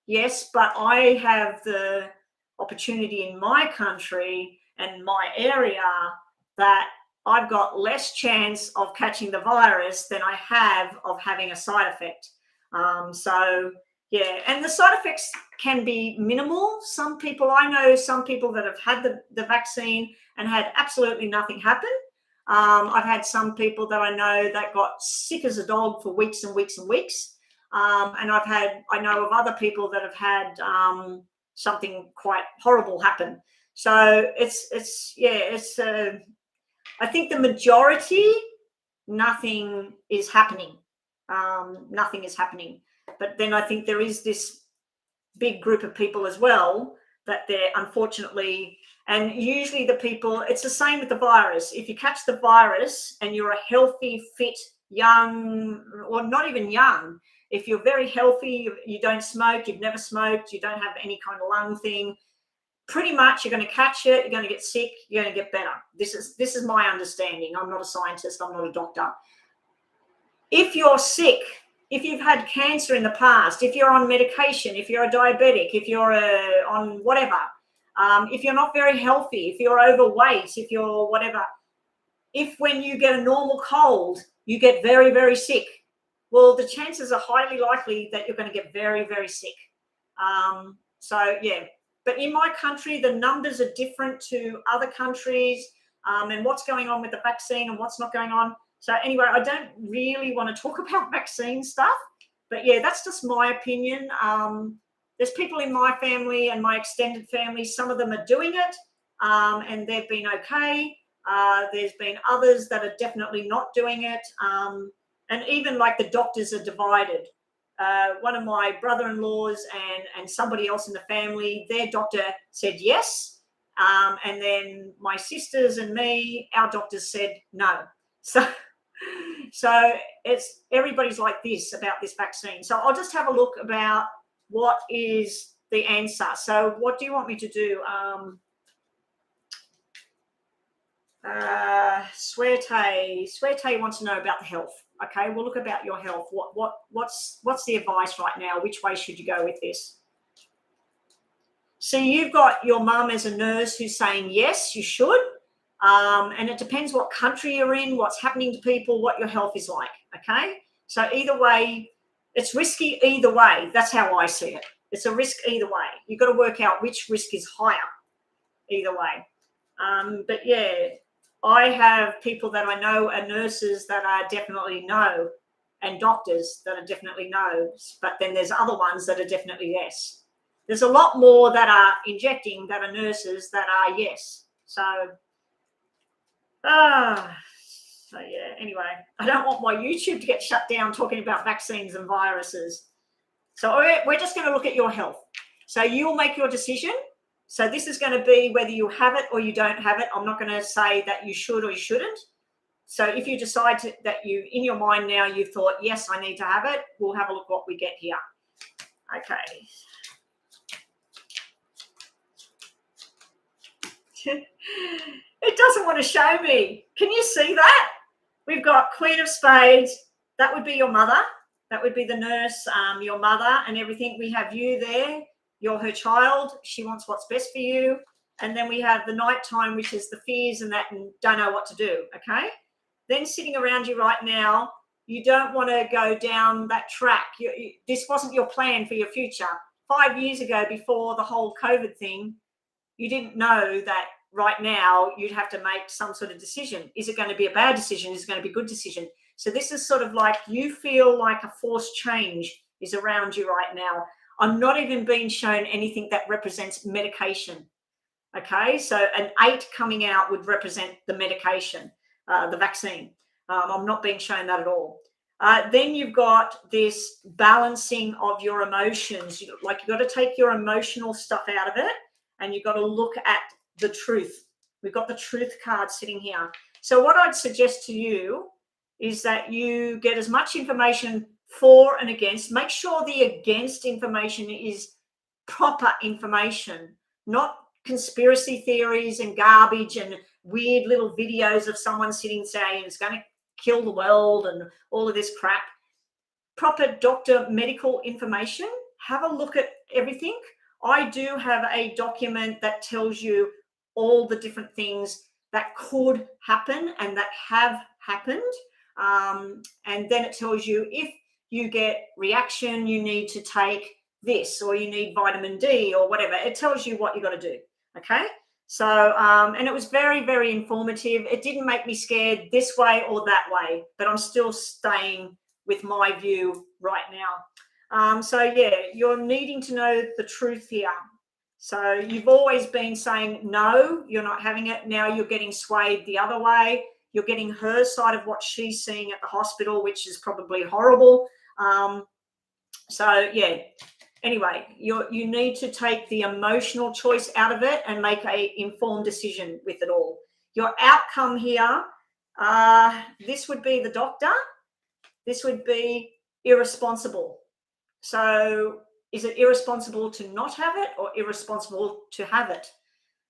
yes, but I have the opportunity in my country and my area that I've got less chance of catching the virus than I have of having a side effect. So yeah, and the side effects can be minimal. Some people, I know some people that have had the vaccine and had absolutely nothing happen. I've had some people that I know that got sick as a dog for weeks and weeks and weeks. And I know of other people that have had something quite horrible happen. So I think the majority, nothing is happening. Nothing is happening. But then I think there is this big group of people as well that they're unfortunately, and usually the people, it's the same with the virus. If you catch the virus and you're a healthy, fit, young, or not even young, if you're very healthy, you don't smoke, you've never smoked, you don't have any kind of lung thing, pretty much you're going to catch it, you're going to get sick, you're going to get better. This is my understanding. I'm not a scientist, I'm not a doctor. if you're sick, if you've had cancer in the past, if you're on medication, if you're a diabetic, if you're on whatever, if you're not very healthy, if you're overweight, if you're whatever, if when you get a normal cold, you get very, very sick, well, the chances are highly likely that you're going to get very, very sick. So, yeah. But in my country, the numbers are different to other countries, and what's going on with the vaccine and what's not going on. So anyway, I don't really want to talk about vaccine stuff, but yeah, that's just my opinion. There's people in my family and my extended family, some of them are doing it, and they've been okay. There's been others that are definitely not doing it. And even like the doctors are divided. One of my brother-in-laws and somebody else in the family, their doctor said yes. And then my sisters and me, our doctors said no. So it's everybody's like this about this vaccine. So I'll just have a look about what is the answer. So what do you want me to do? Swerte wants to know about the health. Okay, we'll look about your health. What's the advice right now? Which way should you go with this? So you've got your mum as a nurse who's saying yes, you should. And it depends what country you're in, what's happening to people, what your health is like. Okay, so either way, it's risky either way. That's how I see it. It's a risk either way. You've got to work out which risk is higher either way. But yeah, I have people that I know are nurses that are definitely no, and doctors that are definitely no, but then there's other ones that are definitely yes. There's a lot more that are injecting that are nurses that are yes. So yeah, anyway, I don't want my YouTube to get shut down talking about vaccines and viruses. So we're just going to look at your health. So you'll make your decision. So this is going to be whether you have it or you don't have it. I'm not going to say that you should or you shouldn't. So if you decide that you, in your mind now, you've thought, yes, I need to have it, we'll have a look what we get here. Okay. It doesn't want to show me. Can you see that? We've got Queen of Spades. That would be your mother. That would be the nurse, your mother and everything. We have you there. You're her child. She wants what's best for you. And then we have the nighttime, which is the fears and that and don't know what to do, okay? Then sitting around you right now, you don't want to go down that track. This wasn't your plan for your future. 5 years ago, before the whole COVID thing, you didn't know that right now you'd have to make some sort of decision. Is it going to be a bad decision? Is it going to be a good decision? So this is sort of like you feel like a forced change is around you right now. I'm not even being shown anything that represents medication. Okay, so an 8 coming out would represent the medication, the vaccine. I'm not being shown that at all. Then you've got this balancing of your emotions. You've got to take your emotional stuff out of it and you've got to look at the truth. We've got the truth card sitting here. So what I'd suggest to you is that you get as much information for and against. Make sure the against information is proper information, not conspiracy theories and garbage and weird little videos of someone sitting saying it's going to kill the world and all of this crap. Proper doctor medical information. Have a look at everything. I do have a document that tells you all the different things that could happen and that have happened. And then it tells you if you get reaction, you need to take this or you need vitamin D or whatever. It tells you what you got to do. Okay. So, and it was very, very informative. It didn't make me scared this way or that way, but I'm still staying with my view right now. So yeah, you're needing to know the truth here. So you've always been saying, no, you're not having it. Now you're getting swayed the other way. You're getting her side of what she's seeing at the hospital, which is probably horrible. So yeah, anyway, you need to take the emotional choice out of it and make an informed decision with it all. Your outcome here, this would be the doctor. This would be irresponsible. So is it irresponsible to not have it or irresponsible to have it?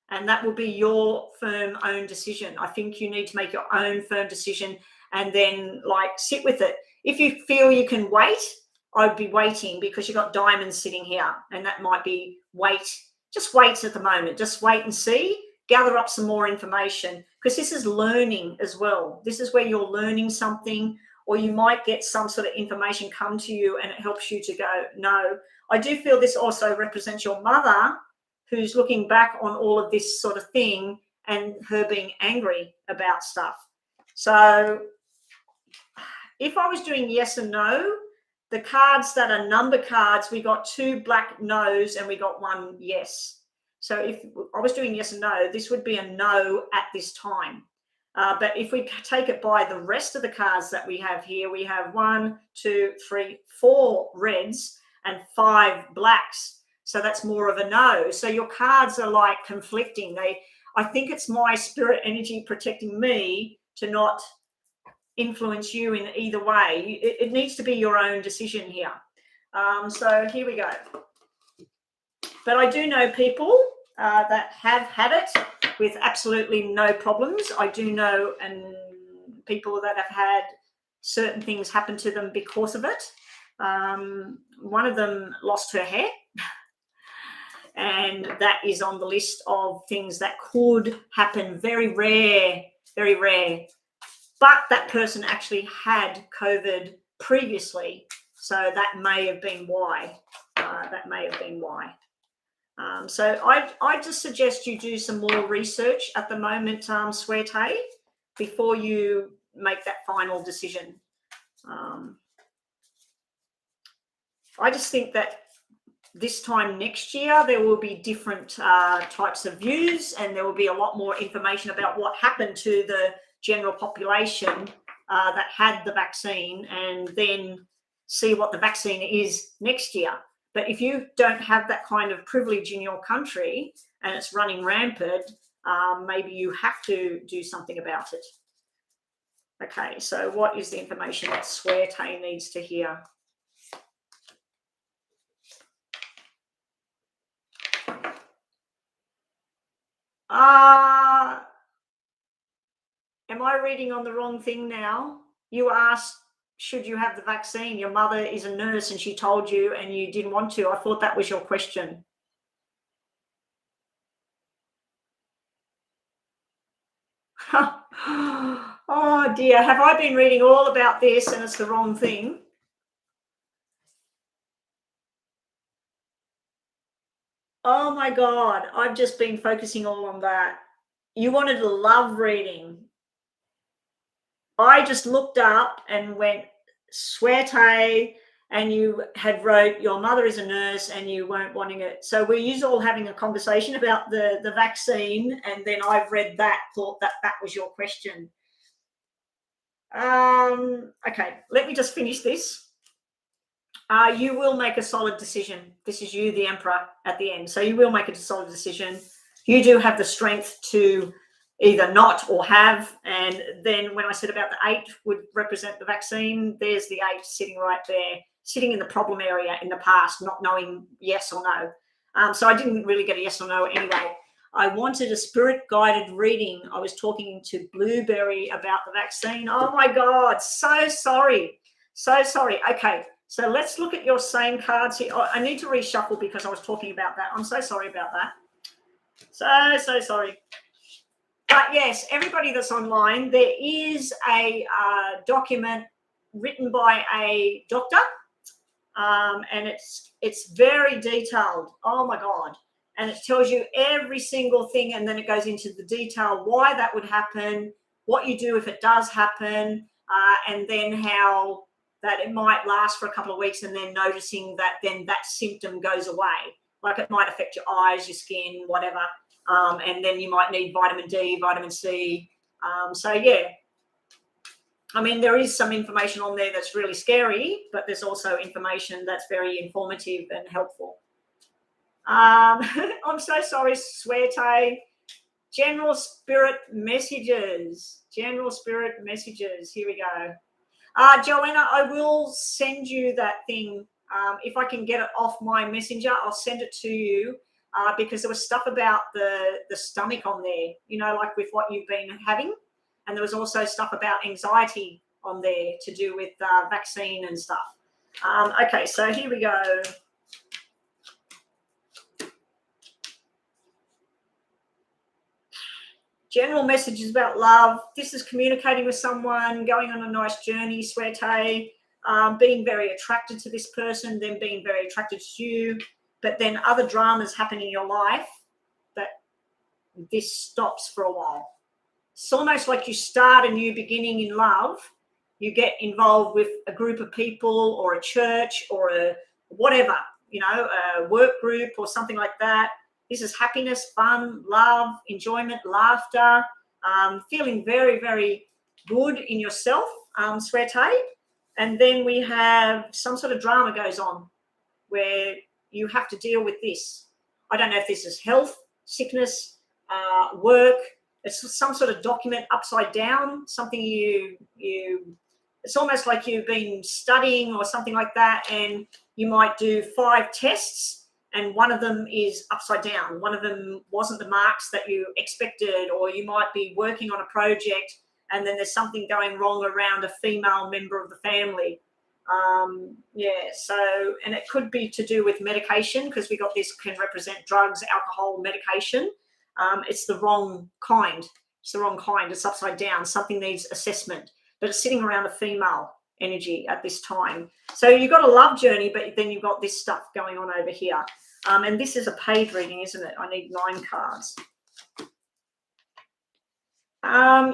And that will be your firm own decision. I think you need to make your own firm decision and then sit with it. If you feel you can wait, I'd be waiting, because you've got diamonds sitting here, and that might be wait. Just wait at the moment. Just wait and see. Gather up some more information, because this is learning as well. This is where you're learning something, or you might get some sort of information come to you and it helps you to go, no. I do feel this also represents your mother, who's looking back on all of this sort of thing and her being angry about stuff. So if I was doing yes and no, the cards that are number cards, we got 2 black no's and we got 1 yes. So if I was doing yes and no, this would be a no at this time. But if we take it by the rest of the cards that we have here, we have 1, 2, 3, 4 reds and 5 blacks. So that's more of a no. So your cards are like conflicting. I think it's my spirit energy protecting me to not influence you in either way. It needs to be your own decision here. So here we go. But I do know people that have had it with absolutely no problems. I do know people that have had certain things happen to them because of it. One of them lost her hair, and that is on the list of things that could happen. Very rare, very rare. But that person actually had COVID previously, so that may have been why. So I just suggest you do some more research at the moment, Swerte, before you make that final decision. I just think that this time next year there will be different types of views, and there will be a lot more information about what happened to the general population that had the vaccine, and then see what the vaccine is next year. But if you don't have that kind of privilege in your country and it's running rampant, maybe you have to do something about it. Okay, so what is the information that Swerte needs to hear? Am I reading on the wrong thing now? You asked, should you have the vaccine? Your mother is a nurse and she told you and you didn't want to. I thought that was your question. Oh dear, have I been reading all about this and it's the wrong thing? Oh my God, I've just been focusing all on that. You wanted a love reading. I just looked up and went, Swerte, and you had wrote, your mother is a nurse and you weren't wanting it. So we're you all having a conversation about the vaccine, and then I've read that, thought that was your question. Okay, let me just finish this. You will make a solid decision. This is you, the Emperor, at the end. So you will make a solid decision. You do have the strength to either not or have. And then when I said about the 8 would represent the vaccine, there's the 8 sitting right there, sitting in the problem area in the past, not knowing yes or no. So I didn't really get a yes or no anyway. I wanted a spirit-guided reading. I was talking to Blueberry about the vaccine. Oh my God, so sorry. So sorry. Okay, so let's look at your same cards here. Oh, I need to reshuffle because I was talking about that. I'm so sorry about that. So sorry. But yes, everybody that's online, there is a document written by a doctor, and it's very detailed. Oh my God. And it tells you every single thing, and then it goes into the detail why that would happen, what you do if it does happen, and then how that it might last for a couple of weeks, and then noticing that then that symptom goes away. Like it might affect your eyes, your skin, whatever. And then you might need vitamin D, vitamin C. So yeah, I mean, there is some information on there that's really scary, but there's also information that's very informative and helpful. I'm so sorry, Swerte. General spirit messages. General spirit messages. Here we go. Joanna, I will send you that thing. If I can get it off my messenger, I'll send it to you. Because there was stuff about the stomach on there, you know, like with what you've been having. And there was also stuff about anxiety on there to do with vaccine and stuff. Okay, so here we go. General messages about love. This is communicating with someone, going on a nice journey, Swerte, being very attracted to this person, then being very attracted to you, but then other dramas happen in your life that this stops for a while. It's almost like you start a new beginning in love. You get involved with a group of people or a church or a whatever, you know, a work group or something like that. This is happiness, fun, love, enjoyment, laughter, feeling very, very good in yourself, Swerte. And then we have some sort of drama goes on where you have to deal with this. I don't know if this is health, sickness, work. It's some sort of document upside down, something it's almost like you've been studying or something like that, and you might do 5 tests and one of them is upside down. One of them wasn't the marks that you expected, or you might be working on a project and then there's something going wrong around a female member of the family. So, and it could be to do with medication, because we got this can represent drugs, alcohol, medication. It's the wrong kind. It's the wrong kind. It's upside down. Something needs assessment, but it's sitting around a female energy at this time. So you've got a love journey, but then you've got this stuff going on over here. And this is a paid reading, isn't it? I need 9 cards.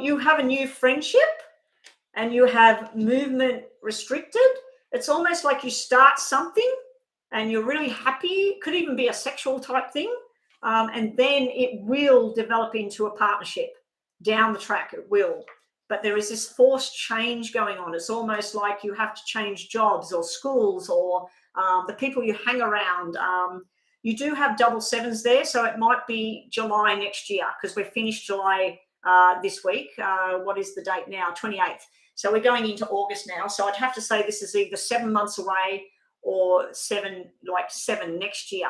You have a new friendship and you have movement restricted. It's almost like you start something and you're really happy. Could even be a sexual type thing. And then it will develop into a partnership down the track. It will. But there is this forced change going on. It's almost like you have to change jobs or schools or the people you hang around. You do have double 7s there, so it might be July next year, because we're finished July this week. What is the date now? 28th. So we're going into August now. So I'd have to say this is either 7 months away or 7 next year.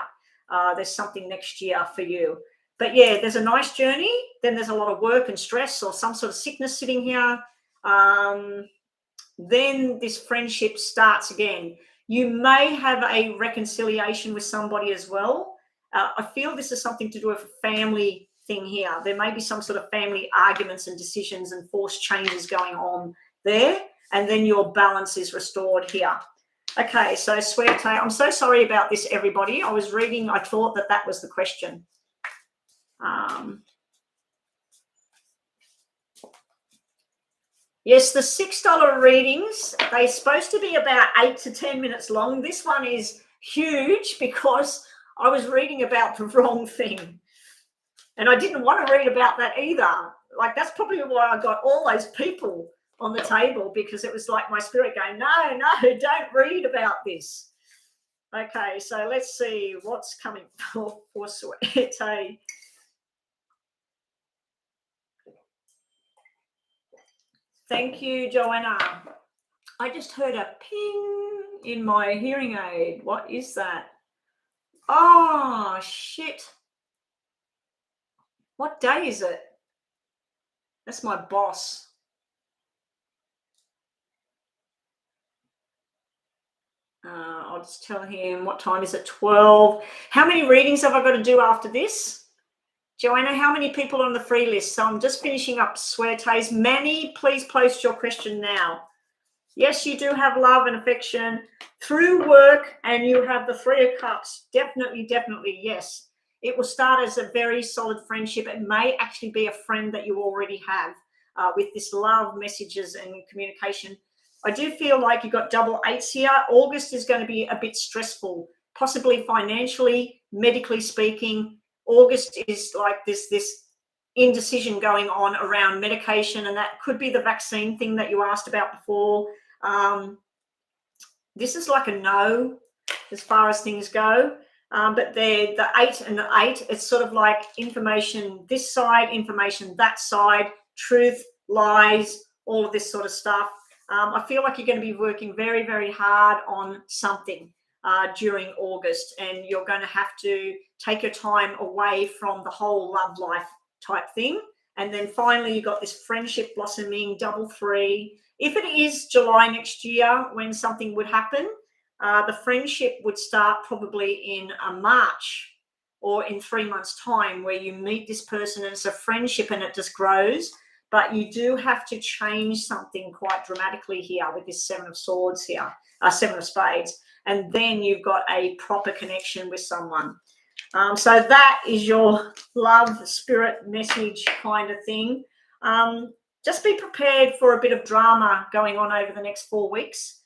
There's something next year for you. But yeah, there's a nice journey. Then there's a lot of work and stress or some sort of sickness sitting here. Then this friendship starts again. You may have a reconciliation with somebody as well. I feel this is something to do with a family thing here. There may be some sort of family arguments and decisions and forced changes going on there. And then your balance is restored here. Okay, so Swerte, I'm so sorry about this, everybody. I was reading, I thought that was the question. Yes, the $6 readings, they're supposed to be about 8 to 10 minutes long. This one is huge because I was reading about the wrong thing. And I didn't want to read about that either. Like, that's probably why I got all those people on the table, because it was like my spirit going, no, don't read about this. Okay, so let's see what's coming for Swerte. Thank you, Joanna. I just heard a ping in my hearing aid. What is that? Oh, shit. What day is it? That's my boss. I'll just tell him, what time is it? 12. How many readings have I got to do after this? Joanna, how many people are on the free list? So I'm just finishing up Swerte's. Manny, please post your question now. Yes, you do have love and affection through work, and you have the 3 of Cups. Definitely, yes. It will start as a very solid friendship. It may actually be a friend that you already have with this love, messages, and communication. I do feel like you've got double 8s here. August is going to be a bit stressful, possibly financially, medically speaking. August is like this indecision going on around medication, and that could be the vaccine thing that you asked about before. This is like a no as far as things go. But the 8 and the 8, it's sort of like information this side, information that side, truth, lies, all of this sort of stuff. I feel like you're going to be working very, very hard on something during August, and you're going to have to take your time away from the whole love life type thing And then finally, you've got this friendship blossoming, double 3. If it is July next year when something would happen, the friendship would start probably in March or in 3 months' time, where you meet this person and it's a friendship and it just grows. But you do have to change something quite dramatically here with this 7 of Swords here, 7 of Spades. And then you've got a proper connection with someone. So that is your love, spirit, message kind of thing. Just be prepared for a bit of drama going on over the next 4 weeks.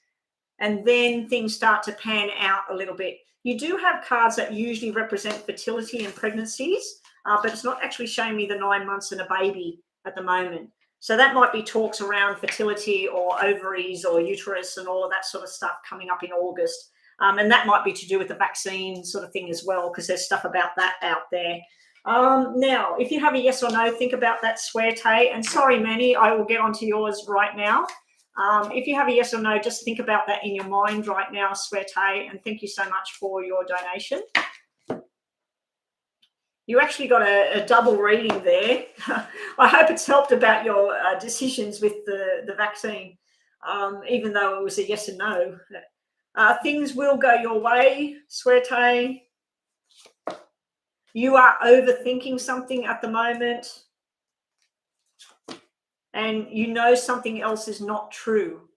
And then things start to pan out a little bit. You do have cards that usually represent fertility and pregnancies, but it's not actually showing me the 9 months and a baby at the moment. So that might be talks around fertility or ovaries or uterus and all of that sort of stuff coming up in August. And that might be to do with the vaccine sort of thing as well, because there's stuff about that out there. Now, if you have a yes or no, think about that, Suerte. And sorry, Manny, I will get onto yours right now. If you have a yes or no, just think about that in your mind right now, Suerte. And thank you so much for your donation. You actually got a double reading there. I hope it's helped about your decisions with the vaccine, even though it was a yes and no. Things will go your way, Suerte. You are overthinking something at the moment, and you know something else is not true.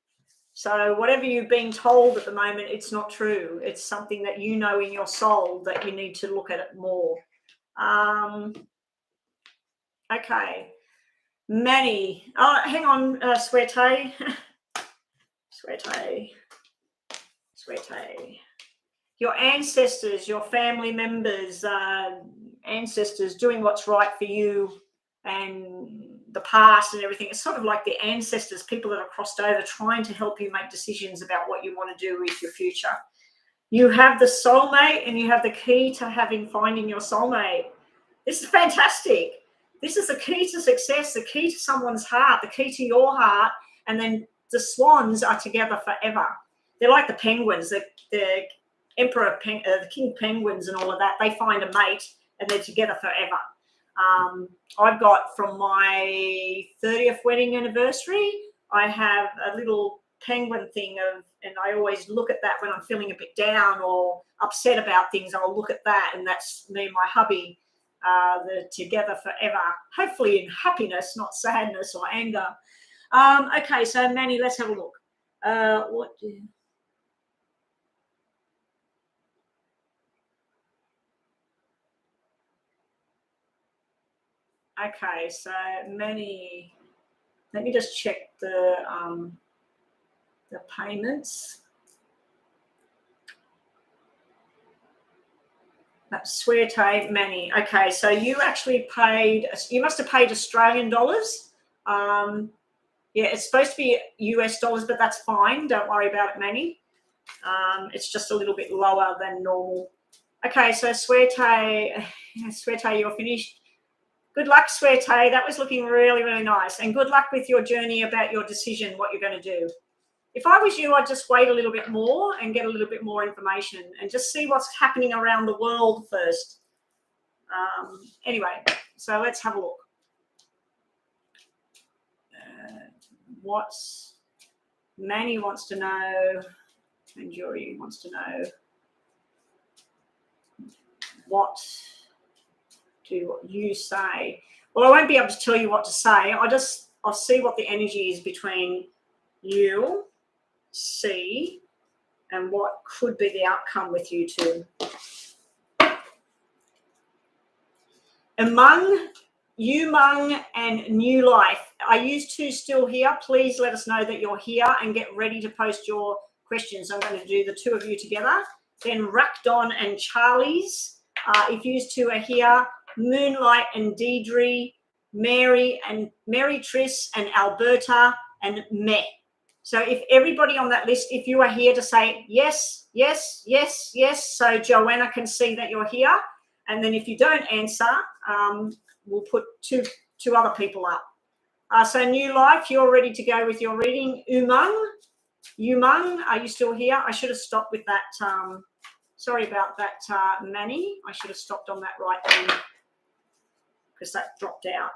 So whatever you've been told at the moment, it's not true. It's something that you know in your soul that you need to look at it more. Okay. Manny. Oh, hang on, Suerte. Suerte. Your ancestors, your family members, ancestors doing what's right for you and the past and everything. It's sort of like the ancestors, people that have crossed over, trying to help you make decisions about what you want to do with your future. You have the soulmate and you have the key to finding your soulmate. This is fantastic. This is the key to success, the key to someone's heart, the key to your heart. And then the swans are together forever. They're like the penguins, the emperor, the king penguins and all of that. They find a mate and they're together forever. I've got from my 30th wedding anniversary, I have a little penguin thing and I always look at that when I'm feeling a bit down or upset about things. I'll look at that, and that's me and my hubby. They're together forever, hopefully in happiness, not sadness or anger. Okay, so Manny, let's have a look. Okay, so Manny, let me just check the payments. That's Suerte, Manny. Okay, so you actually you must have paid Australian dollars. Yeah, it's supposed to be US dollars, but that's fine. Don't worry about it, Manny. It's just a little bit lower than normal. Okay, so Suerte, you're finished. Good luck, Suerte. That was looking really, really nice. And good luck with your journey about your decision, what you're going to do. If I was you, I'd just wait a little bit more and get a little bit more information and just see what's happening around the world first. Anyway, so let's have a look. Manny wants to know, and Jory wants to know, what do you say? Well, I won't be able to tell you what to say. I'll see what the energy is between you, C, and what could be the outcome with you two. Among Umung and New Life. Are you two still here? Please let us know that you're here and get ready to post your questions. I'm going to do the two of you together. Then Rakdon and Charlie's. If you two are here, Moonlight and Deidre, Mary Triss and Alberta and Me. So if everybody on that list, if you are here to say yes, yes, yes, yes, so Joanna can see that you're here. And then if you don't answer, we'll put two other people up. So New Life, you're ready to go with your reading. Umung, are you still here? I should have stopped with that. Sorry about that, Manny. I should have stopped on that right then because that dropped out.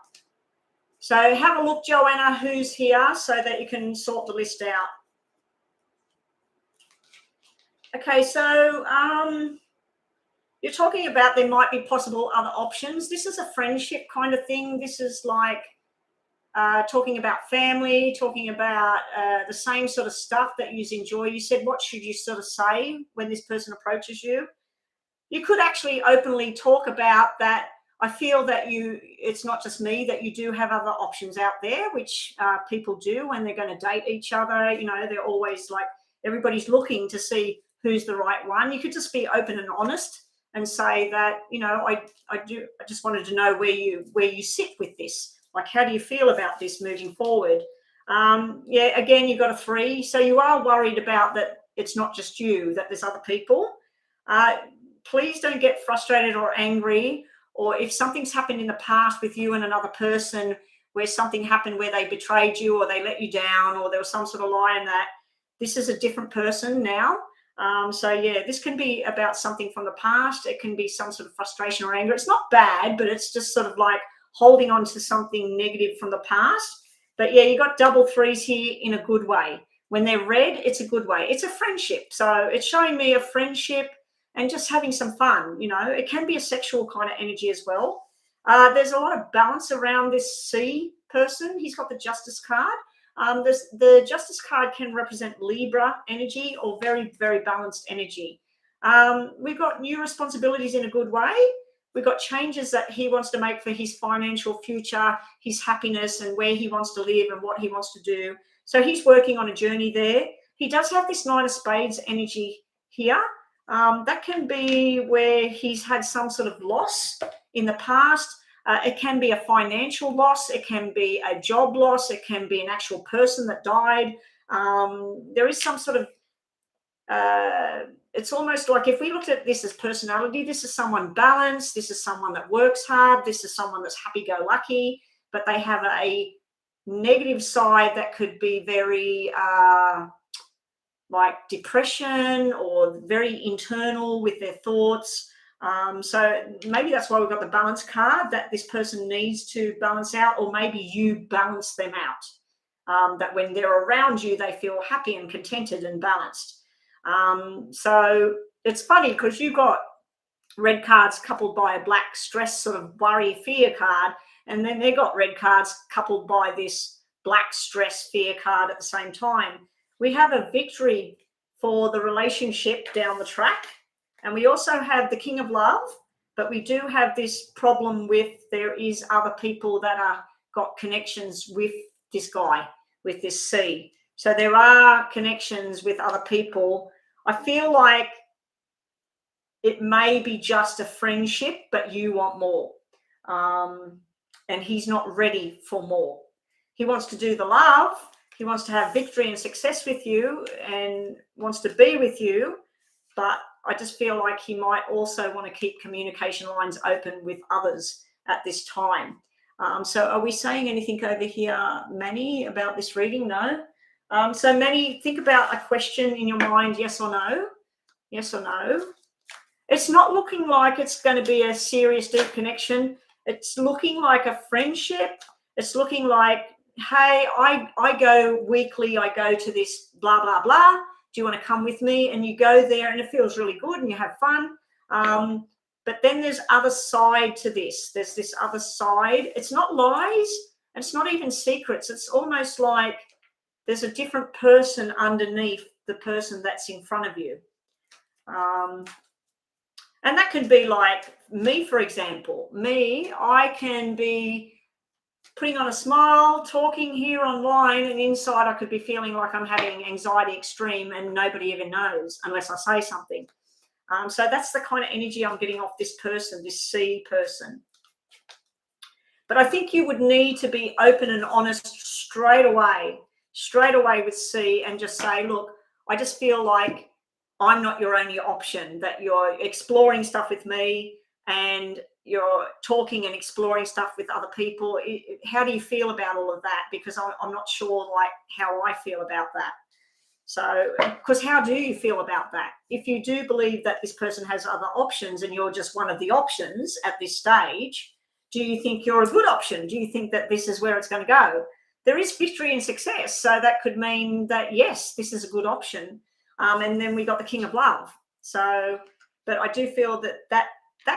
So have a look, Joanna, who's here so that you can sort the list out. Okay, so you're talking about there might be possible other options. This is a friendship kind of thing. This is like talking about family, talking about the same sort of stuff that you enjoy. You said, what should you sort of say when this person approaches you? You could actually openly talk about that. I feel that it's not just me, that you do have other options out there, which people do when they're going to date each other. You know, they're always like, everybody's looking to see who's the right one. You could just be open and honest and say that, you know, I just wanted to know where you sit with this. Like, how do you feel about this moving forward? Yeah, again, you've got a 3. So you are worried about that it's not just you, that there's other people. Please don't get frustrated or angry, or if something's happened in the past with you and another person where something happened where they betrayed you or they let you down or there was some sort of lie in that, this is a different person now. So, yeah, this can be about something from the past. It can be some sort of frustration or anger. It's not bad, but it's just sort of like holding on to something negative from the past. But, yeah, you got double 3s here in a good way. When they're red, it's a good way. It's a friendship. So it's showing me a friendship and just having some fun. You know, it can be a sexual kind of energy as well. There's a lot of balance around this C person. He's got the Justice card. The Justice card can represent Libra energy or very, very balanced energy. We've got new responsibilities in a good way. We've got changes that he wants to make for his financial future, his happiness, and where he wants to live and what he wants to do. So he's working on a journey there. He does have this 9 of Spades energy here. That can be where he's had some sort of loss in the past. It can be a financial loss. It can be a job loss. It can be an actual person that died. There is some sort of, it's almost like if we looked at this as personality, this is someone balanced. This is someone that works hard. This is someone that's happy-go-lucky, but they have a negative side that could be very like depression or very internal with their thoughts. So maybe that's why we've got the balance card, that this person needs to balance out, or maybe you balance them out, that when they're around you, they feel happy and contented and balanced. So it's funny because you've got red cards coupled by a black stress, sort of worry, fear card, and then they got red cards coupled by this black stress, fear card at the same time. We have a victory for the relationship down the track. And we also have the King of Love, but we do have this problem with there is other people that are got connections with this guy, with this C. So there are connections with other people. I feel like it may be just a friendship, but you want more. And he's not ready for more. He wants to do the love. He wants to have victory and success with you and wants to be with you. But I just feel like he might also want to keep communication lines open with others at this time. So are we saying anything over here, Manny, about this reading? No. So Manny, think about a question in your mind, yes or no? Yes or no? It's not looking like it's going to be a serious, deep connection. It's looking like a friendship. It's looking like, hey, I go weekly, I go to this blah, blah, blah. Do you want to come with me? And you go there and it feels really good and you have fun. But then there's other side to this. There's this other side. It's not lies. It's not even secrets. It's almost like there's a different person underneath the person that's in front of you. And that could be like me, for example. Me, I can be putting on a smile, talking here online, and inside I could be feeling like I'm having anxiety extreme and nobody even knows unless I say something. So that's the kind of energy I'm getting off this person, this C person. But I think you would need to be open and honest straight away with C, and just say, look, I just feel like I'm not your only option, that you're exploring stuff with me and you're talking and exploring stuff with other people. How do you feel about all of that? Because I'm not sure like how I feel about that. So, because how do you feel about that? If you do believe that this person has other options and you're just one of the options at this stage, Do you think you're a good option? Do you think that this is where it's going to go? There is victory and success. So that could mean that, yes, this is a good option. And then we got the King of Love. So, but I do feel that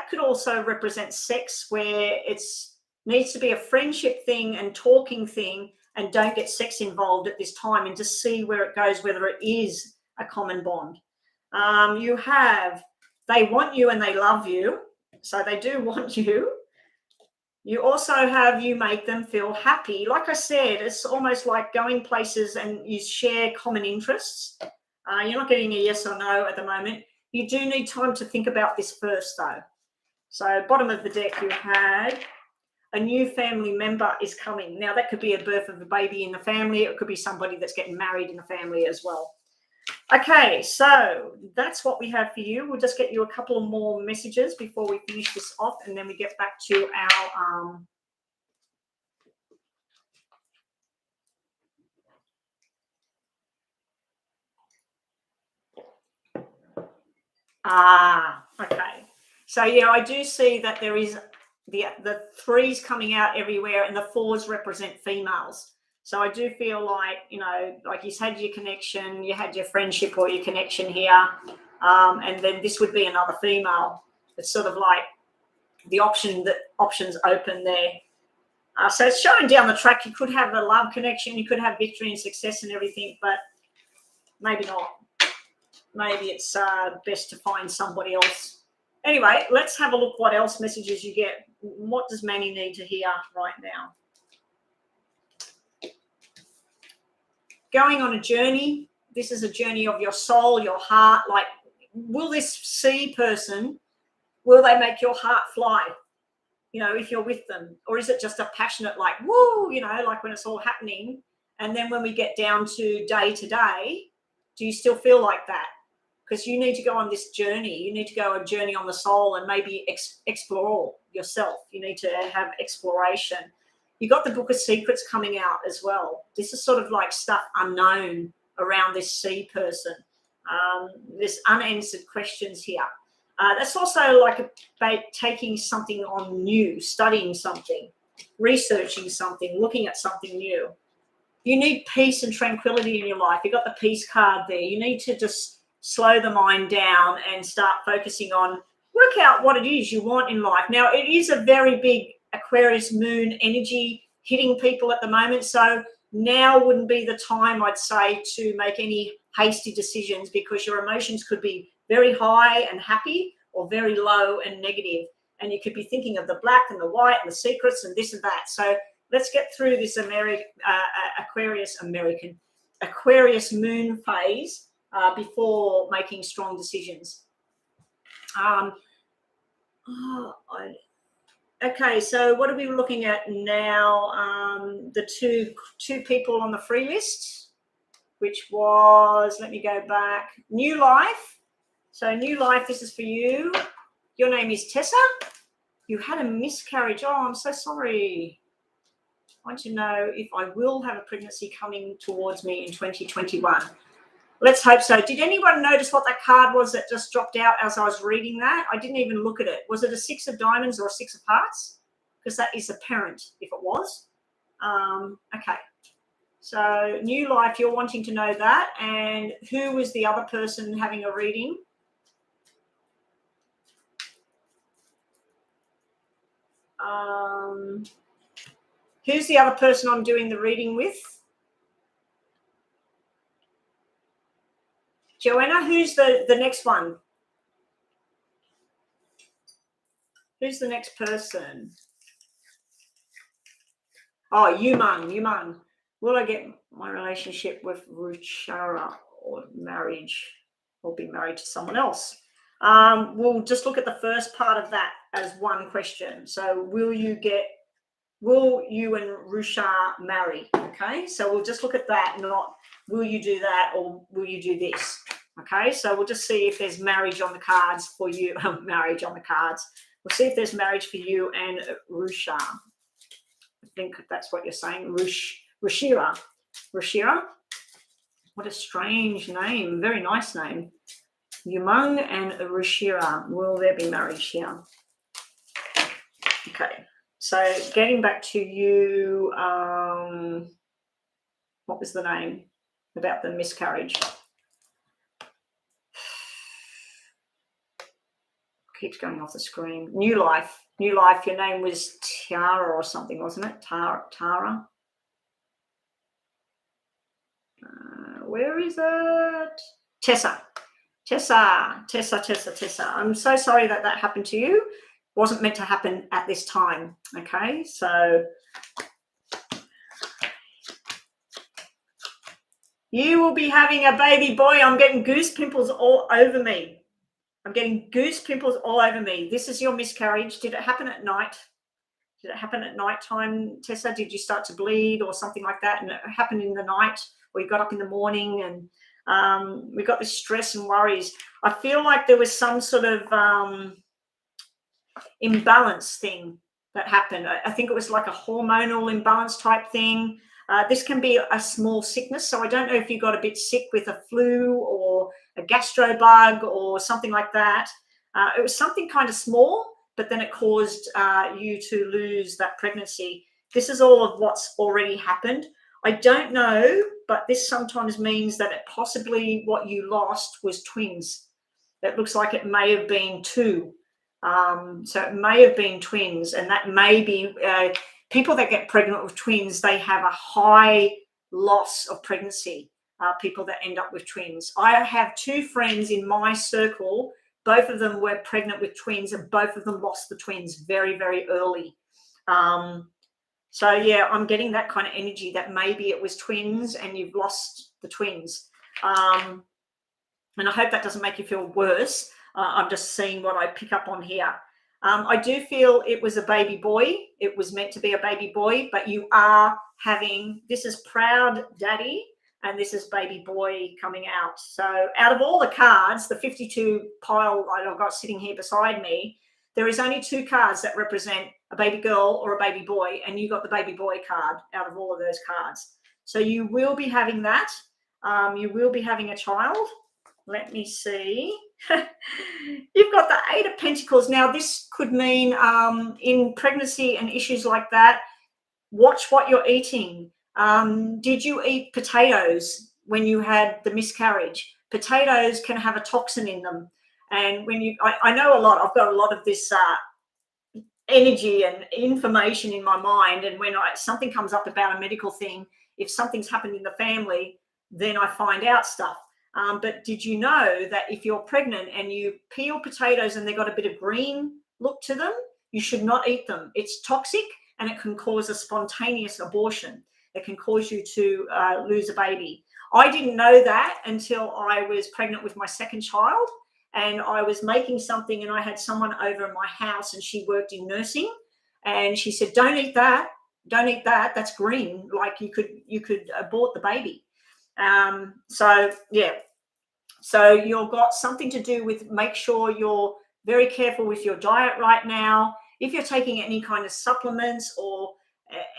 could also represent sex, where it's needs to be a friendship thing and talking thing, and don't get sex involved at this time, and just see where it goes, whether it is a common bond. You have, they want you and they love you. So they do want you. You also have, you make them feel happy. Like I said, it's almost like going places and you share common interests. You're not getting a yes or no at the moment. You do need time to think about this first, though. So bottom of the deck, you had a new family member is coming. Now, that could be a birth of a baby in the family. It could be somebody that's getting married in the family as well. Okay, so that's what we have for you. We'll just get you a couple of more messages before we finish this off, and then we get back to our okay. So yeah, I do see that there is the threes coming out everywhere, and the fours represent females. So I do feel like, you know, like you had your connection, you had your friendship or your connection here, and then this would be another female. It's sort of like the options open there. So it's showing down the track. You could have a love connection, you could have victory and success and everything, but maybe not. Maybe it's best to find somebody else. Anyway, let's have a look what else messages you get. What does Manny need to hear right now? Going on a journey. This is a journey of your soul, your heart. Like, will this C person, will they make your heart fly, you know, if you're with them? Or is it just a passionate, like, woo, you know, like when it's all happening? And then when we get down to day, do you still feel like that? Because you need to go on this journey. You need to go a journey on the soul and maybe explore yourself. You need to have exploration. You got the Book of Secrets coming out as well. This is sort of like stuff unknown around this C person. There's unanswered questions here. That's also like about taking something on new, studying something, researching something, looking at something new. You need peace and tranquility in your life. You've got the peace card there. You need to just slow the mind down and start focusing on, work out what it is you want in life. Now, it is a very big Aquarius moon energy hitting people at the moment. So now wouldn't be the time, I'd say, to make any hasty decisions, because your emotions could be very high and happy or very low and negative. And you could be thinking of the black and the white and the secrets and this and that. So let's get through this Aquarius moon phase before making strong decisions. Okay, so what are we looking at now? The two people on the free list, which was, let me go back, New Life. So New Life, this is for you. Your name is Tessa. You had a miscarriage. Oh, I'm so sorry. I want to know if I will have a pregnancy coming towards me in 2021. Let's hope so. Did anyone notice what that card was that just dropped out as I was reading that? I didn't even look at it. Was it a 6 of diamonds or a 6 of hearts? Because that is apparent if it was. Okay. So New Life, you're wanting to know that. And who was the other person having a reading? Who's the other person I'm doing the reading with? Joanna, who's the next one? Who's the next person? Oh, Yuman. Will I get my relationship with Ruchara or marriage or be married to someone else? We'll just look at the first part of that as one question. So will you and Ruchar marry? Okay, so we'll just look at that, not will you do that or will you do this? Okay, so we'll just see if there's marriage on the cards for you. Marriage on the cards. We'll see if there's marriage for you and Ruchar. I think that's what you're saying. Rushira. What a strange name. Very nice name. Umang and Rushira. Will there be marriage here? Okay. So getting back to you, what was the name about the miscarriage? Keeps going off the screen. New life. Your name was Tiara or something, wasn't it? Tara. Where is it? Tessa. I'm so sorry that happened to you. Wasn't meant to happen at this time. Okay, so you will be having a baby boy. I'm getting goose pimples all over me. This is your miscarriage. Did it happen at night? Did it happen at night time, Tessa? Did you start to bleed or something like that? And it happened in the night, or you got up in the morning and we got this stress and worries. I feel like there was some sort of imbalance thing that happened. I think it was like a hormonal imbalance type thing. This can be a small sickness. So I don't know if you got a bit sick with a flu or a gastro bug or something like that. It was something kind of small, but then it caused you to lose that pregnancy. This is all of what's already happened. I don't know, but this sometimes means that it possibly what you lost was twins. It looks like it may have been two. So it may have been twins, and that may be people that get pregnant with twins, they have a high loss of pregnancy, people that end up with twins. I have two friends in my circle. Both of them were pregnant with twins, and both of them lost the twins very, very early. So, yeah, I'm getting that kind of energy that maybe it was twins and you've lost the twins. And I hope that doesn't make you feel worse. I'm just seeing what I pick up on here. I do feel it was a baby boy. It was meant to be a baby boy, but you are having, this is proud daddy, and this is baby boy coming out. So out of all the cards, the 52 pile I've got sitting here beside me, there is only two cards that represent a baby girl or a baby boy, and you got the baby boy card out of all of those cards. So you will be having that. You will be having a child. Let me see. You've got the Eight of Pentacles. Now, this could mean in pregnancy and issues like that, watch what you're eating. Did you eat potatoes when you had the miscarriage? Potatoes can have a toxin in them. And when you, I know a lot, I've got a lot of this energy and information in my mind. And when something comes up about a medical thing, if something's happened in the family, then I find out stuff. But did you know that if you're pregnant and you peel potatoes and they've got a bit of green look to them, you should not eat them. It's toxic and it can cause a spontaneous abortion. It can cause you to lose a baby. I didn't know that until I was pregnant with my second child, and I was making something and I had someone over in my house and she worked in nursing, and she said, don't eat that. Don't eat that. That's green. Like you could abort the baby. So yeah, so you've got something to do with, make sure you're very careful with your diet right now. If you're taking any kind of supplements or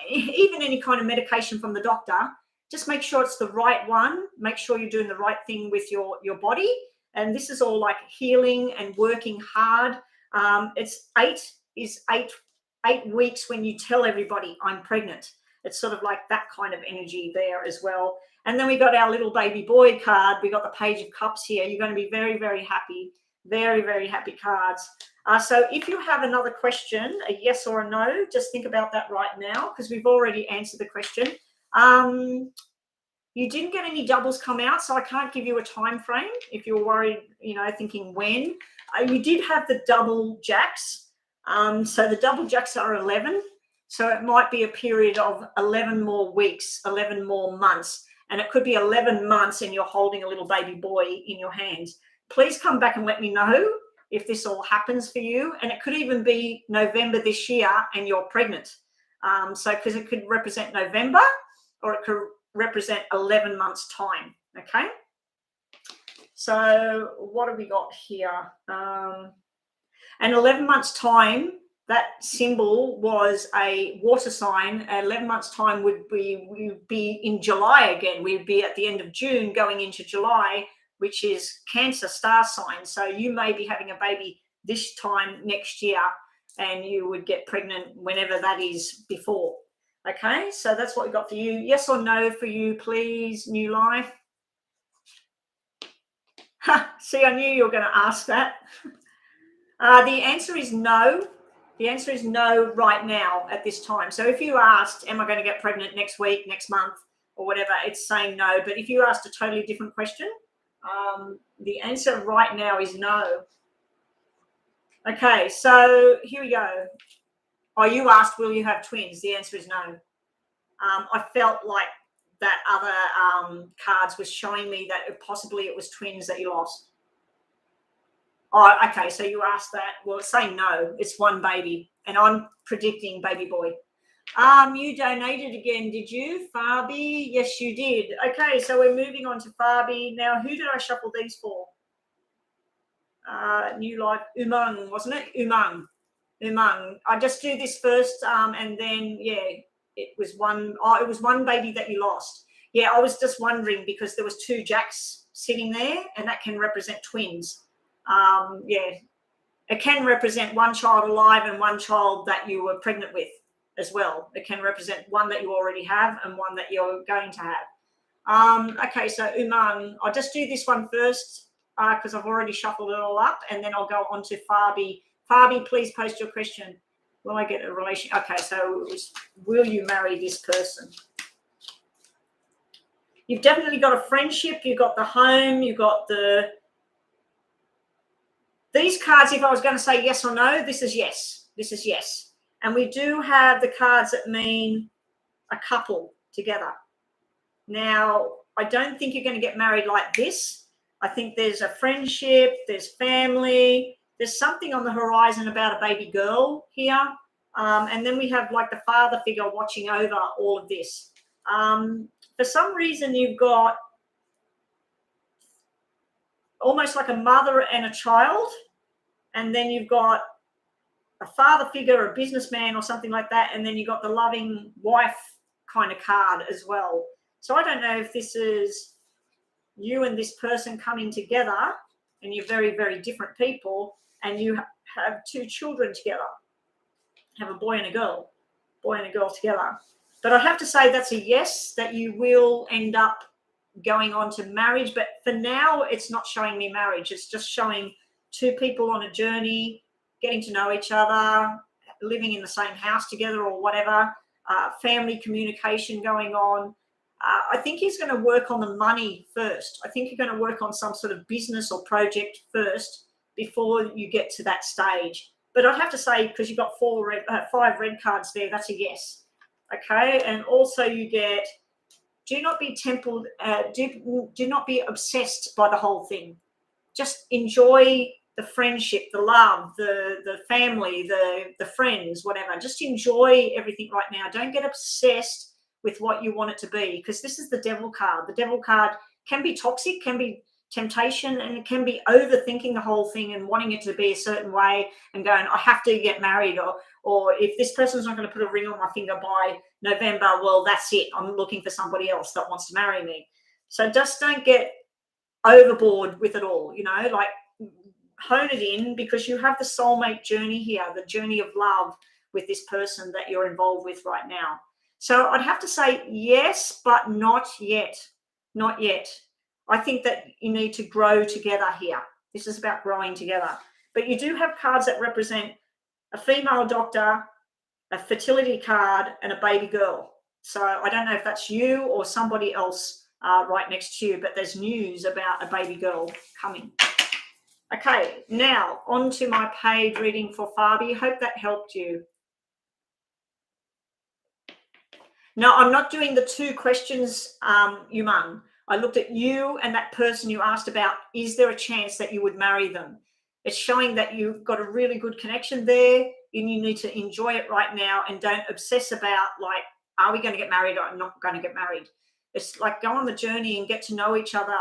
even any kind of medication from the doctor, just make sure it's the right one. Make sure you're doing the right thing with your body. And this is all like healing and working hard. It's 8 weeks when you tell everybody I'm pregnant. It's sort of like that kind of energy there as well. And then we got our little baby boy card. We got the Page of Cups here. You're going to be very, very happy. Very, very happy cards. So if you have another question, a yes or a no, just think about that right now, because we've already answered the question. You didn't get any doubles come out, so I can't give you a time frame if you're worried, thinking when. You did have the double jacks. So the double jacks are 11. So it might be a period of 11 more weeks, 11 more months. And it could be 11 months and you're holding a little baby boy in your hands. Please come back and let me know if this all happens for you. And it could even be November this year and you're pregnant. Because it could represent November or it could represent 11 months time. Okay. So what have we got here? And 11 months time, that symbol was a water sign. 11 months time we'd be in July again. We'd be at the end of June going into July, which is Cancer star sign. So you may be having a baby this time next year. and you would get pregnant whenever that is before. Okay, so that's what we got for you. Yes or no for you, please, New Life? See, I knew you were going to ask that. The answer is no. The answer is no right now at this time. So if you asked, am I going to get pregnant next week, next month, or whatever, it's saying no. But if you asked a totally different question, the answer right now is no. Okay, so here we go. Oh, you asked, will you have twins? The answer is no. I felt like that other cards was showing me that possibly it was twins that you lost. Oh, okay, so you asked that. Well, it's saying no, it's one baby, and I'm predicting baby boy. You donated again, did you, Fabi? Yes, you did. Okay, so we're moving on to Fabi. Now, who did I shuffle these for? New Life, Umang, wasn't it? Umang. I just do this first, and then, yeah, it was one. Oh, it was one baby that you lost. Yeah, I was just wondering because there was two jacks sitting there, and that can represent twins. Yeah, it can represent one child alive and one child that you were pregnant with as well. It can represent one that you already have and one that you're going to have. Okay, so Umang, I'll just do this one first because I've already shuffled it all up, and then I'll go on to Fabi. Fabi, please post your question. Will I get a relation? Okay, so will you marry this person? You've definitely got a friendship. You've got the home. You've got the... These cards, if I was going to say yes or no, this is yes. This is yes. And we do have the cards that mean a couple together. Now, I don't think you're going to get married like this. I think there's a friendship, there's family, there's something on the horizon about a baby girl here. And then we have like the father figure watching over all of this. For some reason, you've got almost like a mother and a child, and then you've got a father figure, a businessman or something like that, and then you've got the loving wife kind of card as well. So I don't know if this is you and this person coming together, and you're very, very different people, and you have two children together, have a boy and a girl together. But I have to say that's a yes, that you will end up going on to marriage. But for now, it's not showing me marriage. It's just showing two people on a journey, getting to know each other, living in the same house together or whatever, family communication going on. I think he's going to work on the money first. I think you're going to work on some sort of business or project first before you get to that stage. But I'd have to say, because you've got 5 red cards there, that's a yes. Okay, and also you get, do not be tempered, do not be obsessed by the whole thing. Just enjoy the friendship, the love, the family, the friends, whatever. Just enjoy everything right now. Don't get obsessed with what you want it to be, because this is the devil card. The devil card can be toxic, can be temptation, and it can be overthinking the whole thing and wanting it to be a certain way and going, I have to get married, or if this person's not going to put a ring on my finger by November, well, that's it. I'm looking for somebody else that wants to marry me. So just don't get overboard with it all, like hone it in, because you have the soulmate journey here, the journey of love with this person that you're involved with right now. So I'd have to say yes, but not yet. Not yet. I think that you need to grow together here. This is about growing together. But you do have cards that represent a female doctor, a fertility card, and a baby girl. So I don't know if that's you or somebody else right next to you, but there's news about a baby girl coming. Okay, now on to my paid reading for Fabi. Hope that helped you. No, I'm not doing the 2 questions, Umang. I looked at you and that person you asked about, is there a chance that you would marry them? It's showing that you've got a really good connection there, and you need to enjoy it right now and don't obsess about, like, are we going to get married or not going to get married? It's like go on the journey and get to know each other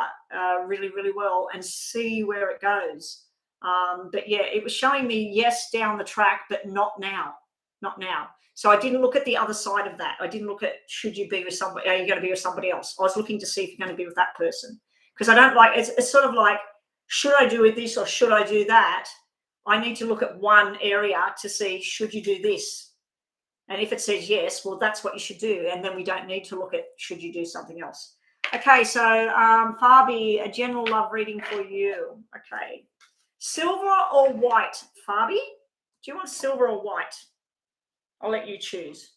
really, really well and see where it goes. But yeah, it was showing me yes down the track, but not now. Not now. So I didn't look at the other side of that. I didn't look at, should you be with somebody, are you going to be with somebody else? I was looking to see if you're going to be with that person. Because I don't like, it's sort of like, should I do this or should I do that? I need to look at one area to see, should you do this? And if it says yes, well, that's what you should do. And then we don't need to look at, should you do something else? Okay, so Fabi, a general love reading for you. Okay. Silver or white, Fabi? Do you want silver or white? I'll let you choose.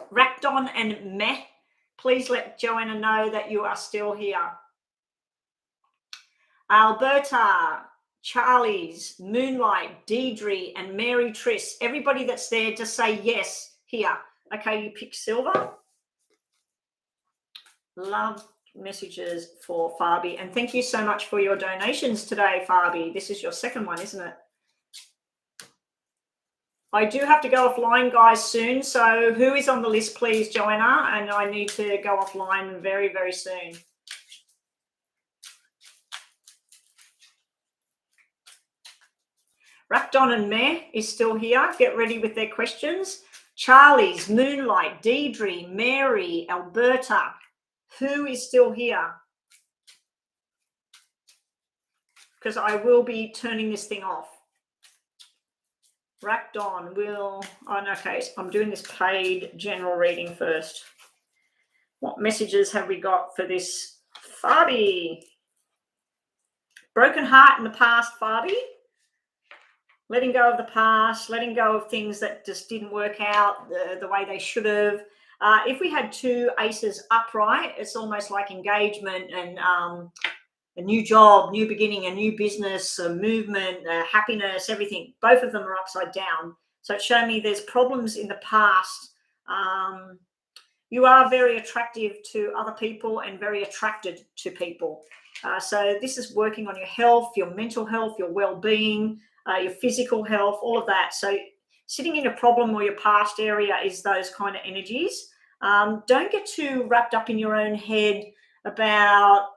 Rakdon and Meh, please let Joanna know that you are still here. Alberta, Charlie's, Moonlight, Deidre, and Mary Triss. Everybody that's there, just say yes here. Okay, you pick silver. Love messages for Fabi. And thank you so much for your donations today, Fabi. This is your second one, isn't it? I do have to go offline, guys, soon. So who is on the list, please, Joanna? And I need to go offline very, very soon. Rakdon and Meh is still here. Get ready with their questions. Charlie's, Moonlight, Deidre, Mary, Alberta. Who is still here? Because I will be turning this thing off. Rakdon will, okay, I'm doing this paid general reading first. What messages have we got for this? Fabi. Broken heart in the past, Fabi. Letting go of the past, letting go of things that just didn't work out the way they should have. If we had two aces upright, it's almost like engagement and a new job, new beginning, a new business, a movement, happiness, everything. Both of them are upside down. So it's showing me there's problems in the past. You are very attractive to other people and very attracted to people. So this is working on your health, your mental health, your well-being, your physical health, all of that. So sitting in a problem or your past area is those kind of energies. Don't get too wrapped up in your own head about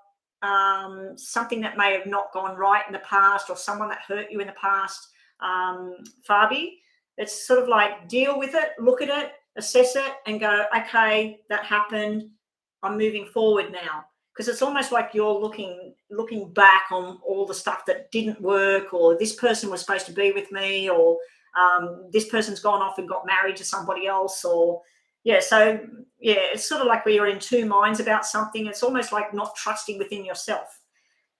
something that may have not gone right in the past or someone that hurt you in the past, Fabi. It's sort of like deal with it, look at it, assess it, and go, okay, that happened. I'm moving forward now. Because it's almost like you're looking back on all the stuff that didn't work, or this person was supposed to be with me, or this person's gone off and got married to somebody else, or so it's sort of like where you're in two minds about something. It's almost like not trusting within yourself.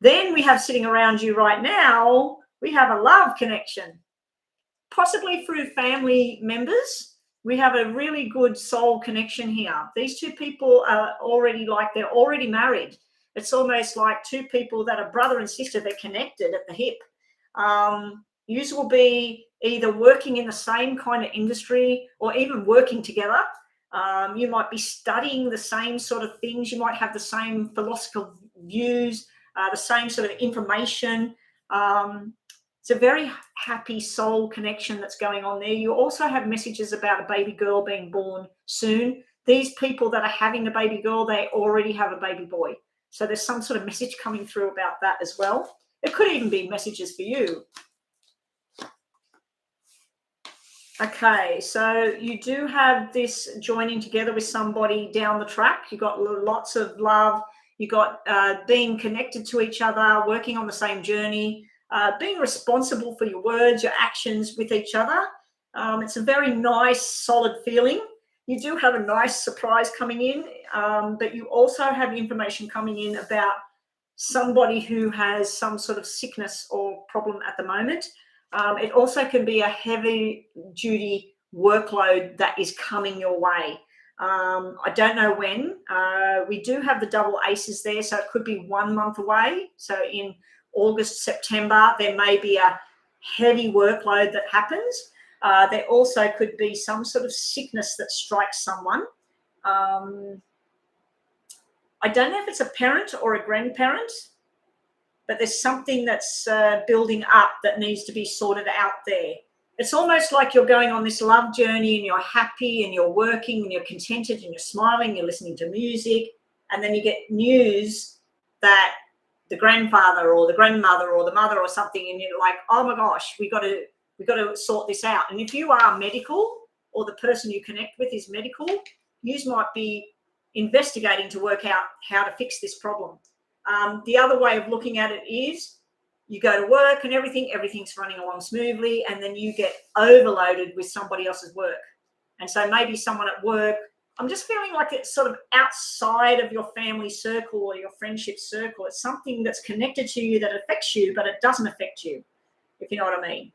Then we have sitting around you right now, we have a love connection, possibly through family members. We have a really good soul connection here. These two people are already like they're already married. It's almost like two people that are brother and sister. They're connected at the hip. You will be either working in the same kind of industry or even working together. You might be studying the same sort of things. You might have the same philosophical views, the same sort of information. It's a very happy soul connection that's going on there. You also have messages about a baby girl being born soon. These people that are having a baby girl, they already have a baby boy. So there's some sort of message coming through about that as well. It could even be messages for you. Okay, so you do have this joining together with somebody down the track. You've got lots of love. You've got being connected to each other, working on the same journey. Being responsible for your words, your actions with each other. It's a very nice, solid feeling. You do have a nice surprise coming in, but you also have information coming in about somebody who has some sort of sickness or problem at the moment. It also can be a heavy-duty workload that is coming your way. I don't know when. We do have the double aces there, so it could be 1 month away. So in August, September, there may be a heavy workload that happens. There also could be some sort of sickness that strikes someone. I don't know if it's a parent or a grandparent, but there's something that's building up that needs to be sorted out there. It's almost like you're going on this love journey and you're happy and you're working and you're contented and you're smiling, you're listening to music, and then you get news that the grandfather or the grandmother or the mother or something, and you're like, oh my gosh, we got to sort this out. And if you are medical or the person you connect with is medical, you might be investigating to work out how to fix this problem. The other way of looking at it is you go to work and everything's running along smoothly, and then you get overloaded with somebody else's work. And so maybe someone at work, I'm just feeling like it's sort of outside of your family circle or your friendship circle. It's something that's connected to you that affects you, but it doesn't affect you, if you know what I mean.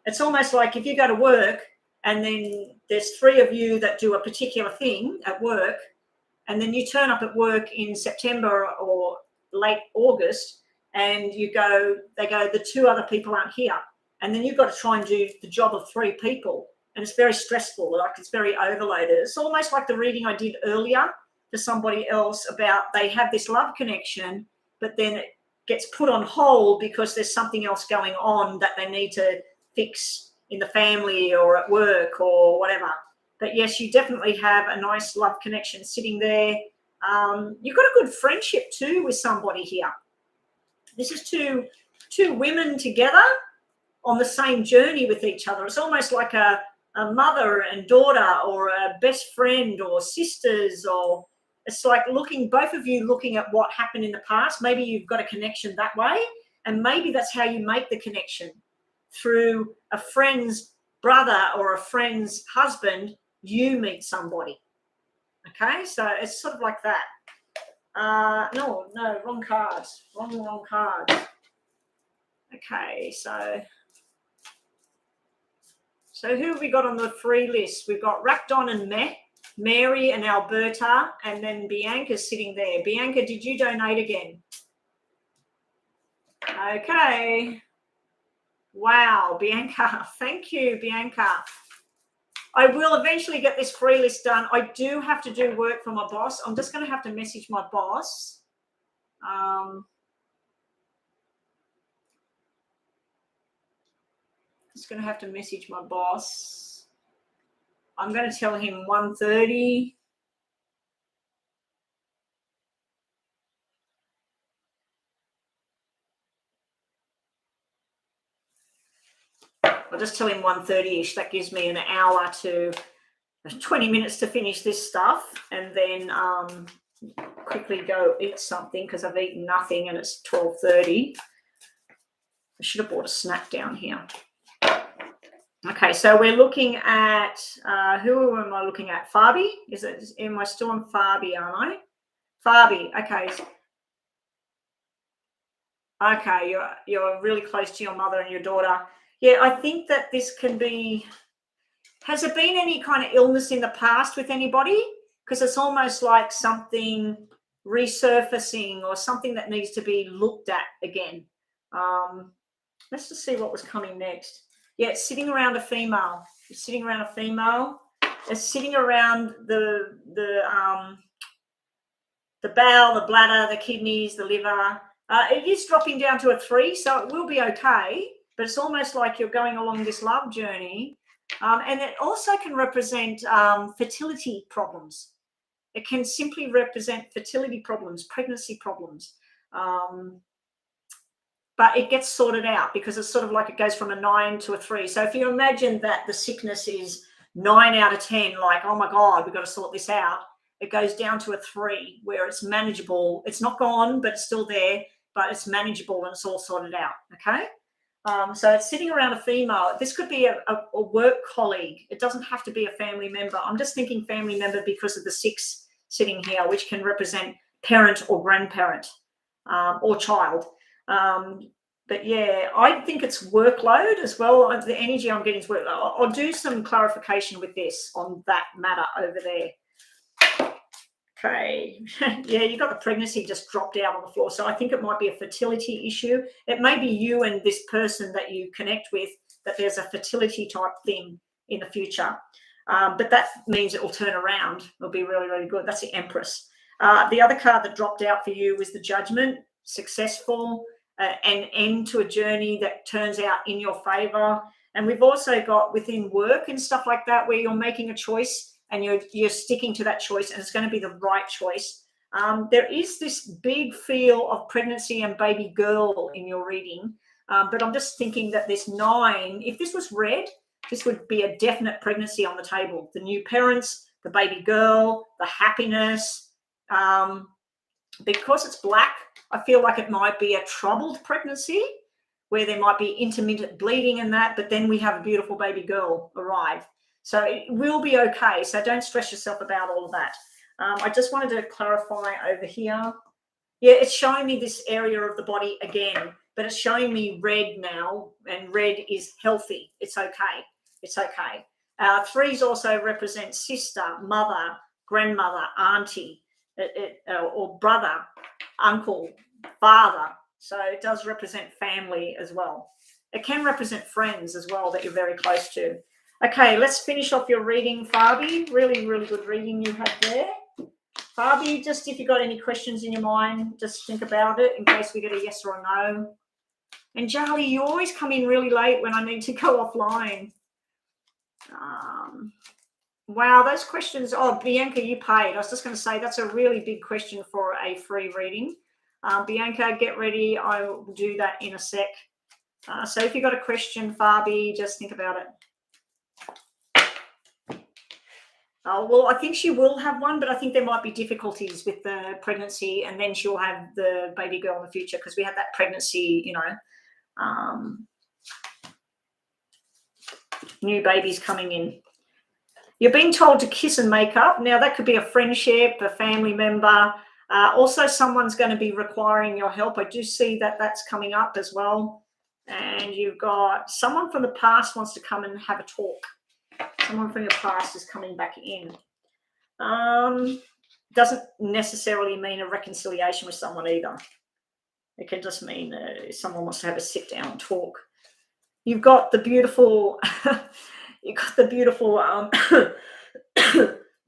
It's almost like if you go to work and then there's 3 of you that do a particular thing at work, and then you turn up at work in September or late August, and they go, the 2 other people aren't here. And then you've got to try and do the job of 3 people. And it's very stressful, like it's very overloaded. It's almost like the reading I did earlier for somebody else about they have this love connection, but then it gets put on hold because there's something else going on that they need to fix in the family or at work or whatever. But yes, you definitely have a nice love connection sitting there. You've got a good friendship too with somebody here. This is two women together on the same journey with each other. It's almost like a mother and daughter, or a best friend, or sisters, or it's like both of you looking at what happened in the past. Maybe you've got a connection that way, and maybe that's how you make the connection, through a friend's brother or a friend's husband. You meet somebody. Okay, so it's sort of like that. No, wrong cards. Wrong cards. Okay, so who have we got on the free list? We've got Rakdon and Mary and Alberta, and then Bianca's sitting there. Bianca, did you donate again? Okay. Wow, Bianca. Thank you, Bianca. I will eventually get this free list done. I do have to do work for my boss. I'm just going to have to message my boss. Just going to have to message my boss. I'm going to tell him 1:30. I'll just tell him 1:30ish. That gives me an hour to 20 minutes to finish this stuff, and then quickly go eat something because I've eaten nothing and it's 12:30. I should have brought a snack down here. Okay, so we're looking at, who am I looking at? Fabi? Am I still on Fabi, aren't I? Fabi, okay. Okay, you're really close to your mother and your daughter. Yeah, I think that this can be, has there been any kind of illness in the past with anybody? Because it's almost like something resurfacing or something that needs to be looked at again. Let's just see what was coming next. Yeah, it's sitting around a female. It's sitting around a female. It's sitting around the bowel, the bladder, the kidneys, the liver. It is dropping down to a 3, so it will be okay. But it's almost like you're going along this love journey. And it also can represent fertility problems. It can simply represent fertility problems, pregnancy problems. But it gets sorted out because it's sort of like it goes from a 9 to a 3. So if you imagine that the sickness is 9 out of 10, like, oh my God, we've got to sort this out, it goes down to a 3 where it's manageable. It's not gone, but it's still there, but it's manageable and it's all sorted out, okay? So it's sitting around a female. This could be a work colleague. It doesn't have to be a family member. I'm just thinking family member because of the 6 sitting here, which can represent parent or grandparent or child. But yeah, I think it's workload as well. The energy I'm getting is work. I'll do some clarification with this on that matter over there. Okay. Yeah, you got the pregnancy just dropped out on the floor. So I think it might be a fertility issue. It may be you and this person that you connect with, that there's a fertility type thing in the future. But that means it will turn around. It'll be really, really good. That's the Empress. The other card that dropped out for you was the Judgment. Successful, an end to a journey that turns out in your favor. And we've also got within work and stuff like that, where you're making a choice and you're sticking to that choice, and it's going to be the right choice. There is this big feel of pregnancy and baby girl in your reading, but I'm just thinking that this 9, if this was red, this would be a definite pregnancy on the table. The new parents, the baby girl, the happiness, Because it's black, I feel like it might be a troubled pregnancy where there might be intermittent bleeding and that, but then we have a beautiful baby girl arrive. So it will be okay. So don't stress yourself about all of that. I just wanted to clarify over here. Yeah, it's showing me this area of the body again, but it's showing me red now, and red is healthy. It's okay. It's okay. Threes also represent sister, mother, grandmother, auntie, or brother, uncle, father. So it does represent family as well. It can represent friends as well that you're very close to. Okay, let's finish off your reading, Fabi. Really, really good reading you had there. Fabi, just if you've got any questions in your mind, just think about it in case we get a yes or a no. And Charlie, you always come in really late when I need to go offline. Wow, those questions. Oh, Bianca, you paid. I was just going to say that's a really big question for a free reading. Bianca, get ready. I will do that in a sec. So if you've got a question, Fabi, just think about it. Well, I think she will have one, but I think there might be difficulties with the pregnancy, and then she'll have the baby girl in the future because we have that pregnancy, new babies coming in. You're being told to kiss and make up. Now, that could be a friendship, a family member. Also, someone's going to be requiring your help. I do see that that's coming up as well. And you've got someone from the past wants to come and have a talk. Someone from your past is coming back in. Doesn't necessarily mean a reconciliation with someone either. It can just mean someone wants to have a sit down and talk. You've got the beautiful, the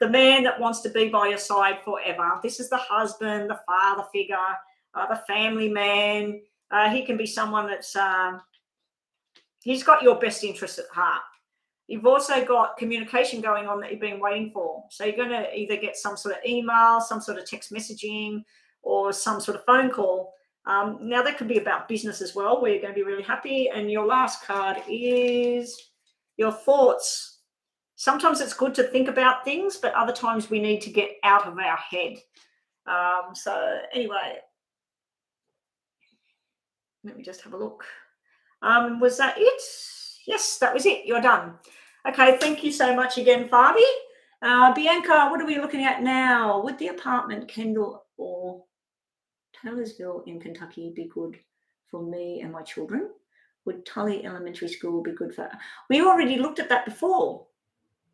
man that wants to be by your side forever. This is the husband, the father figure, the family man. He can be someone that's, he's got your best interest at heart. You've also got communication going on that you've been waiting for. So you're going to either get some sort of email, some sort of text messaging, or some sort of phone call. Now, that could be about business as well, where you're going to be really happy. And your last card is your thoughts. Sometimes it's good to think about things, but other times we need to get out of our head. So anyway, let me just have a look. Was that it? Yes, that was it. You're done. Okay, thank you so much again, Fabi. Bianca, what are we looking at now? Would the apartment, Kendall, or Taylorsville in Kentucky be good for me and my children? Would Tully Elementary School be good for... We already looked at that before.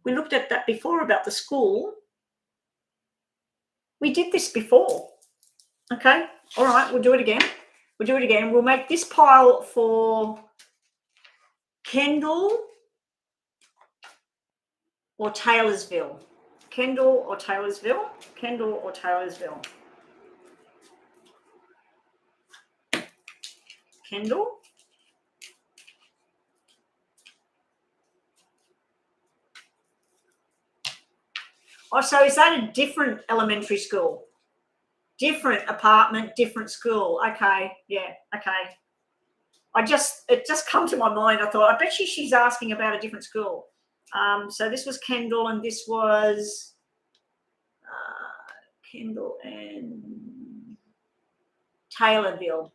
We looked at that before about the school. We did this before. Okay, all right, we'll do it again. We'll do it again. We'll make this pile for Kendall or Taylorsville. Kendall or Taylorsville. Kendall or Taylorsville. Kendall. Oh, so is that a different elementary school? Different apartment, different school. Okay, yeah, okay. It just come to my mind. I thought, I bet she's asking about a different school. So this was Kendall, and this was Kendall and Taylorsville.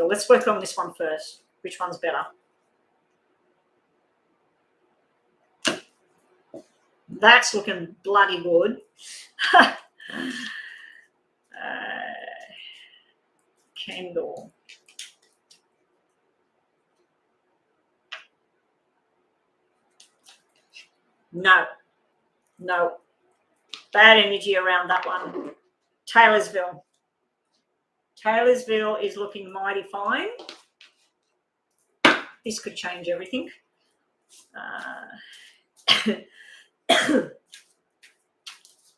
Let's work on this one first. Which one's better? That's looking bloody good. Kendall. No. Bad energy around that one. Taylorsville. Taylorsville is looking mighty fine. This could change everything.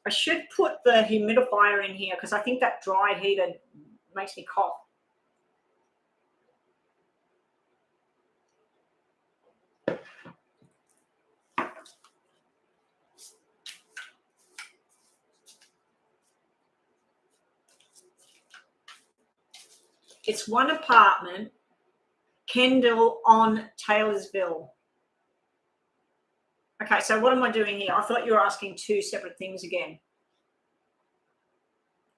I should put the humidifier in here because I think that dry heater makes me cough. It's one apartment, Kendall on Taylorsville. Okay, so what am I doing here? I thought you were asking two separate things again.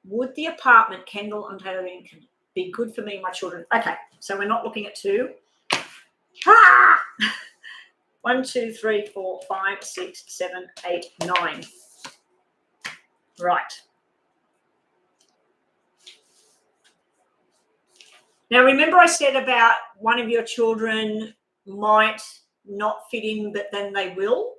Would the apartment, Kendall, Ontario, be good for me and my children? Okay, so we're not looking at two. Ah! 1, 2, 3, 4, 5, 6, 7, 8, 9. Right. Now, remember I said about one of your children might not fit in, but then they will?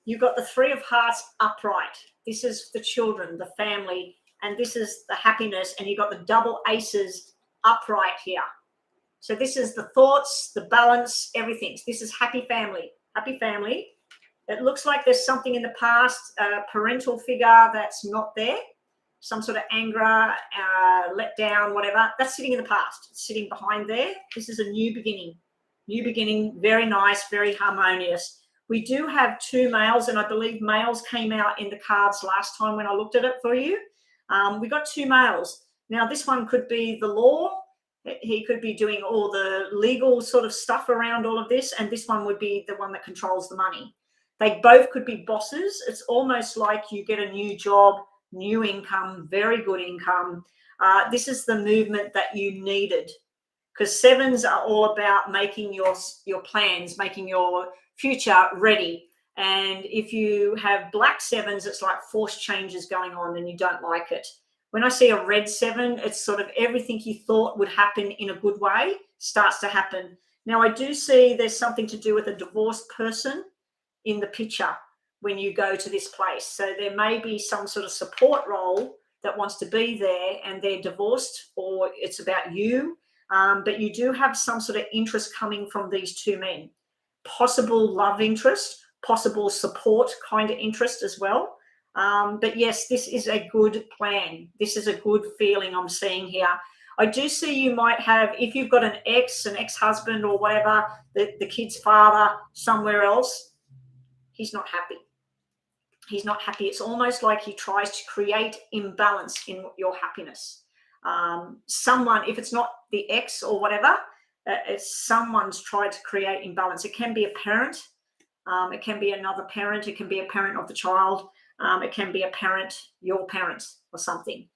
You've got the 3 of Hearts upright. This is the children, the family, and this is the happiness, and you've got the double aces upright here. So this is the thoughts, the balance, everything. This is happy family, happy family. It looks like there's something in the past, a parental figure that's not there, some sort of anger, let down, whatever. That's sitting in the past. It's sitting behind there. This is a new beginning, very nice, very harmonious. We do have 2 males, and I believe males came out in the cards last time when I looked at it for you. We got 2 males. Now, this one could be the law. He could be doing all the legal sort of stuff around all of this, and this one would be the one that controls the money. They both could be bosses. It's almost like you get a new job, new income, very good income. This is the movement that you needed, because 7s are all about making your plans, making your future ready. And if you have black 7s, it's like forced changes going on and you don't like it. When I see a red 7, it's sort of everything you thought would happen in a good way starts to happen. Now, I do see there's something to do with a divorced person in the picture when you go to this place. So there may be some sort of support role that wants to be there, and they're divorced, or it's about you. But you do have some sort of interest coming from these 2 men. Possible love interest, possible support kind of interest as well. But yes, this is a good plan. This is a good feeling I'm seeing here. I do see you might have, if you've got an ex-husband or whatever, the kid's father somewhere else, he's not happy. He's not happy. It's almost like he tries to create imbalance in your happiness. Someone, if it's not the ex or whatever, it's someone's tried to create imbalance. It can be a parent. It can be another parent. It can be a parent of the child. It can be a parent, your parent or something.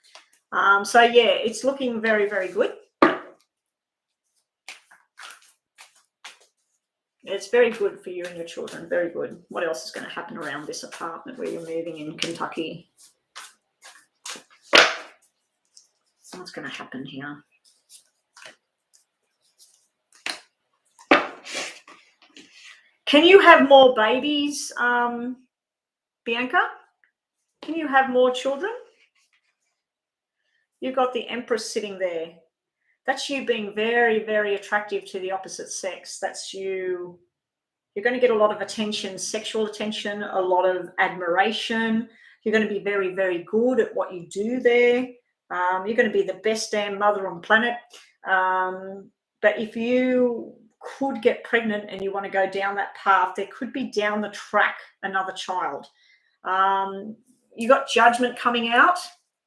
So, yeah, it's looking very, very good. It's very good for you and your children. Very good. What else is going to happen around this apartment where you're moving in Kentucky? What's going to happen here? Can you have more babies, Bianca? Can you have more children? You've got the Empress sitting there. That's you being very, very attractive to the opposite sex. That's you. You're going to get a lot of attention, sexual attention, a lot of admiration. You're going to be very, very good at what you do there. You're going to be the best damn mother on the planet. But if you could get pregnant and you want to go down that path, there could be down the track another child. You got Judgment coming out.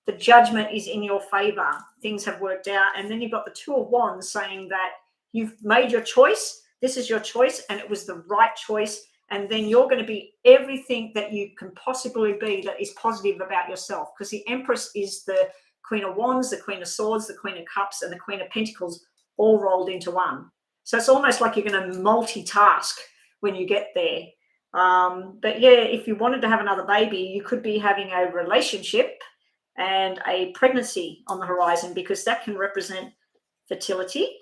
The Judgment is in your favor. Things have worked out. And then you've got the 2 of Wands saying that you've made your choice. This is your choice, and it was the right choice. And then you're going to be everything that you can possibly be that is positive about yourself, because the Empress is the Queen of Wands, the Queen of Swords, the Queen of Cups, and the Queen of Pentacles all rolled into one. So it's almost like you're going to multitask when you get there. But yeah, if you wanted to have another baby, you could be having a relationship and a pregnancy on the horizon, because that can represent fertility.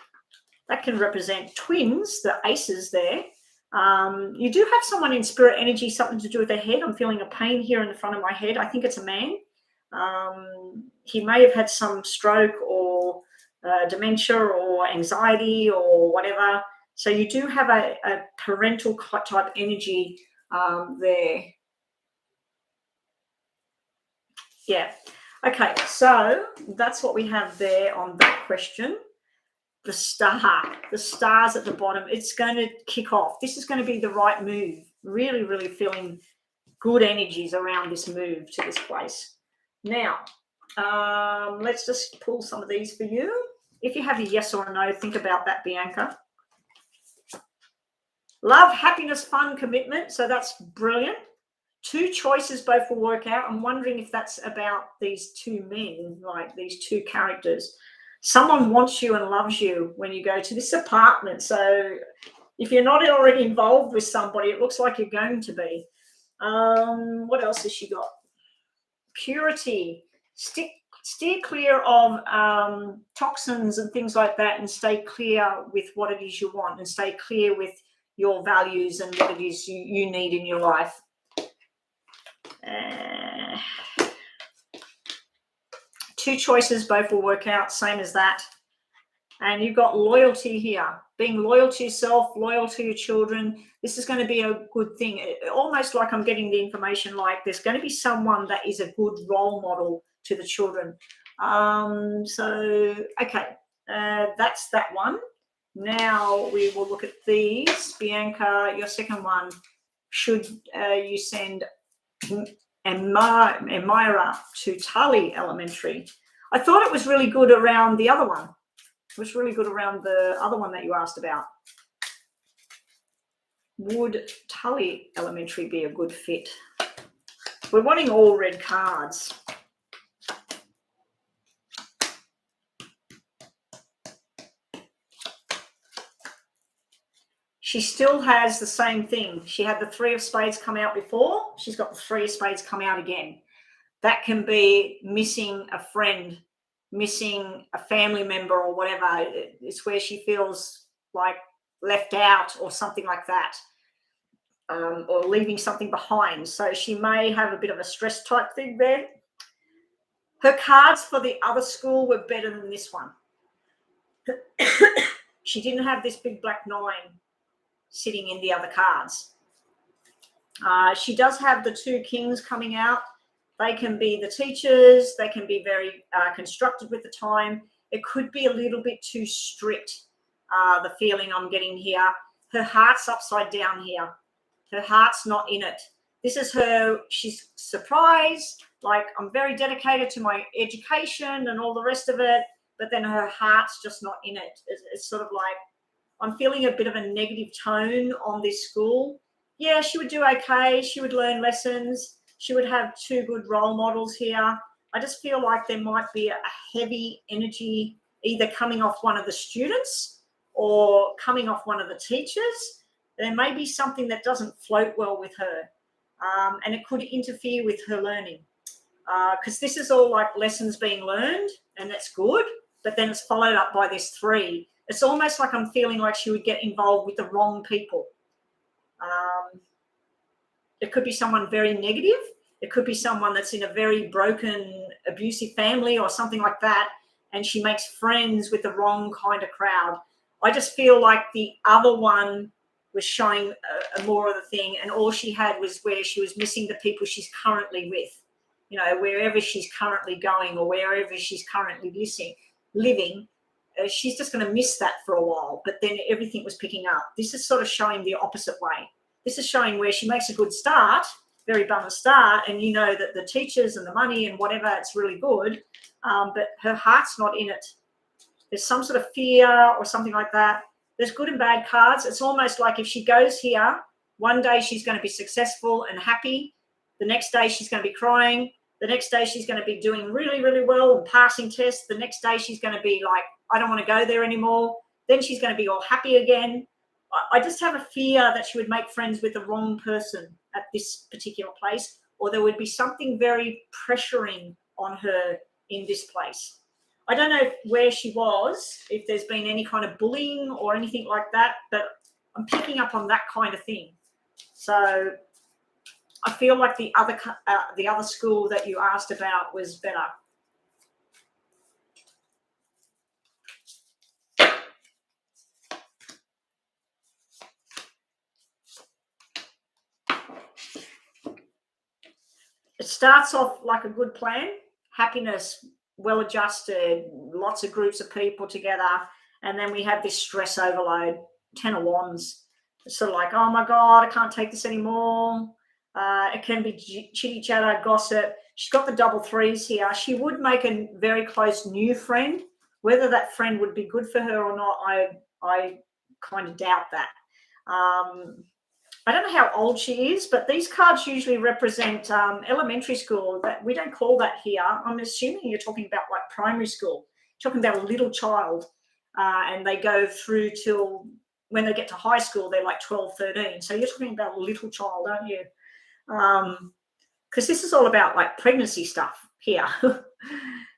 That can represent twins, the aces there. You do have someone in spirit energy, something to do with their head. I'm feeling a pain here in the front of my head. I think it's a man. He may have had some stroke or dementia or anxiety or whatever. So you do have a parental type energy there. Yeah. Okay, so that's what we have there on that question. The stars at the bottom, it's going to kick off. This is going to be the right move. Really, really feeling good energies around this move to this place. Now, let's just pull some of these for you. If you have a yes or a no, think about that, Bianca. Love, happiness, fun, commitment. So that's brilliant. 2 choices, both will work out. I'm wondering if that's about these 2 men, like these 2 characters. Someone wants you and loves you when you go to this apartment. So if you're not already involved with somebody, it looks like you're going to be. What else has she got? Purity. Steer clear of toxins and things like that, and stay clear with what it is you want, and stay clear with your values and what it is you need in your life. 2 choices, both will work out, same as that. And you've got loyalty here, being loyal to yourself, loyal to your children. This is going to be a good thing. Almost like I'm getting the information like there's going to be someone that is a good role model to the children. Okay, that's that one. Now we will look at these. Bianca, your second one, should you send Amira to Tully Elementary? I thought it was really good around the other one. It was really good around the other one that you asked about. Would Tully Elementary be a good fit? We're wanting all red cards. She still has the same thing. She had the 3 of spades come out before. She's got the 3 of spades come out again. That can be missing a friend, missing a family member or whatever. It's where she feels like left out or something like that, or leaving something behind. So she may have a bit of a stress type thing there. Her cards for the other school were better than this one. She didn't have this big black 9 sitting in the other cards. She does have the 2 kings coming out. They can be the teachers. They can be very constructive with the time. It could be a little bit too strict, the feeling I'm getting here. Her heart's upside down here. Her heart's not in it. This is her, she's surprised, like I'm very dedicated to my education and all the rest of it, but then her heart's just not in it. It's sort of like, I'm feeling a bit of a negative tone on this school. Yeah, she would do okay. She would learn lessons. She would have 2 good role models here. I just feel like there might be a heavy energy either coming off one of the students or coming off one of the teachers. There may be something that doesn't float well with her, and it could interfere with her learning, because this is all like lessons being learned, and that's good, but then it's followed up by this 3. It's almost like I'm feeling like she would get involved with the wrong people. It could be someone very negative. It could be someone that's in a very broken, abusive family or something like that, and she makes friends with the wrong kind of crowd. I just feel like the other one was showing more of the thing, and all she had was where she was missing the people she's currently with. You know, wherever she's currently going or wherever she's currently living, she's just going to miss that for a while, but then everything was picking up. This is sort of showing the opposite way. This is showing where she makes a good start, very balanced start, and you know that the teachers and the money and whatever, it's really good, but her heart's not in it. There's some sort of fear or something like that. There's good and bad cards. It's almost like if she goes here, one day she's going to be successful and happy. The next day she's going to be crying. The next day she's going to be doing really, really well and passing tests. The next day she's going to be like, I don't want to go there anymore. Then she's going to be all happy again. I just have a fear that she would make friends with the wrong person at this particular place, or there would be something very pressuring on her in this place. I don't know where she was, if there's been any kind of bullying or anything like that, but I'm picking up on that kind of thing. So I feel like the other school that you asked about was better. It starts off like a good plan, happiness, well-adjusted, lots of groups of people together, and then we have this stress overload, 10 of Wands. It's sort of like, oh my God, I can't take this anymore. It can be chitty chatter, gossip. She's got the double 3s here. She would make a very close new friend. Whether that friend would be good for her or not, I kind of doubt that. I don't know how old she is, but these cards usually represent elementary school. That we don't call that here. I'm assuming you're talking about like primary school. You're talking about a little child, and they go through till when they get to high school, they're like 12, 13. So you're talking about a little child, aren't you? Because this is all about like pregnancy stuff here.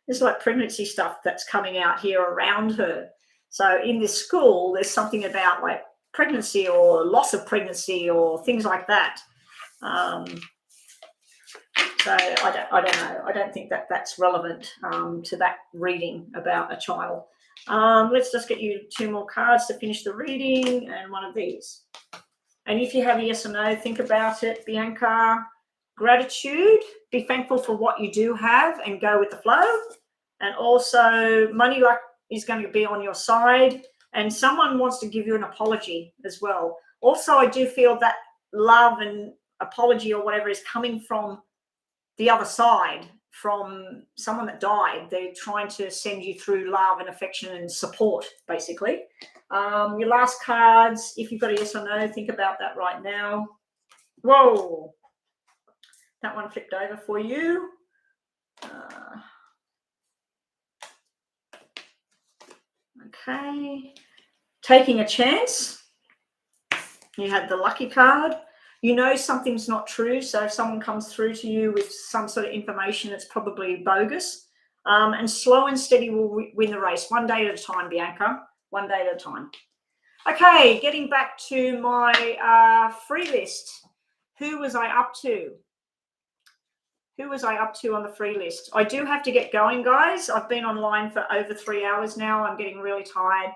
There's like pregnancy stuff that's coming out here around her. So in this school, there's something about like pregnancy or loss of pregnancy or things like that. So I don't know. I don't think that that's relevant to that reading about a child. Let's just get you 2 more cards to finish the reading and one of these. And if you have a yes or no, think about it, Bianca. Gratitude, be thankful for what you do have and go with the flow. And also money luck is going to be on your side, and someone wants to give you an apology as well. Also, I do feel that love and apology or whatever is coming from the other side, from someone that died. They're trying to send you through love and affection and support, basically. Your last cards, if you've got a yes or no, think about that right now. Whoa. That one flipped over for you. Okay. Taking a chance. You had the lucky card. You know something's not true. So if someone comes through to you with some sort of information, it's probably bogus. And slow and steady will win the race. One day at a time, Bianca. One day at a time. Okay, getting back to my free list. Who was I up to? Who was I up to on the free list? I do have to get going, guys. I've been online for over 3 hours now. I'm getting really tired.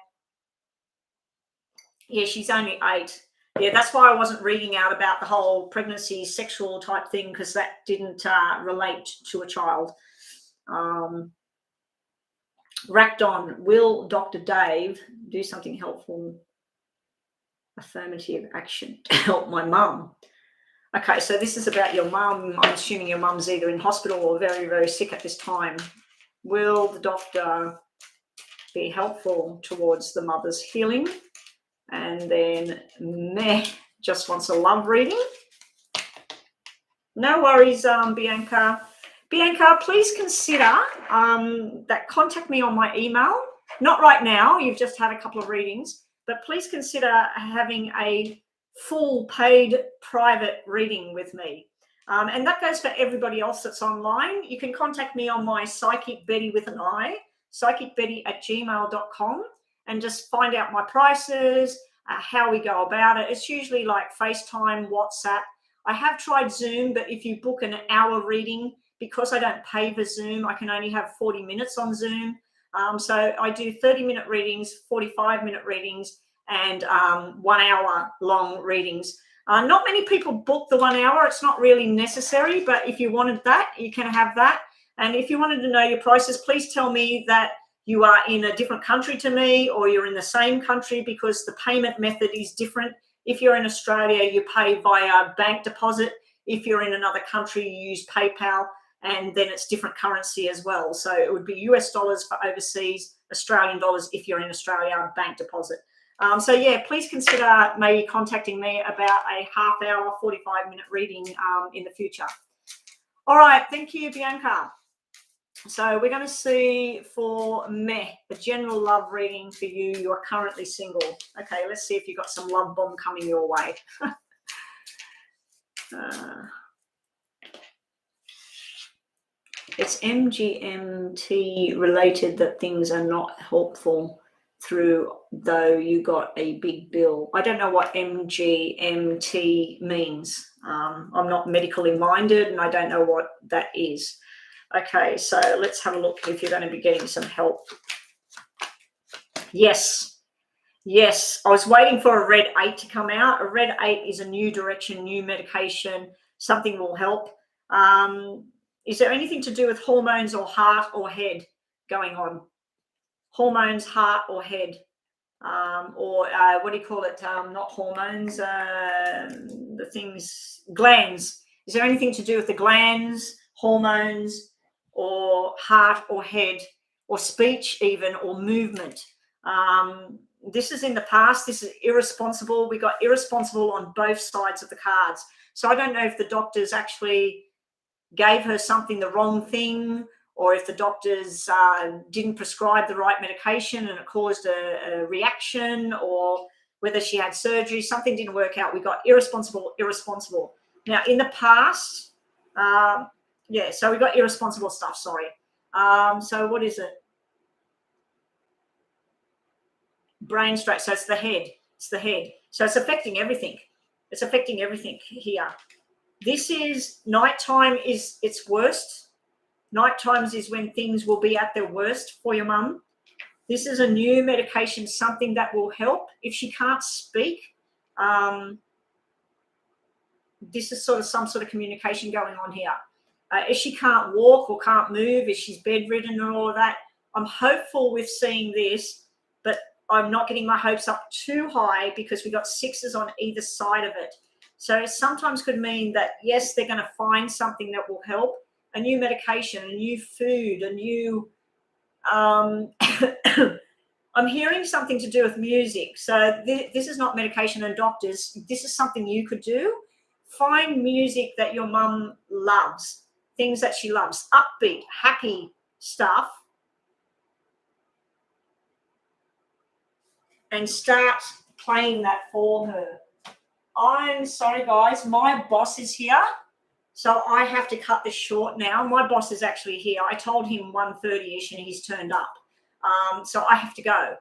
Yeah, she's only 8. Yeah, that's why I wasn't reading out about the whole pregnancy, sexual type thing, because that didn't relate to a child. Rackdon, will Dr. Dave do something helpful? Affirmative action to help my mum. Okay, so this is about your mum. I'm assuming your mum's either in hospital or very, very sick at this time. Will the doctor be helpful towards the mother's healing? And then Meh just wants a love reading. No worries, Bianca. Bianca, please consider that contact me on my email. Not right now. You've just had a couple of readings. But please consider having a full paid private reading with me. And that goes for everybody else that's online. You can contact me on my Psychic Betty with an I, psychicbetty@gmail.com, and just find out my prices, how we go about it. It's usually like FaceTime, WhatsApp. I have tried Zoom, but if you book an hour reading, because I don't pay for Zoom, I can only have 40 minutes on Zoom. So I do 30-minute readings, 45-minute readings, and 1 hour long readings. Not many people book the 1 hour. It's not really necessary, but if you wanted that, you can have that. And if you wanted to know your prices, please tell me that you are in a different country to me or you're in the same country, because the payment method is different. If you're in Australia, you pay via bank deposit. If you're in another country, you use PayPal, and then it's different currency as well. So it would be US dollars for overseas, Australian dollars if you're in Australia, bank deposit. So yeah, please consider maybe contacting me about a half-hour, 45-minute reading in the future. All right, thank you, Bianca. So we're going to see for Meh, a general love reading for you. You are currently single. Okay, let's see if you've got some love bomb coming your way. It's MGMT related that things are not helpful through, though you got a big bill. I don't know what MGMT means. I'm not medically minded and I don't know what that is. Okay, so let's have a look if you're going to be getting some help. Yes. Yes, I was waiting for a red 8 to come out. A red 8 is a new direction, new medication. Something will help. Is there anything to do with hormones or heart or head going on? Hormones, heart or head? Or what do you call it? Not hormones, the things, glands. Is there anything to do with the glands, hormones, or heart or head, or speech even, or movement? This is in the past. This is irresponsible. We got irresponsible on both sides of the cards. So I don't know if the doctors actually gave her something, the wrong thing, or if the doctors didn't prescribe the right medication and it caused a reaction, or whether she had surgery, something didn't work out. We got irresponsible. Now, in the past, yeah, so we got irresponsible stuff, sorry. So what is it? Brain stroke. So it's the head. So it's affecting everything. It's affecting everything here. This is nighttime is its worst. Night times is when things will be at their worst for your mum. This is a new medication, something that will help. If she can't speak, this is sort of some sort of communication going on here. If she can't walk or can't move, if she's bedridden and all of that, I'm hopeful with seeing this, but I'm not getting my hopes up too high because we got sixes on either side of it. So sometimes could mean that, yes, they're going to find something that will help, a new medication, a new food, a new I'm hearing something to do with music. So this is not medication and doctors. This is something you could do. Find music that your mum loves, things that she loves, upbeat, happy stuff, and start playing that for her. I'm sorry, guys. My boss is here, so I have to cut this short now. My boss is actually here. I told him 1:30ish and he's turned up. So I have to go.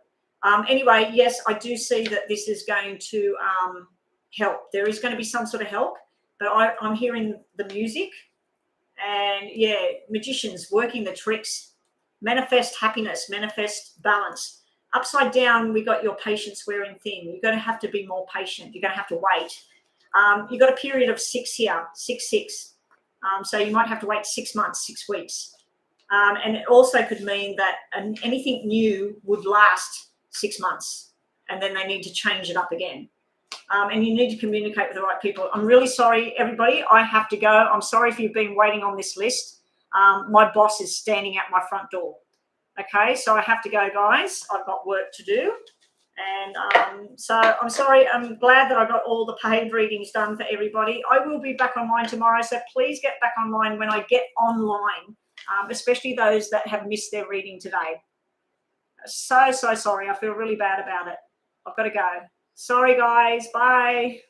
Anyway, yes, I do see that this is going to help. There is going to be some sort of help, but I'm hearing the music and, yeah, magicians working the tricks. Manifest happiness, manifest balance. Upside down, we got your patience wearing thin. You're going to have to be more patient. You're going to have to wait. You've got a period of 6 here, 6. So you might have to wait 6 months, 6 weeks. And it also could mean that anything new would last 6 months, and then they need to change it up again. And you need to communicate with the right people. I'm really sorry, everybody. I have to go. I'm sorry if you've been waiting on this list. My boss is standing at my front door. Okay, so I have to go, guys. I've got work to do. And so I'm sorry. I'm glad that I got all the paid readings done for everybody. I will be back online tomorrow, so please get back online when I get online, especially those that have missed their reading today. So sorry. I feel really bad about it. I've got to go. Sorry, guys. Bye.